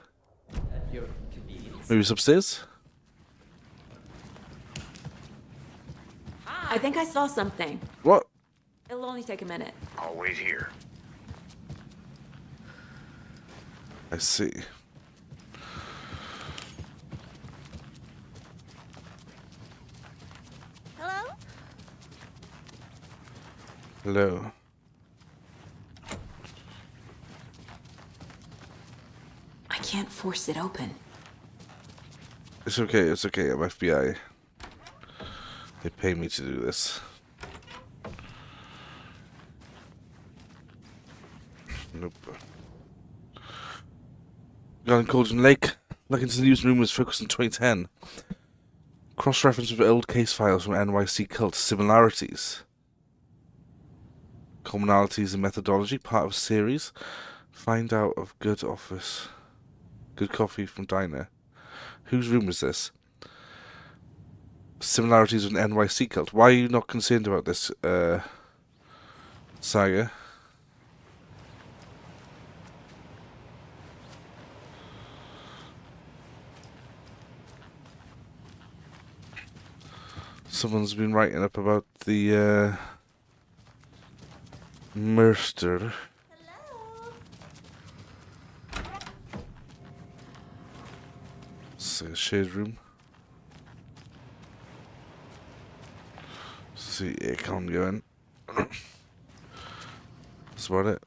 At your convenience. Maybe it's upstairs? I think I saw something. What? It'll only take a minute. I'll wait here. I see. Hello? Hello. I can't force it open. It's okay, I'm FBI. They pay me to do this. Nope. Gone Cauldron Lake. Look into the news and rumors focused on 2010. Cross-reference with old case files from NYC cult. Similarities. Commonalities in methodology. Part of a series. Find out of good office. Good coffee from diner. Whose room is this? Similarities with an NYC cult. Why are you not concerned about this, Saga? Someone's been writing up about the, murder. It's a shade room. See aircon going. That's about it.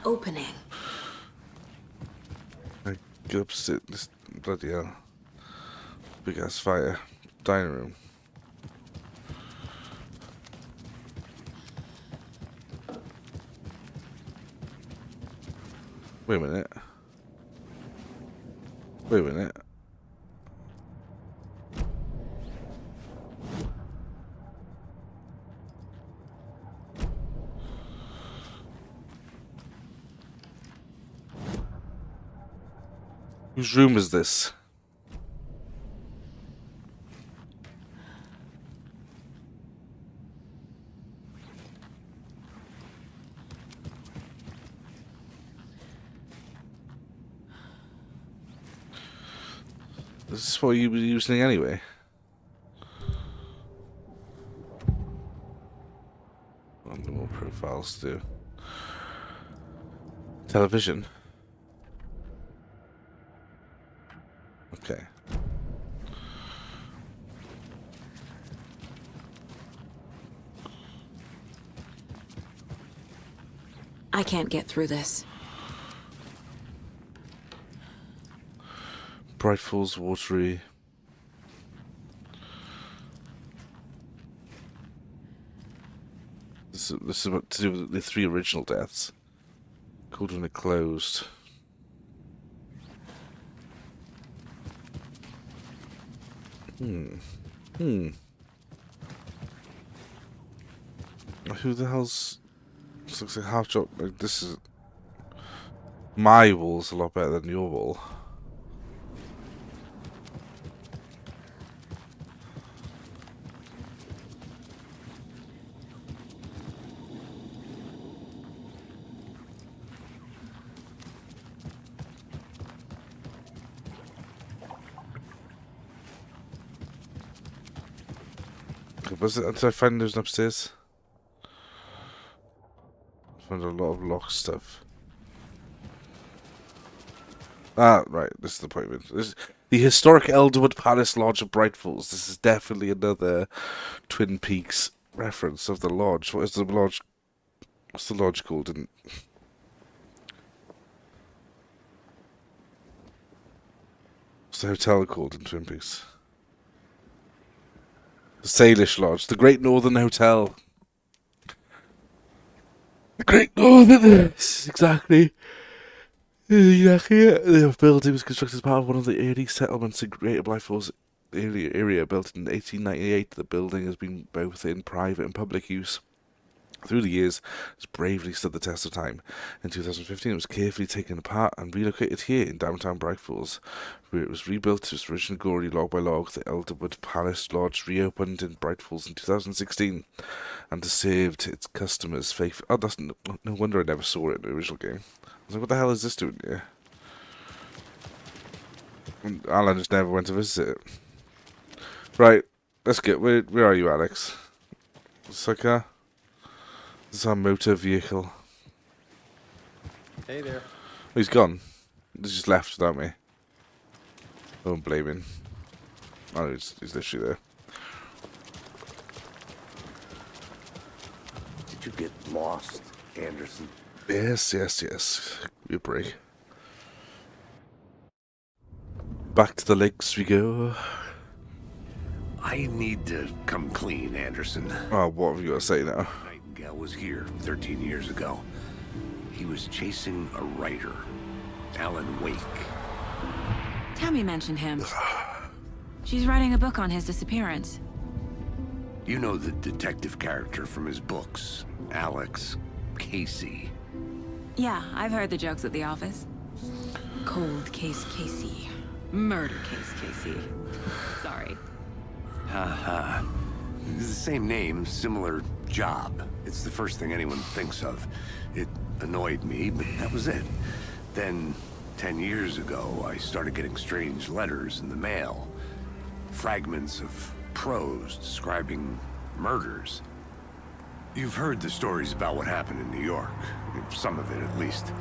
opening. I go upstairs. This bloody hell. Big ass fire. Dining room. Wait a minute. Wait a minute. Whose room is this? This is what you were using anyway. No more profiles to do. Television. Okay. I can't get through this. Bright Falls, watery. This is about to do with the 3 original deaths. Called when it closed. Who the hell's... This looks like half job. Like, this is... My wall's a lot better than your wall. Did I find those upstairs? I found a lot of locked stuff. Ah, right, this is the appointment. This is the historic Elderwood Palace Lodge of Bright Falls. This is definitely another Twin Peaks reference of the lodge. What is the lodge? What's the lodge called? What's the hotel called in Twin Peaks? The Salish Lodge, the Great Northern Hotel. The Great Northern, exactly. The building was constructed as part of one of the early settlements in Greater Bright Falls area, built in 1898. The building has been both in private and public use through the years. It's bravely stood the test of time. In 2015, it was carefully taken apart and relocated here in downtown Bright Falls, where it was rebuilt to its original glory log by log. The Elderwood Palace Lodge reopened in Bright Falls in 2016 and has served its customers faith. Oh, that's no wonder I never saw it in the original game. I was like, what the hell is this doing here? And Alan just never went to visit it. Right, let's get. Where are you, Alex? Saga? This is our motor vehicle. Hey there. Oh, he's gone. He's just left without me. I don't blame him. Oh, he's literally there. Did you get lost, Anderson? Yes. Give me a break. Back to the lakes we go. I need to come clean, Anderson. Oh, what have you got to say now? Nightingale was here 13 years ago. He was chasing a writer, Alan Wake. Tammy mentioned him. She's writing a book on his disappearance. You know the detective character from his books, Alex Casey. Yeah, I've heard the jokes at the office. Cold case Casey. Murder case Casey. Sorry. Ha. The same name, similar job. It's the first thing anyone thinks of. It annoyed me, but that was it. Then, 10 years ago, I started getting strange letters in the mail. Fragments of prose describing murders. You've heard the stories about what happened in New York. Some of it, at least.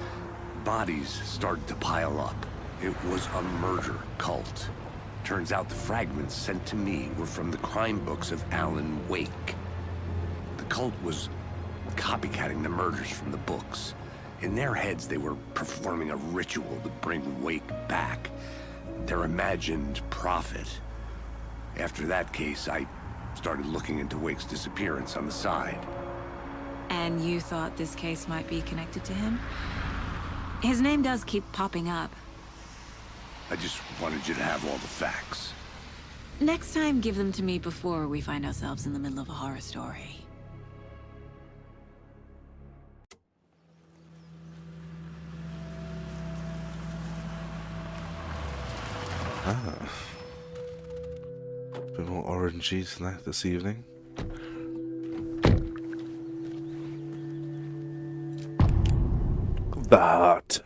Bodies started to pile up. It was a murder cult. Turns out the fragments sent to me were from the crime books of Alan Wake. The cult was copycatting the murders from the books. In their heads, they were performing a ritual to bring Wake back. Their imagined prophet. After that case, I started looking into Wake's disappearance on the side. And you thought this case might be connected to him? His name does keep popping up. I just wanted you to have all the facts. Next time, give them to me before we find ourselves in the middle of a horror story. Ah. A bit more orangey tonight this evening. That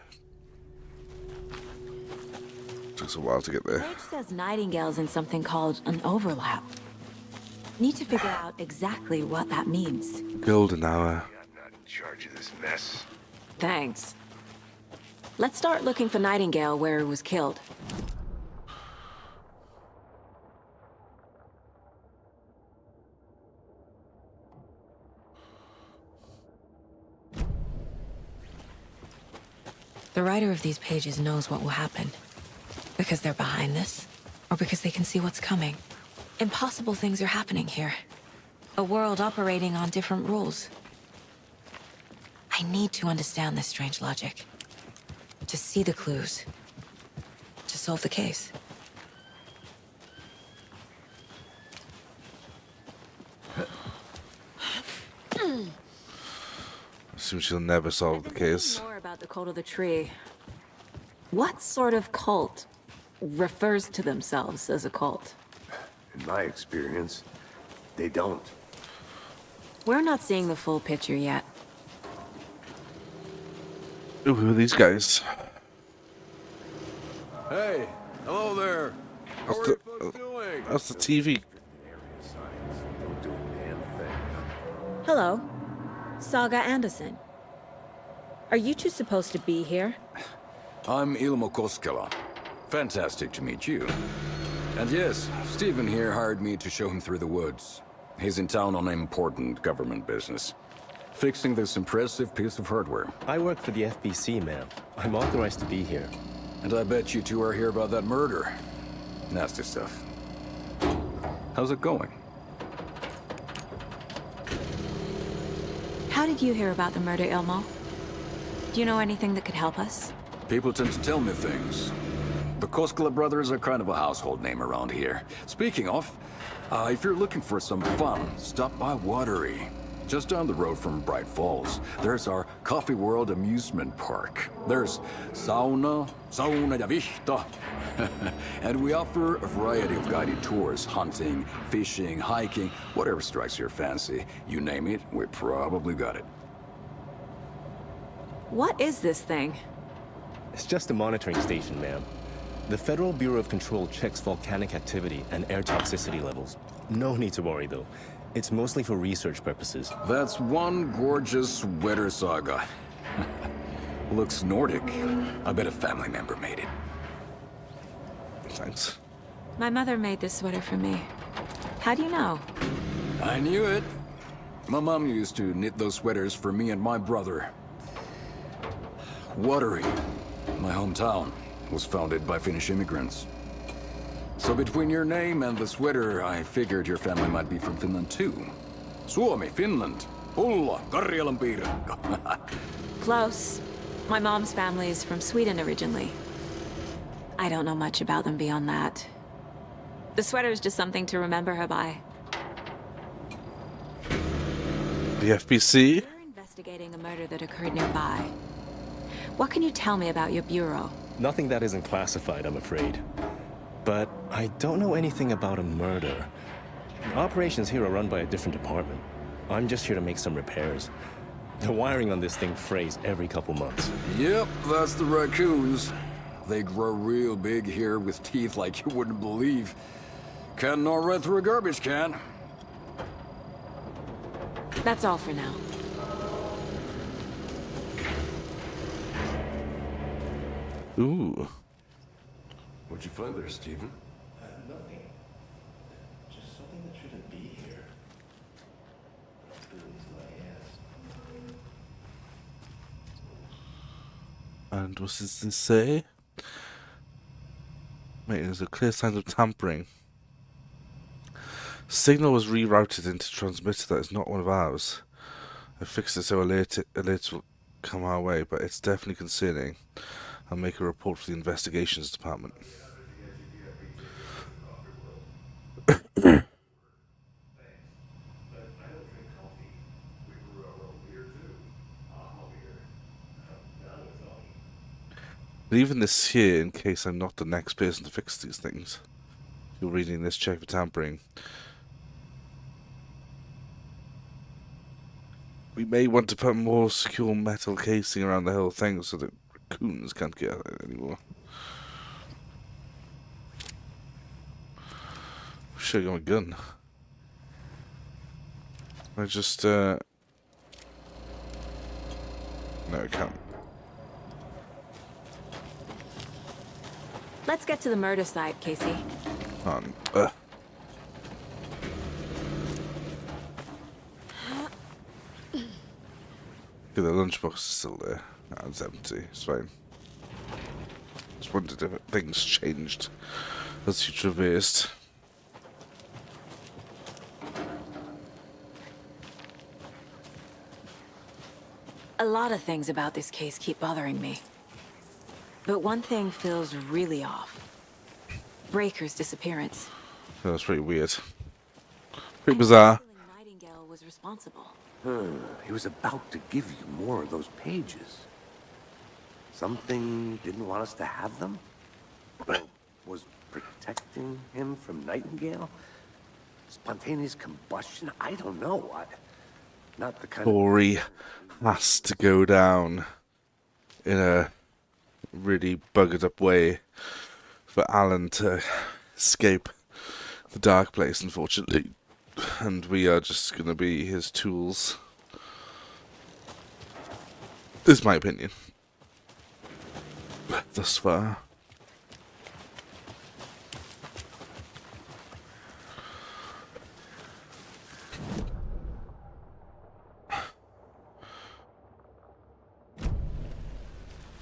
took us a while to get there. Page says Nightingale's in something called an overlap. Need to figure out exactly what that means. Golden hour. I'm not in charge of this mess. Thanks. Let's start looking for Nightingale where he was killed. The writer of these pages knows what will happen. Because they're behind this, or because they can see what's coming. Impossible things are happening here. A world operating on different rules. I need to understand this strange logic. To see the clues. To solve the case. Assume she'll never solve the case. More about the cult of the tree. What sort of cult refers to themselves as a cult? In my experience, they don't. We're not seeing the full picture yet. Ooh, who are these guys? Hey, hello there. How are you folks doing? That's the TV. Don't do a damn thing. Hello. Saga Anderson. Are you two supposed to be here? I'm Ilmo Koskela. Fantastic to meet you. And yes, Stephen here hired me to show him through the woods. He's in town on important government business. Fixing this impressive piece of hardware. I work for the FBC, ma'am. I'm authorized to be here. And I bet you two are here about that murder. Nasty stuff. How's it going? How did you hear about the murder, Ilmo? Do you know anything that could help us? People tend to tell me things. The Koskela brothers are kind of a household name around here. Speaking of, if you're looking for some fun, stop by Watery. Just down the road from Bright Falls, there's our Coffee World amusement park. There's sauna ja vihta. And we offer a variety of guided tours, hunting, fishing, hiking, whatever strikes your fancy. You name it, we probably got it. What is this thing? It's just a monitoring station, ma'am. The Federal Bureau of Control checks volcanic activity and air toxicity levels. No need to worry, though. It's mostly for research purposes. That's one gorgeous sweater, Saga. Looks Nordic. I bet a family member made it. Thanks. My mother made this sweater for me. How do you know? I knew it. My mom used to knit those sweaters for me and my brother. Watery, my hometown, was founded by Finnish immigrants. So between your name and the sweater, I figured your family might be from Finland too. Suomi, Finland. Pulla, Karjalan piirakka. Close. My mom's family is from Sweden originally. I don't know much about them beyond that. The sweater is just something to remember her by. The FBC? We're investigating a murder that occurred nearby. What can you tell me about your bureau? Nothing that isn't classified, I'm afraid. But I don't know anything about a murder. Operations here are run by a different department. I'm just here to make some repairs. The wiring on this thing frays every couple months. Yep, that's the raccoons. They grow real big here with teeth like you wouldn't believe. Can't gnaw right through a garbage can. That's all for now. Ooh. What'd you find there, Stephen? Nothing. Just something that shouldn't be here. And what does this say? Wait, there's a clear sign of tampering. Signal was rerouted into a transmitter that is not one of ours. I fixed it so alerts will come our way, but it's definitely concerning. I'll make a report for the investigations department. Leaving this here in case I'm not the next person to fix these things. If you're reading this, check for tampering. We may want to put more secure metal casing around the whole thing so that raccoons can't get at it anymore. Should have got a gun. I just no, I can't. Let's get to the murder site, Casey. The lunchbox is still there. No, it's empty. It's fine. Just wondered if things changed as you traversed. A lot of things about this case keep bothering me. But one thing feels really off. Breaker's disappearance. That's pretty weird. Pretty bizarre. Nightingale was responsible. He was about to give you more of those pages. Something didn't want us to have them? Or was protecting him from Nightingale? Spontaneous combustion? I don't know. Not the kind Story has to go down in a really buggered up way for Alan to escape the dark place, unfortunately. And we are just going to be his tools. This is my opinion. Thus far.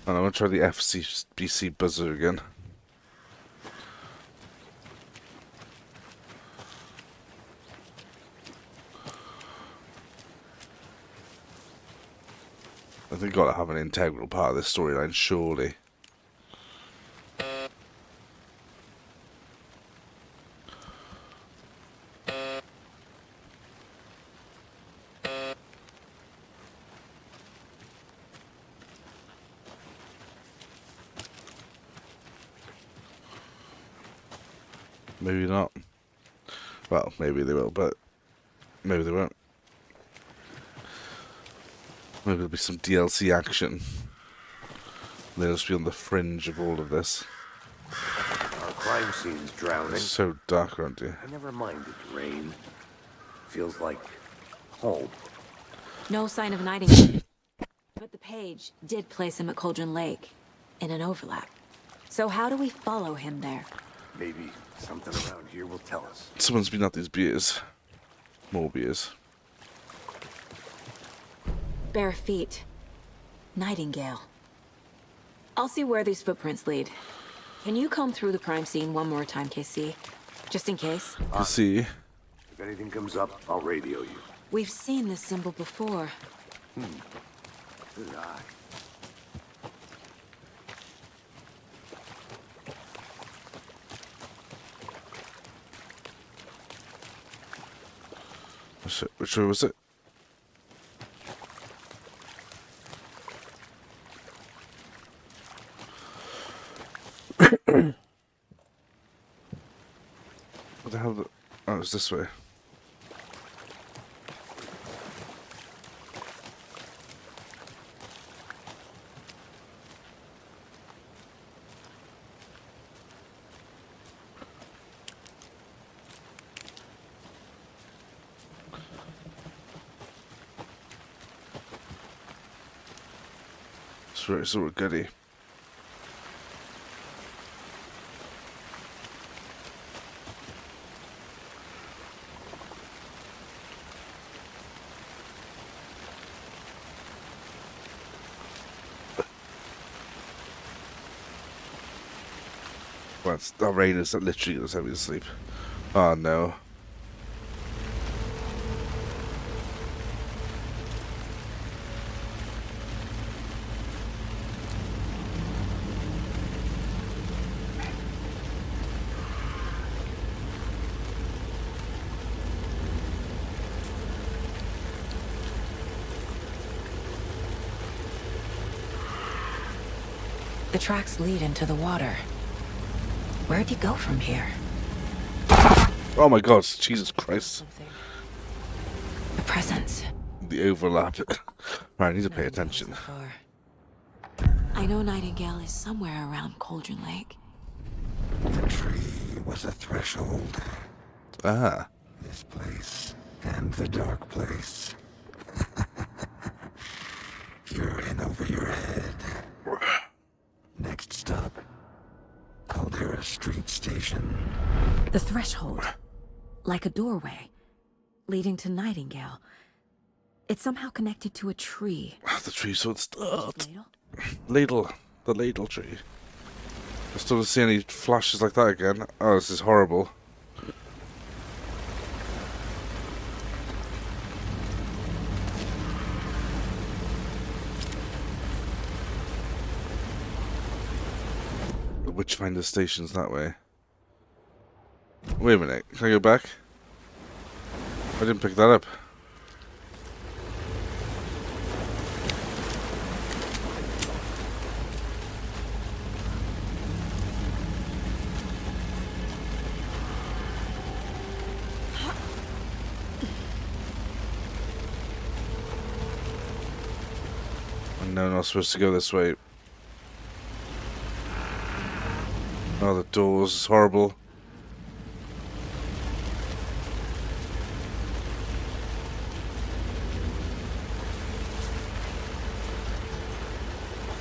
And I'm going to try the FCBC buzzer again. I think got to have an integral part of this storyline, surely. Maybe not. Well, maybe they will, but maybe they won't. Maybe there'll be some DLC action. They'll just be on the fringe of all of this. Our crime scene's drowning. It's so dark around here. I never minded rain. Feels like home. No sign of Nightingale. But the page did place him at Cauldron Lake in an overlap. So how do we follow him there? Maybe something around here will tell us. Someone's been at these beers. More beers. Bare feet. Nightingale. I'll see where these footprints lead. Can you comb through the crime scene one more time, KC? Just in case? See. If anything comes up, I'll radio you. We've seen this symbol before. Good eye. Which way was it? What the hell? Oh, it's this way. It's all goody. Come on, that rain is literally going to send me to sleep. Oh no. The tracks lead into the water. Where'd you go from here? Oh my god, Jesus Christ. The presence. The overlap. Right, I need to pay attention. I know Nightingale is somewhere around Cauldron Lake. The tree was a threshold. Ah. This place and the dark place. You're in over your head. Next stop, Caldera Street Station. The threshold. Like a doorway. Leading to Nightingale. It's somehow connected to a tree. The tree so it start. Ladle. The ladle tree. I still don't see any flashes like that again. Oh, this is horrible. The Witchfinder Station's that way. Wait a minute. Can I go back? I didn't pick that up. No, I'm not supposed to go this way. Oh, the doors is horrible.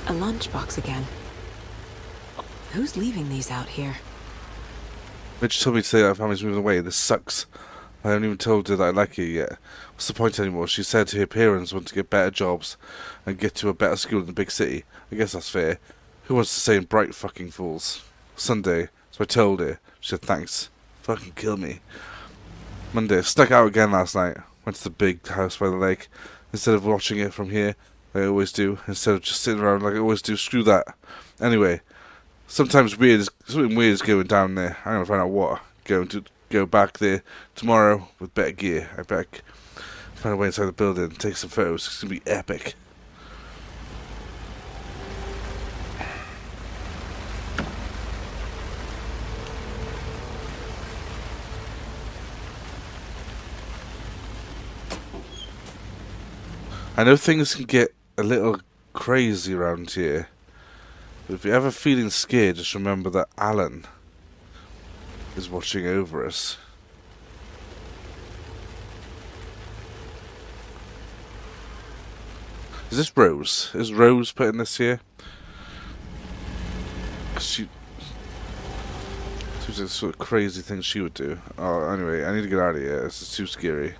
A lunchbox again. Who's leaving these out here? Mitch told me today that our family's moving away. This sucks. I haven't even told her that I like her yet. What's the point anymore? She said her parents want to get better jobs and get to a better school in the big city. I guess that's fair. Who wants to say bright fucking fools? Sunday, so I told her. She said thanks. Fucking kill me. Monday, stuck out again last night. Went to the big house by the lake. Instead of watching it from here, I always do. Instead of just sitting around like I always do. Screw that. Anyway, something weird is going down there. I'm gonna find out what. Going to go back there tomorrow with better gear. I bet. Find a way inside the building and take some photos. It's gonna be epic. I know things can get a little crazy around here, but if you're ever feeling scared, just remember that Alan is watching over us. Is this Rose? Is Rose putting this here? She seems like the sort of crazy thing she would do. Oh, anyway, I need to get out of here. This is too scary.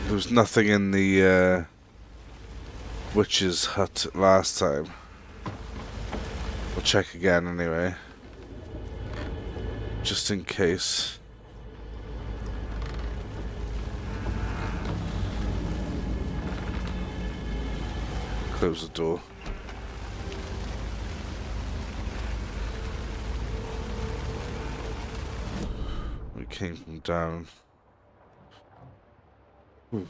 There was nothing in the witch's hut last time. We'll check again anyway. Just in case. Close the door. We came from down. Okay,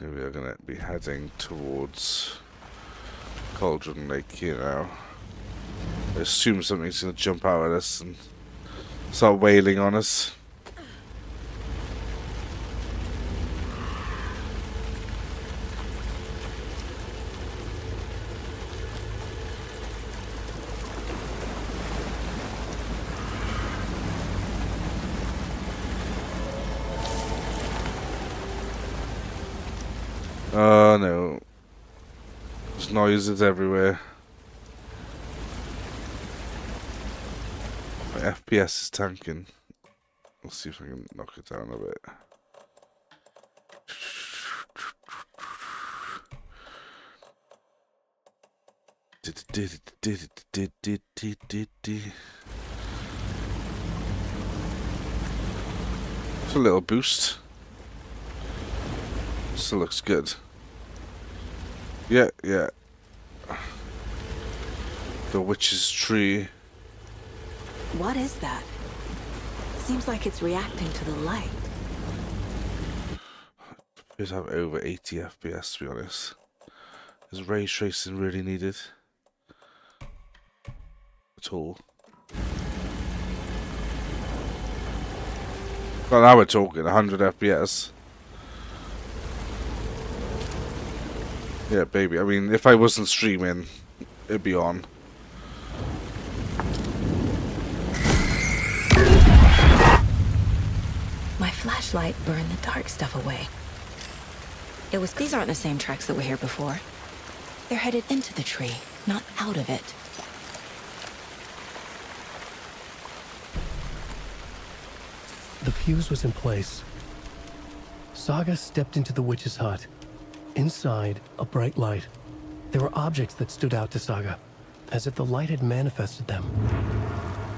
we are going to be heading towards Cauldron Lake here now. I assume something's going to jump out at us and start wailing on us. Oh no. There's noises everywhere. My FPS is tanking. Let's see if I can knock it down a bit. It's a little boost. Still looks good. Yeah. The witch's tree. What is that? Seems like it's reacting to the light. Appears to have over 80 FPS, to be honest. Is ray tracing really needed? At all? Well, now we're talking 100 FPS. Yeah, baby. I mean, if I wasn't streaming, it'd be on. My flashlight burned the dark stuff away. These aren't the same tracks that were here before. They're headed into the tree, not out of it. The fuse was in place. Saga stepped into the witch's hut. Inside, a bright light. There were objects that stood out to Saga, as if the light had manifested them.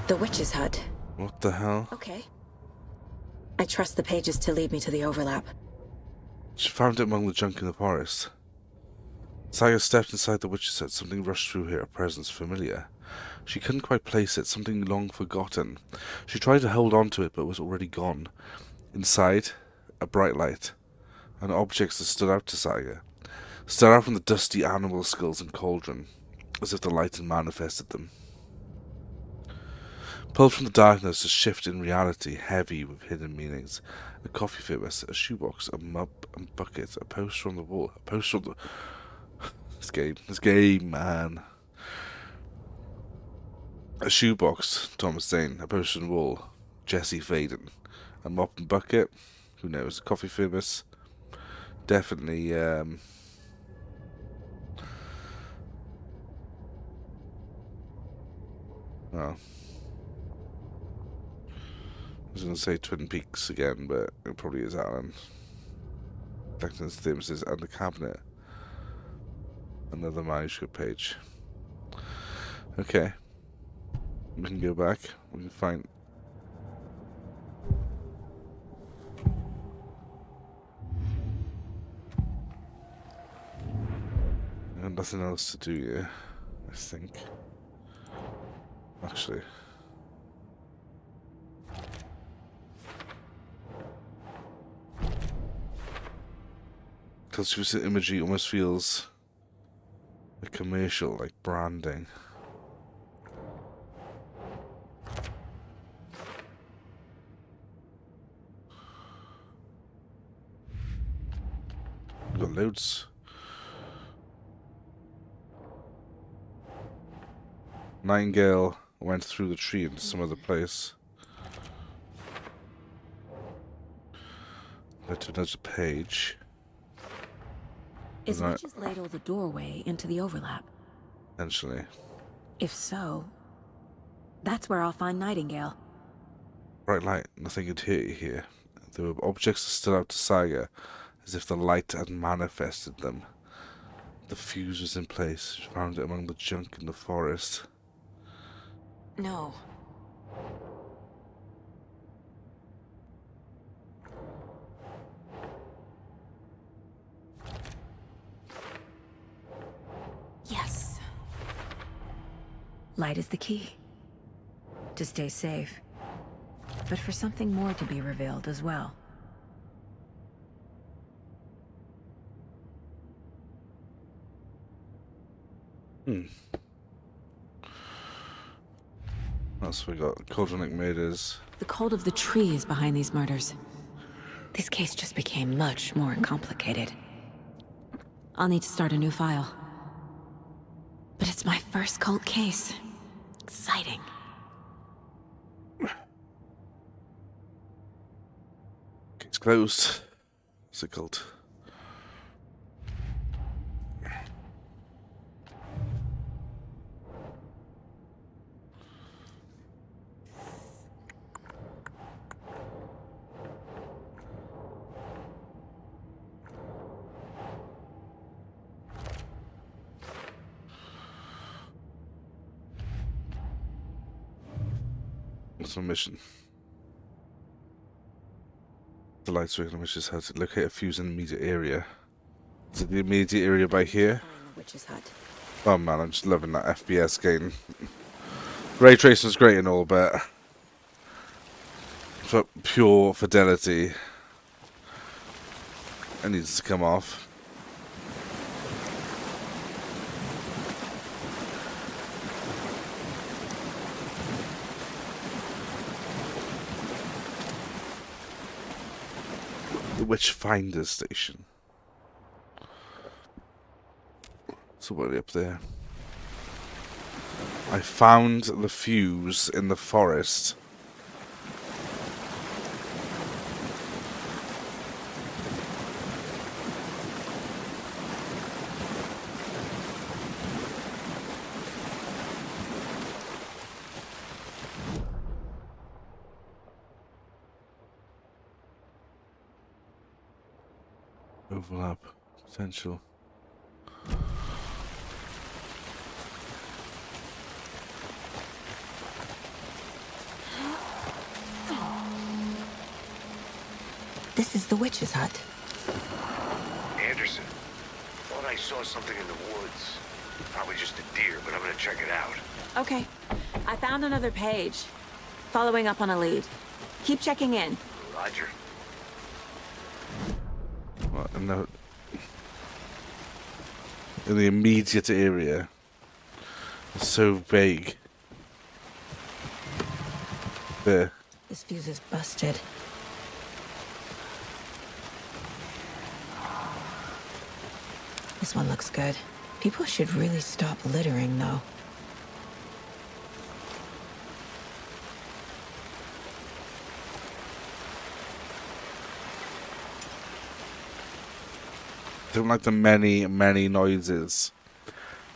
The witch's hut. What the hell? Okay. I trust the pages to lead me to the overlap. She found it among the junk in the forest. Saga stepped inside the witch's hut. Something rushed through her, a presence familiar. She couldn't quite place it, something long forgotten. She tried to hold on to it, but was already gone. Inside, a bright light, and objects that stood out to Saga. Stood out from the dusty animal skulls and cauldron, as if the light had manifested them. Pulled from the darkness, a shift in reality, heavy with hidden meanings. A coffee fibus, a shoebox, a mop and bucket, a poster on the wall, a poster on the... This game, man. A shoebox, Thomas Zane, a poster on the wall, Jesse Faden. A mop and bucket, who knows, a coffee fibus. Definitely, well, I was going to say Twin Peaks again, but it probably is Alan. Blackton's themes is under cabinet. Another manuscript page. Okay. We can go back. We can find... nothing else to do here, I think. Actually. Because this imagery almost feels like commercial, like branding. We've got loads. Nightingale went through the tree into some other place. Led to another page. Is Witch's Ladle the doorway into the overlap? Potentially. If so, that's where I'll find Nightingale. Bright light, nothing could hurt you here. There were objects that stood out to Saga, as if the light had manifested them. The fuse was in place. She found it among the junk in the forest. No. Yes. Light is the key. To stay safe. But for something more to be revealed as well. That's what we got. Cauldronic murders. The cult of the tree is behind these murders. This case just became much more complicated. I'll need to start a new file. But it's my first cult case. Exciting. It's closed. What's it called? What's my mission? The light switch on the witch's hut. Locate a fuse in the immediate area. Is it the immediate area by here? The witch's hut. Oh man, I'm just loving that FPS game. Ray tracing's great and all, but for pure fidelity, it needs to come off. The Witchfinder Station. Somebody up there. I found the fuse in the forest. Overlap potential. This is the witch's hut. Anderson, thought I saw something in the woods. Probably just a deer, but I'm gonna check it out. Okay. I found another page. Following up on a lead. Keep checking in. Roger. What, in the immediate area. It's so vague. There. This fuse is busted. This one looks good. People should really stop littering, though. Don't like the many, many noises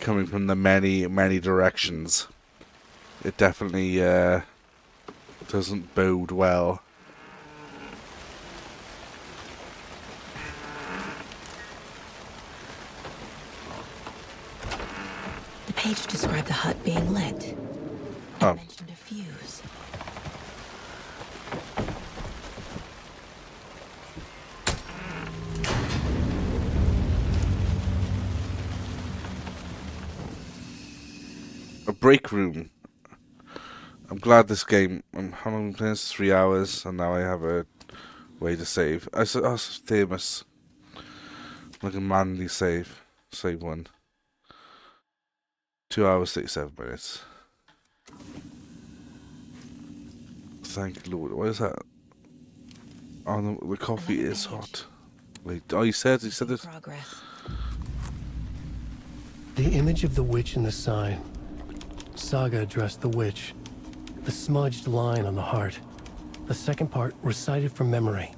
coming from the many, many directions. It definitely doesn't bode well. The page described the hut being lit. It mentioned a fuse. A break room. I'm glad this game. How long have I been playing this? 3 hours, and now I have a way to save. I said, oh, it's famous. Like a manly save. Save one. 2 hours, 37 minutes. Thank Lord. What is that? Oh, the coffee is hot. Wait, oh, he said this. Progress. The image of the witch in the sign. Saga addressed the witch. The smudged line on the heart. The second part recited from memory.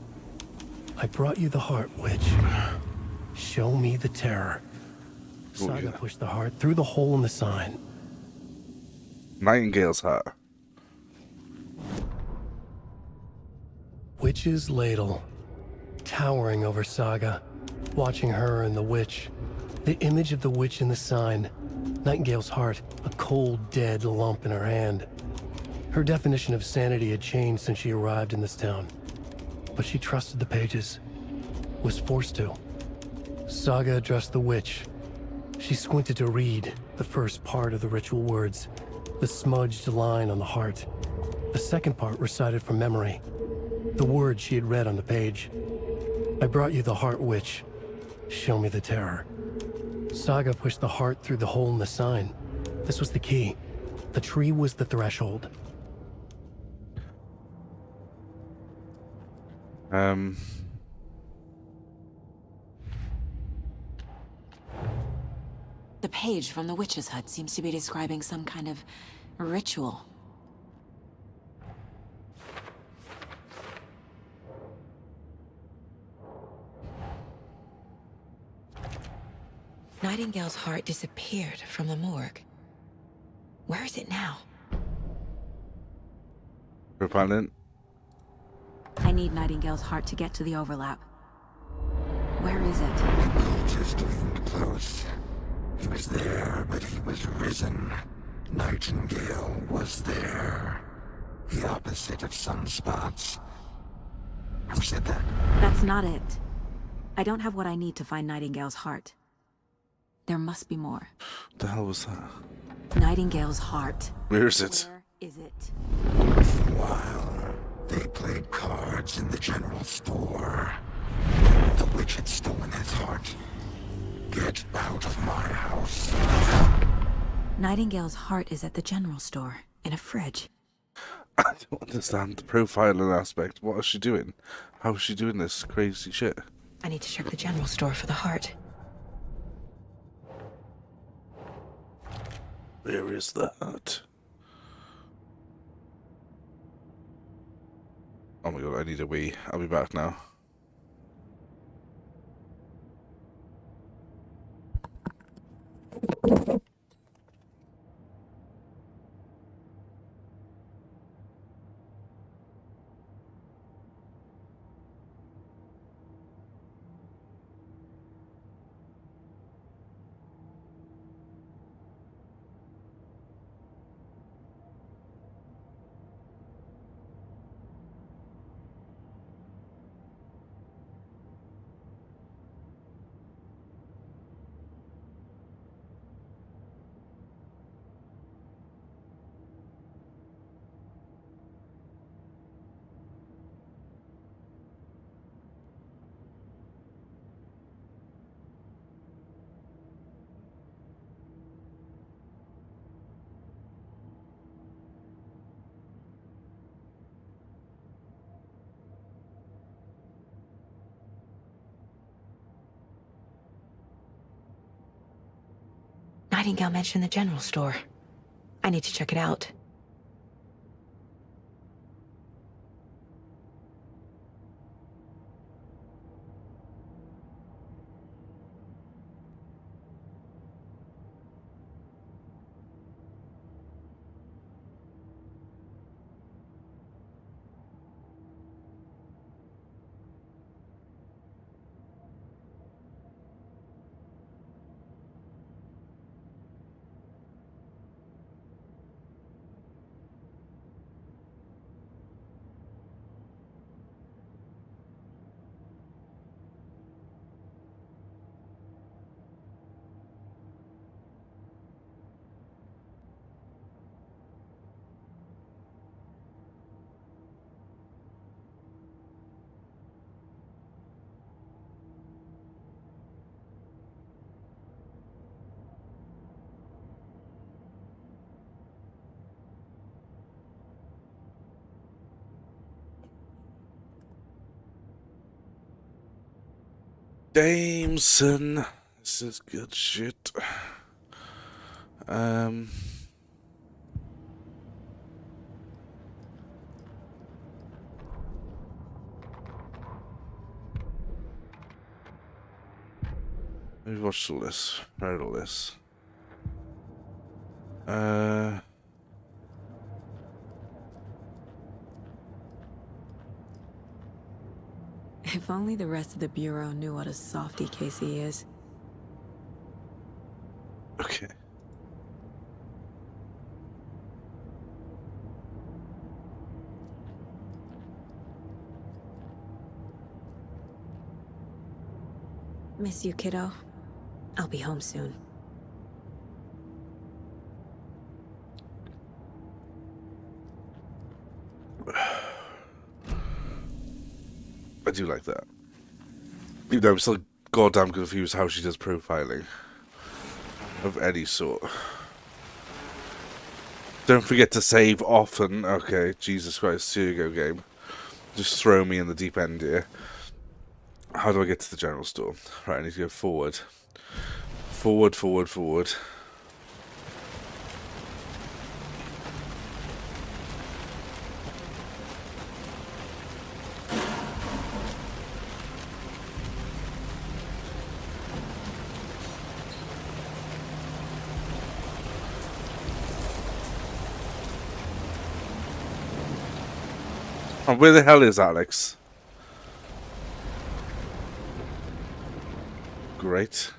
I brought you the heart, witch. Show me the terror. Saga pushed the heart through the hole in the sign. Nightingale's hat. Witch's ladle. Towering over Saga. Watching her and the witch. The image of the witch in the sign. Nightingale's heart, a cold, dead lump in her hand. Her definition of sanity had changed since she arrived in this town. But she trusted the pages. Was forced to. Saga addressed the witch. She squinted to read the first part of the ritual words. The smudged line on the heart. The second part recited from memory. The words she had read on the page. I brought you the heart, witch. Show me the terror. Saga pushed the heart through the hole in the sign. This was the key. The tree was the threshold. The page from the witch's hut seems to be describing some kind of ritual. Nightingale's heart disappeared from the morgue. Where is it now? Propellant. I need Nightingale's heart to get to the overlap. Where is it? Just leaned close. He was there, but he was risen. Nightingale was there. The opposite of sunspots. Who said that? That's not it. I don't have what I need to find Nightingale's heart. There must be more. What the hell was that? Nightingale's heart. Where is it? Where is it? While they played cards in the general store, the witch had stolen his heart. Get out of my house. Nightingale's heart is at the general store, in a fridge. I don't understand the profiling aspect. What is she doing? How is she doing this crazy shit? I need to check the general store for the heart. Where is the heart? Oh my god, I need a wee. I'll be back now. Nightingale mentioned the general store. I need to check it out. Jameson, this is good shit. Let me watch all this. Read all this. If only the rest of the Bureau knew what a softy Casey is. Okay. Miss you, kiddo. I'll be home soon. I do like that. Even though I'm still goddamn confused how she does profiling of any sort. Don't forget to save often. Okay, Jesus Christ, here you go, game. Just throw me in the deep end here. How do I get to the general store? Right, I need to go forward. Forward, forward, forward. And where the hell is Alex? Great.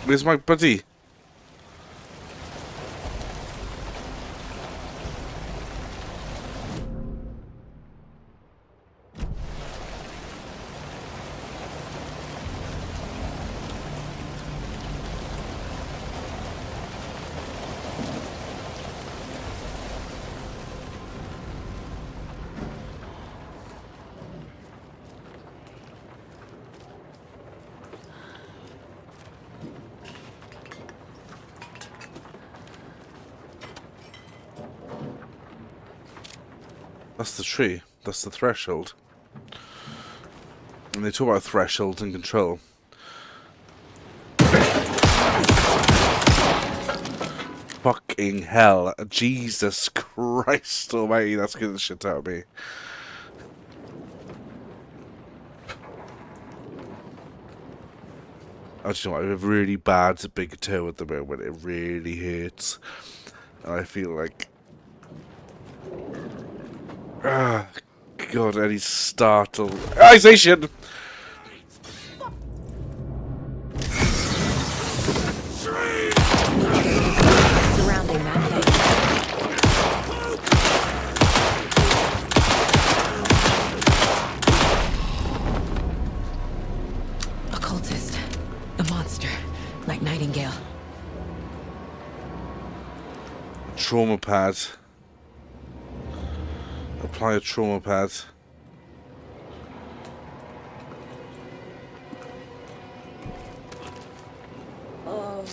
Where's my buddy? That's the tree. That's the threshold. And they talk about thresholds and control. Fucking hell. Jesus Christ almighty, that's getting the shit out of me. I just know I have a really bad big toe at the moment. It really hurts. And I feel like... Ah, God, any startleization! Surrounding that place. Occultist. A monster. Like Nightingale. Trauma pad. Apply a trauma pad. Oh.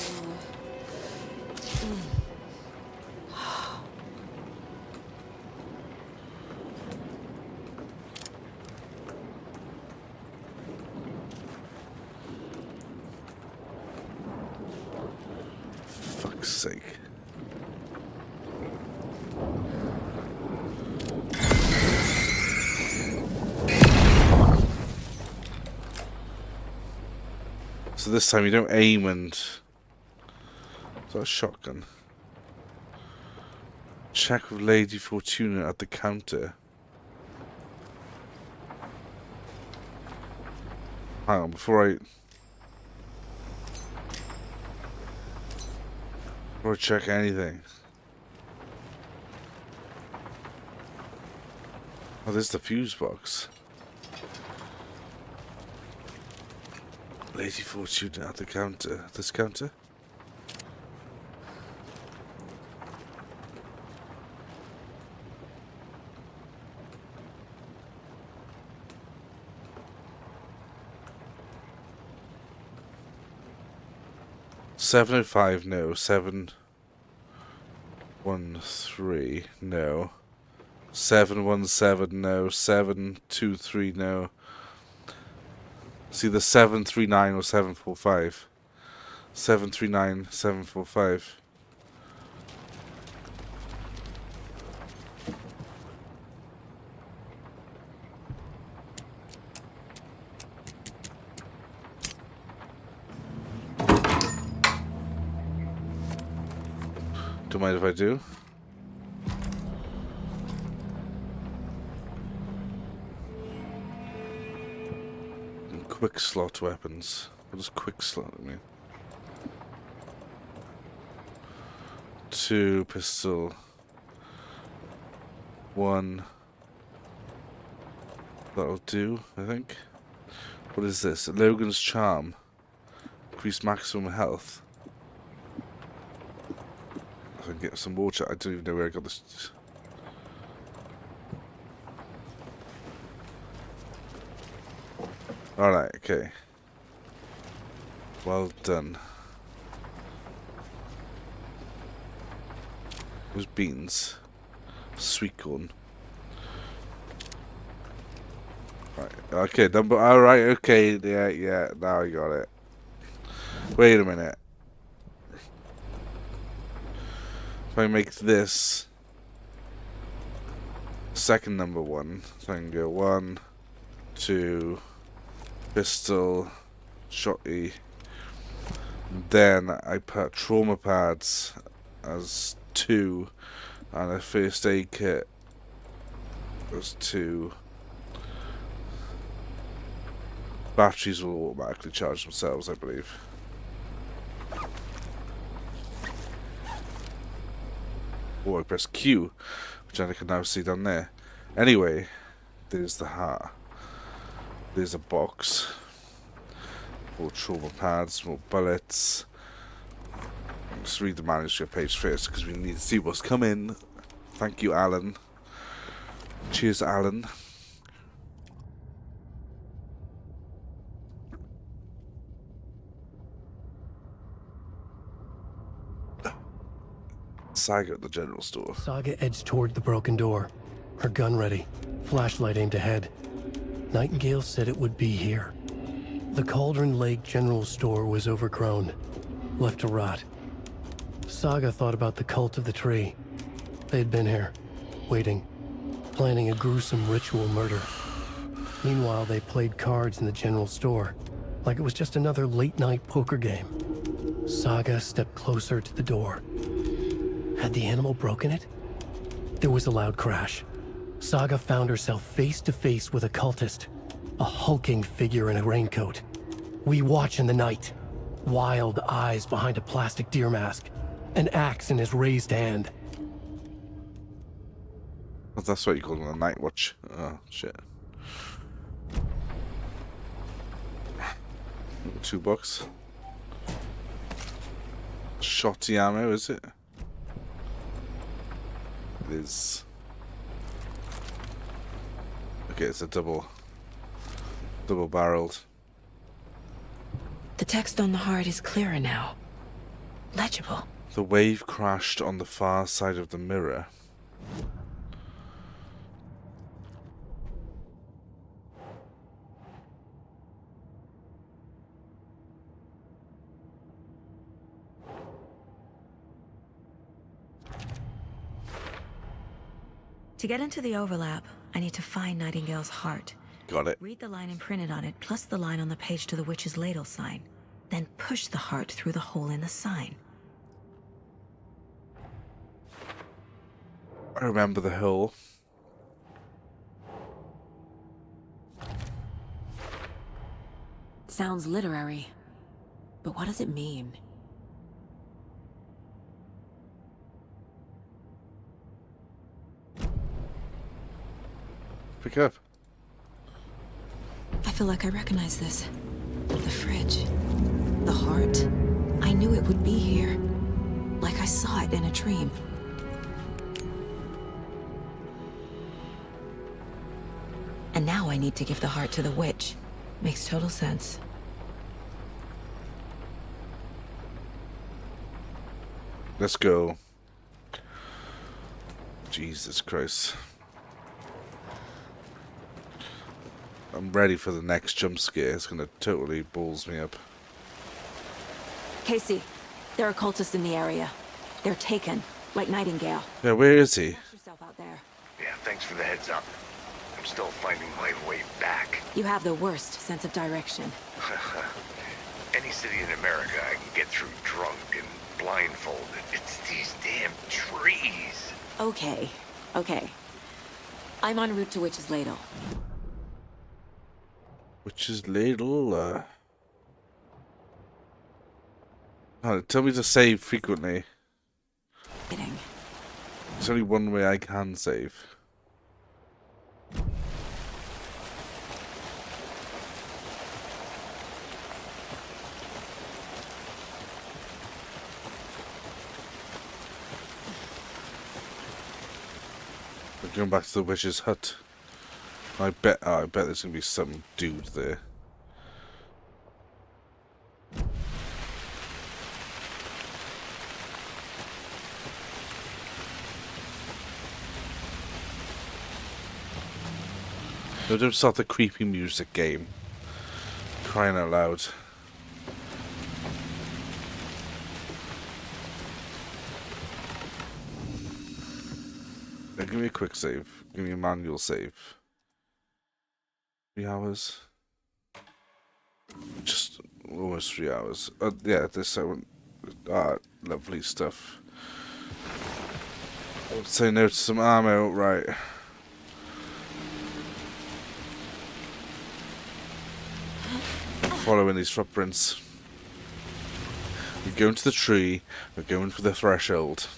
Fuck's sake. So this time you don't aim and... Is that a shotgun? Check with Lady Fortuna at the counter. Hang on, before I check anything. Oh, there's the fuse box. Lady Fortuna at the counter. This counter? $705, no. 713, no. 717, no. 723, no. It's either 739 or 745. 739, 745. Don't mind if I do. Quick slot weapons. What does quick slot mean? 2 pistol. 1. That'll do, I think. What is this? Logan's Charm. Increase maximum health. I can get some water. I don't even know where I got this. Alright, okay. Well done. Those beans. Sweet corn. Right, okay, number. Alright, okay, yeah, now I got it. Wait a minute. If I make this second number 1, so I can go 1, 2. Pistol, shotty. Then I put trauma pads as 2, and a first aid kit as 2. Batteries will automatically charge themselves, I believe. Or I press Q, which I can now see down there. Anyway, there's the heart. There's a box. More trauma pads, more bullets. Let's read the manuscript page first because we need to see what's coming. Thank you, Alan. Cheers, Alan. Saga at the general store. Saga edged toward the broken door. her gun ready, flashlight aimed ahead. Nightingale said it would be here. The Cauldron Lake General Store was overgrown, left to rot. Saga thought about the cult of the tree. They had been here, waiting, planning a gruesome ritual murder. Meanwhile, they played cards in the general store, like it was just another late-night poker game. Saga stepped closer to the door. Had the animal broken it? There was a loud crash. Saga found herself face to face with a cultist, a hulking figure in a raincoat. We watch in the night. Wild eyes behind a plastic deer mask, an axe in his raised hand. That's what you call it, a night watch. Oh, shit. $2. Shotty ammo, is it? It is. Okay, it's a double-barreled. The text on the heart is clearer now. Legible. The wave crashed on the far side of the mirror. To get into the overlap, I need to find Nightingale's heart. Got it. Read the line imprinted on it, plus the line on the page to the witch's ladle sign. Then push the heart through the hole in the sign. I remember the hole. Sounds literary. But what does it mean? Pick up. I feel like I recognize this. The fridge. The heart. I knew it would be here. Like I saw it in a dream. And now I need to give the heart to the witch. Makes total sense. Let's go. Jesus Christ. I'm ready for the next jump scare. It's gonna totally balls me up. Casey, there are cultists in the area. They're taken, like Nightingale. Yeah, where is he? Watch yourself out there. Yeah, thanks for the heads up. I'm still finding my way back. You have the worst sense of direction. Any city in America I can get through drunk and blindfolded. It's these damn trees. Okay, okay. I'm en route to Witch's Ladle. Witch's Ladle, oh, tell me to save frequently. Kidding. There's only one way I can save. We're going back to the witch's hut. I bet there's gonna be some dude there. No, don't start the creepy music game. Crying out loud. Now give me a quick save. Give me a manual save. 3 hours. Just almost 3 hours. Yeah, this one. Lovely stuff. I would say no to some ammo, right. Following these footprints. We're going to the tree, we're going for the threshold.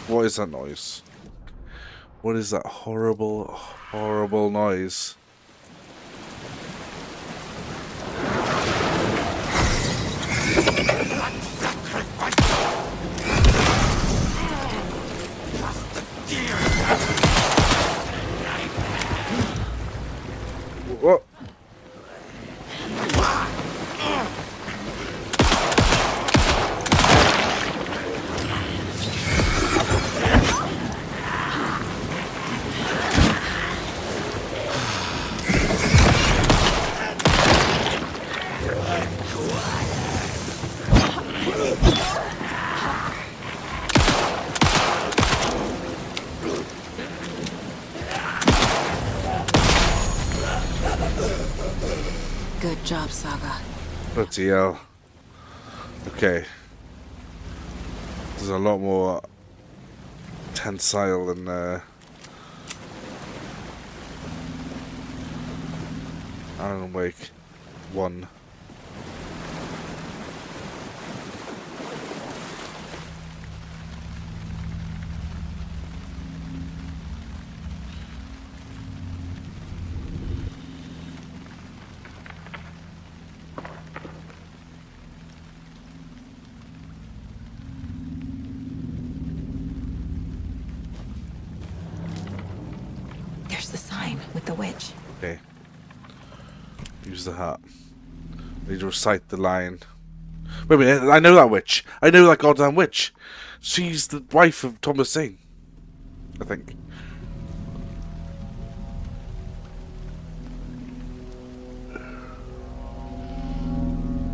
What is that noise? What is that horrible, horrible noise? What? Bloody hell. Okay. There's a lot more tensile than Alan Wake 1. There's the sign with the witch. Okay. Use the hat. I need to recite the line. Wait a minute, I know that witch. I know that goddamn witch. She's the wife of Thomas Zane, I think.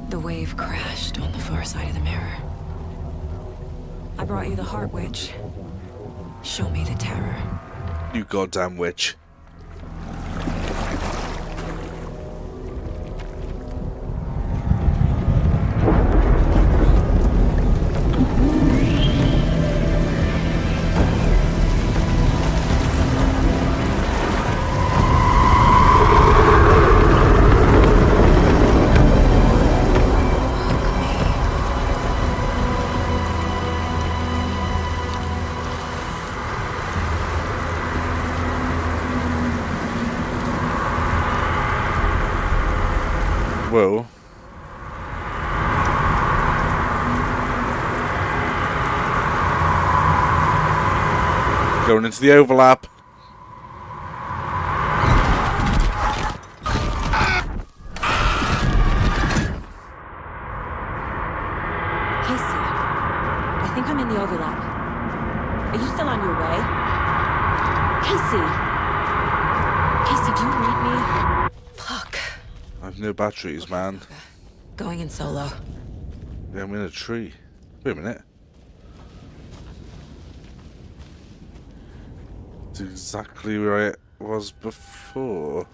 The wave crashed on the far side of the mirror. I brought you the Heart Witch. Show me the terror. You goddamn witch. Whoa. Going into the overlap. Casey, I think I'm in the overlap. Are you still on your way? Casey! Casey, do you read me? Fuck. I have no batteries, man. Going in solo. Yeah, I'm in a tree. Wait a minute. It's exactly where I was before.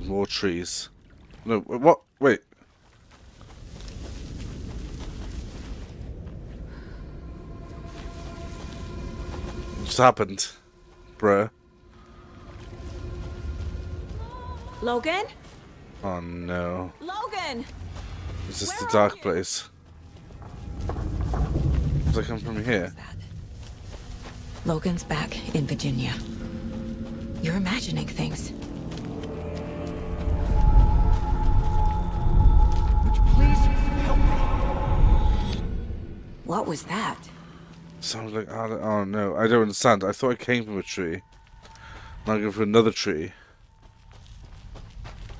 More trees. No, what? Wait. What just happened, bruh? Logan? Oh no. Logan! Is this the dark place? Does it come from here? Logan's back in Virginia. You're imagining things. What was that? Sounds like oh no, I don't understand. I thought it came from a tree. Now I'm going for another tree.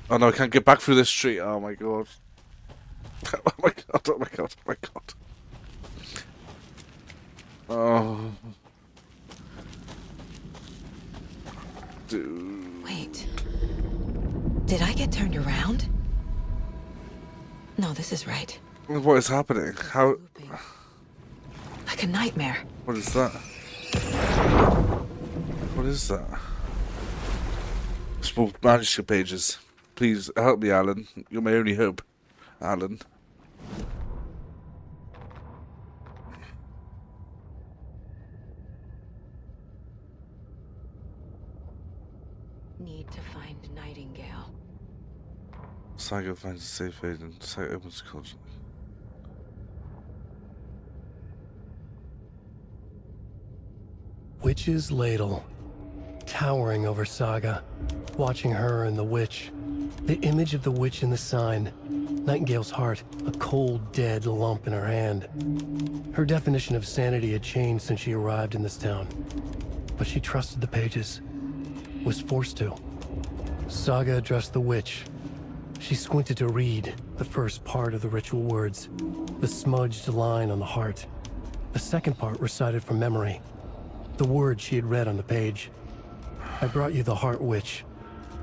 Oh no, I can't get back through this tree. Oh my god. Oh my god, oh my god, oh my god. Oh. Dude. Wait. Did I get turned around? No, this is right. What is happening? How? Like a nightmare. What is that? What is that? Small manuscript pages. Please help me, Alan. You're my only hope, Alan. Need to find Nightingale. Saga finds a safe haven. Saga opens culture. Witch's ladle, towering over Saga, watching her and the witch. The image of the witch in the sign, Nightingale's heart, a cold, dead lump in her hand. Her definition of sanity had changed since she arrived in this town, but she trusted the pages, was forced to. Saga addressed the witch. She squinted to read the first part of the ritual words, the smudged line on the heart. The second part recited from memory, the words she had read on the page. I brought you the Heart Witch.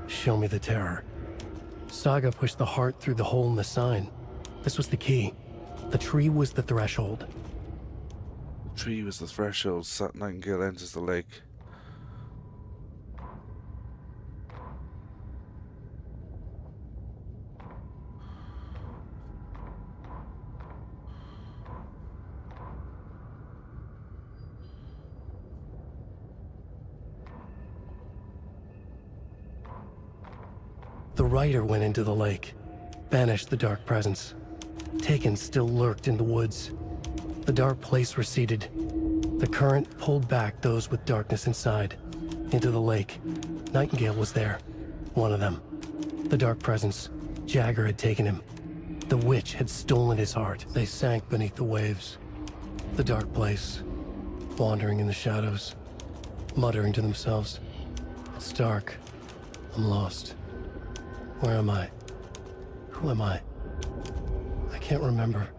Show me the terror. Saga pushed the heart through the hole in the sign. This was the key. The tree was the threshold. The tree was the threshold. Nightingale enters the lake. The writer went into the lake, banished the dark presence. Taken still lurked in the woods. The dark place receded. The current pulled back those with darkness inside, into the lake. Nightingale was there, one of them. The dark presence, Jagger had taken him. The witch had stolen his heart. They sank beneath the waves. The dark place, wandering in the shadows, muttering to themselves. It's dark. I'm lost. Where am I? Who am I? I can't remember.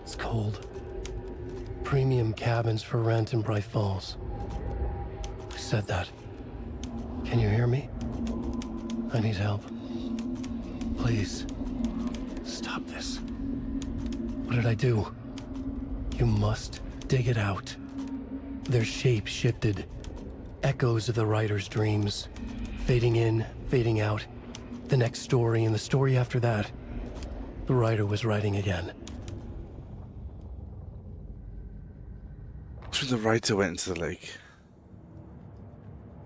It's cold. Premium cabins for rent in Bright Falls. Who said that? Can you hear me? I need help. Please. Stop this. What did I do? You must dig it out. Their shape shifted. Echoes of the writer's dreams. Fading in, fading out. The next story and the story after that. The writer was writing again. So the writer went into the lake.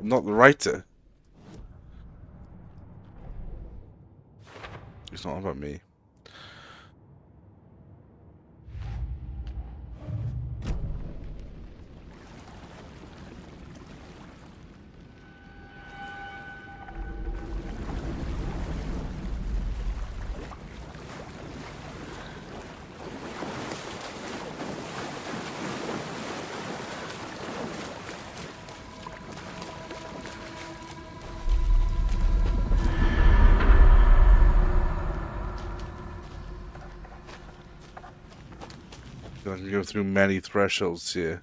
Not the writer. It's not about me. I can go through many thresholds here.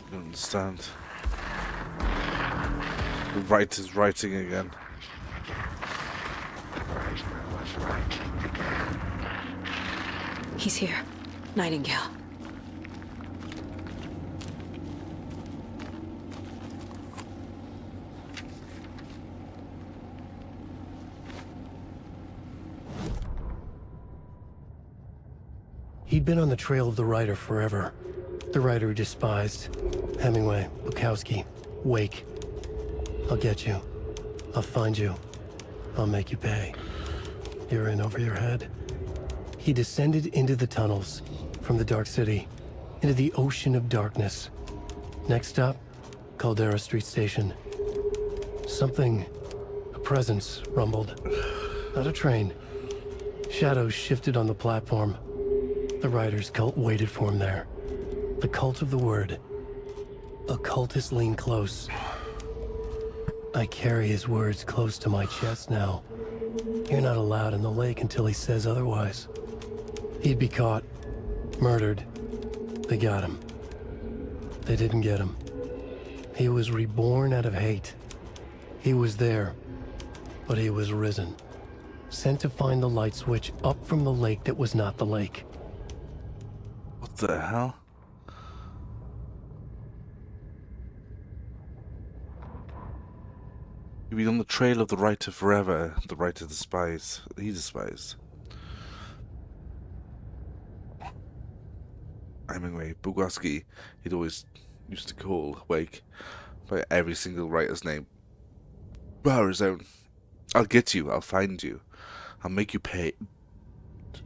I don't understand. The writer's writing again. He's here. Nightingale. He'd been on the trail of the writer forever. The writer he despised. Hemingway, Bukowski, Wake. I'll get you. I'll find you. I'll make you pay. You're in over your head. He descended into the tunnels, from the Dark City, into the ocean of darkness. Next stop, Caldera Street Station. Something, a presence, rumbled. Not a train. Shadows shifted on the platform. The writer's cult waited for him there. The cult of the word. A cultist leaned close. I carry his words close to my chest now. You're not allowed in the lake until he says otherwise. He'd be caught, murdered. They got him. They didn't get him. He was reborn out of hate. He was there, but he was risen. Sent to find the light switch up from the lake that was not the lake. What the hell? You've been on the trail of the writer forever. The writer despised. He despised. Hemingway, Bukowski, he'd always used to call Wake by every single writer's name, bar his own. I'll get you. I'll find you. I'll make you pay.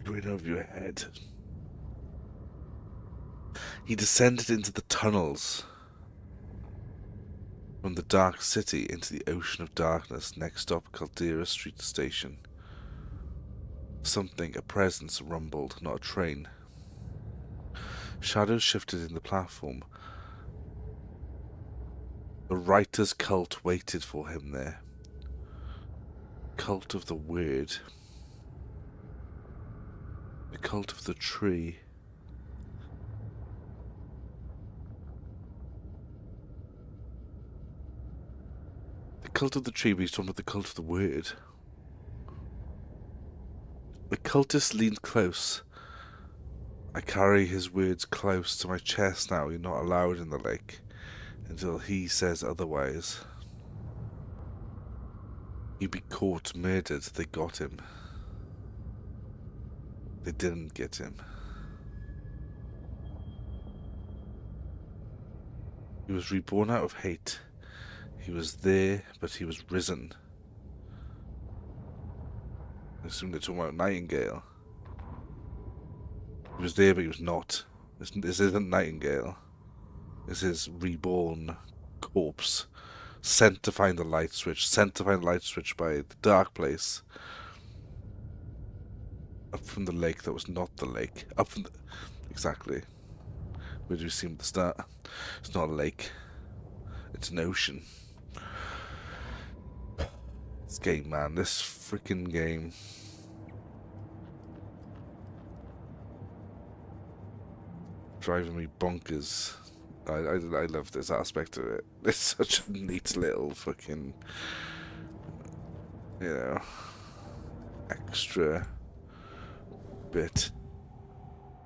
Right over your head. He descended into the tunnels from the dark city into the ocean of darkness. Next stop, Caldera Street Station. Something, a presence, rumbled, not a train. Shadows shifted in the platform. The writer's cult waited for him there. Cult of the word. The cult of the tree. The cult of the tree, but he's talking about the cult of the word. The cultist leaned close. I carry his words close to my chest now. You're not allowed in the lake until he says otherwise. He'd be caught, murdered. They got him. They didn't get him. He was reborn out of hate. He was there, but he was risen. I assume they're talking about Nightingale. He was there, but he was not. This isn't Nightingale. This is reborn corpse. Sent to find the light switch. Sent to find the light switch by the dark place. Up from the lake that was not the lake. Up from the... Exactly. Where do we see him at the start? It's not a lake. It's an ocean. This game, man. This freaking game. Driving me bonkers. I love this aspect of it. It's such a neat little fucking, you know, extra bit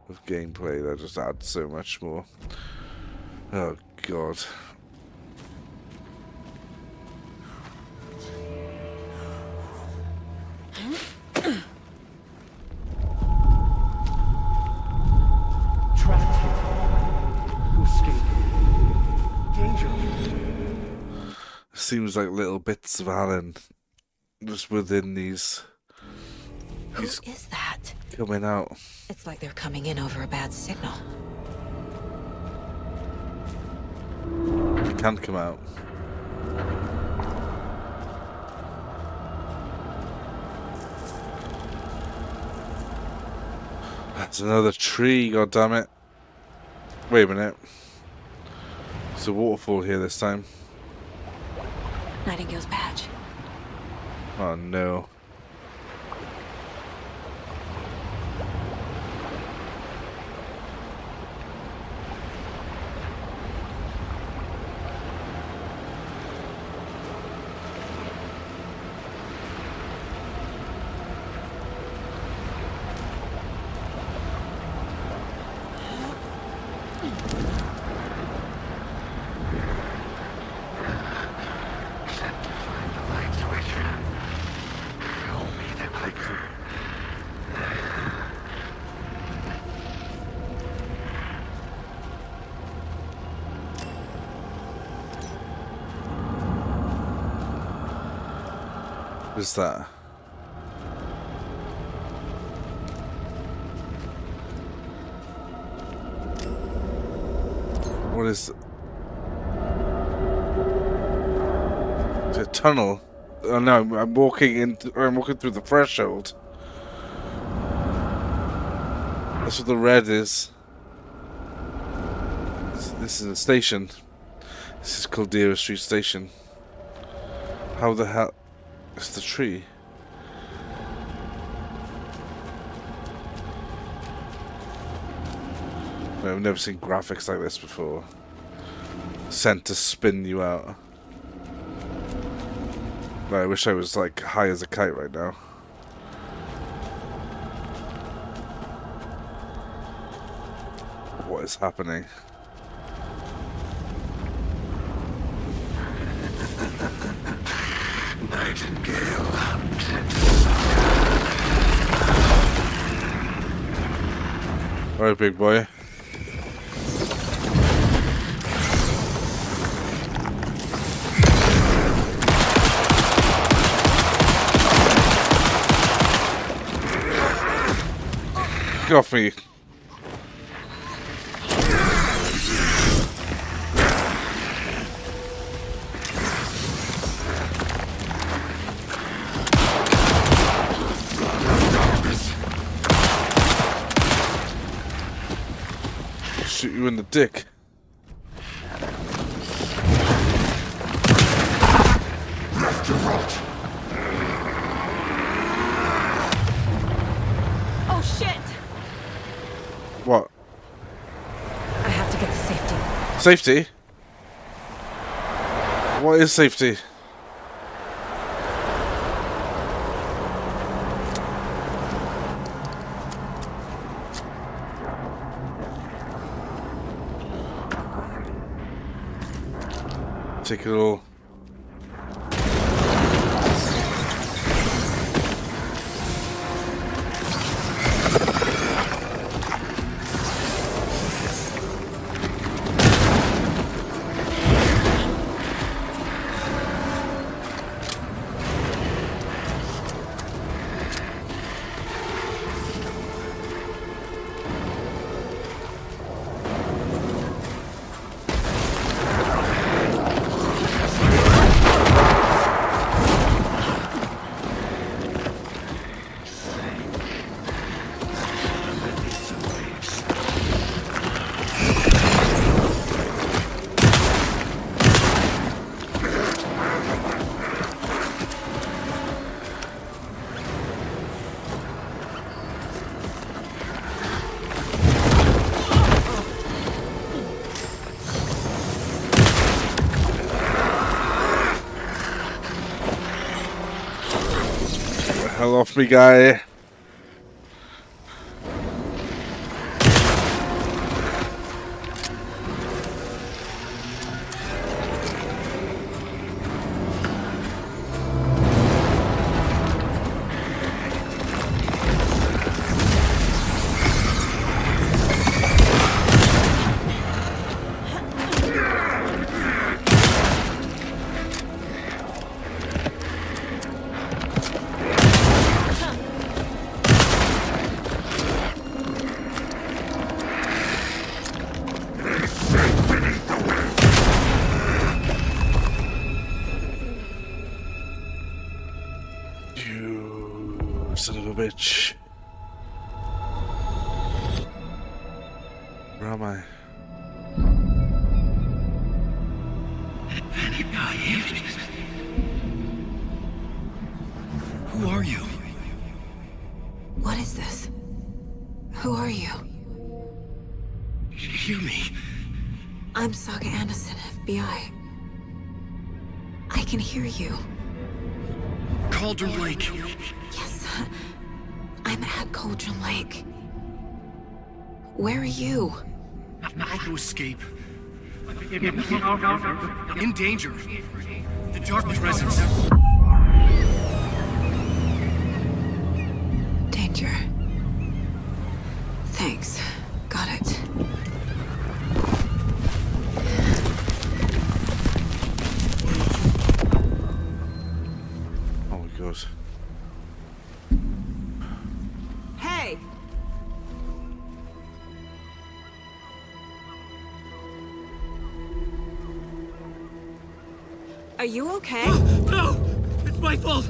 of gameplay that just adds so much more. Oh god. Seems like little bits of Alan just within these. Who is that? Coming out. It's like they're coming in over a bad signal. They can't come out. That's another tree, goddammit. Wait a minute. There's a waterfall here this time. Nightingale's badge. Oh no. What is that? What is it? It's a tunnel. Oh no, I'm walking through the threshold. That's what the red is. This is a station. This is Caldera Street Station. How the hell? It's the tree. I've never seen graphics like this before. Sent to spin you out. I wish I was like high as a kite right now. What is happening? Nightingale. Alright, big boy. Get off me. Shoot you in the dick. Left to right. Oh shit! What? I have to get to safety. Safety? What is safety? Take it all. Hell off me, guy. Son of a bitch. Where am I? Who are you? What is this? Who are you? Hear me. I'm Saga Anderson, FBI. I can hear you. Cauldron Lake. Yes, I'm at Cauldron Lake. Where are you? How to escape. In danger. The dark presence. Danger. Thanks. Got it. Oh my god. Hey! Are you okay? No! It's my fault!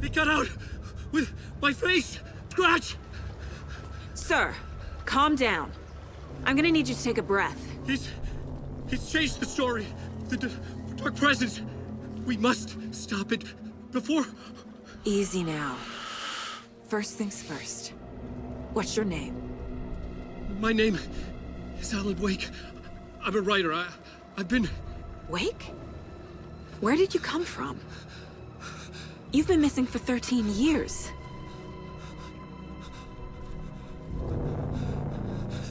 It got out with my face! Scratch! Sir, calm down. I'm gonna need you to take a breath. He's changed the story. The dark presence. We must stop it before... Easy now. First things first. What's your name? My name is Alan Wake. I'm a writer. I've been... Wake? Where did you come from? You've been missing for 13 years.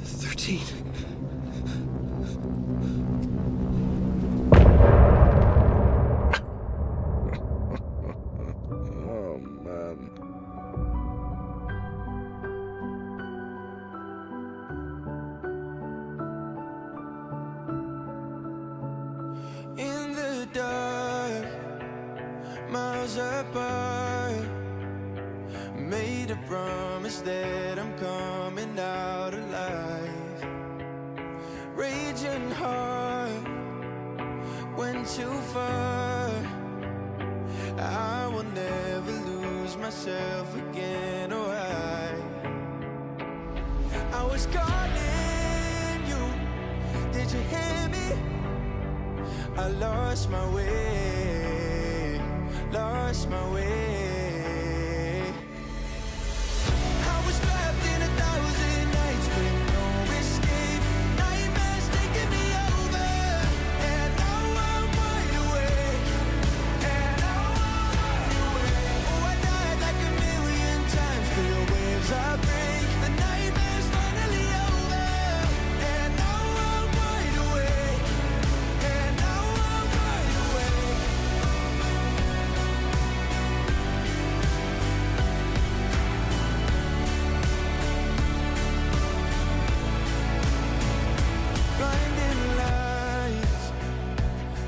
13. Oh man. In the dark, miles apart, made a promise that I'm coming coming out alive. Raging heart went too far. I will never lose myself again. Oh, I was calling you. Did you hear me? I lost my way, lost my way. I was trapped in 1,000 nights with no escape. Nightmares taking me over, and now I'm wide awake. And now I'm wide awake. Oh, I died like 1,000,000 times, feel waves I break. The nightmare's finally over, and now I'm wide awake. And now I'm wide awake. Blinding lights,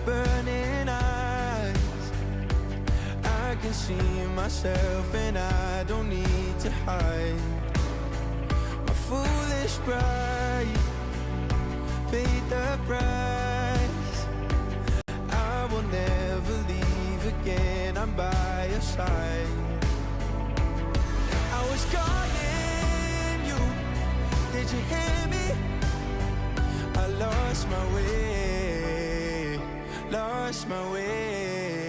burning eyes. I can see myself and I don't need to hide. My foolish pride paid the price. I will never leave again, I'm by your side. I was calling you, did you hear me? I lost my way, lost my way.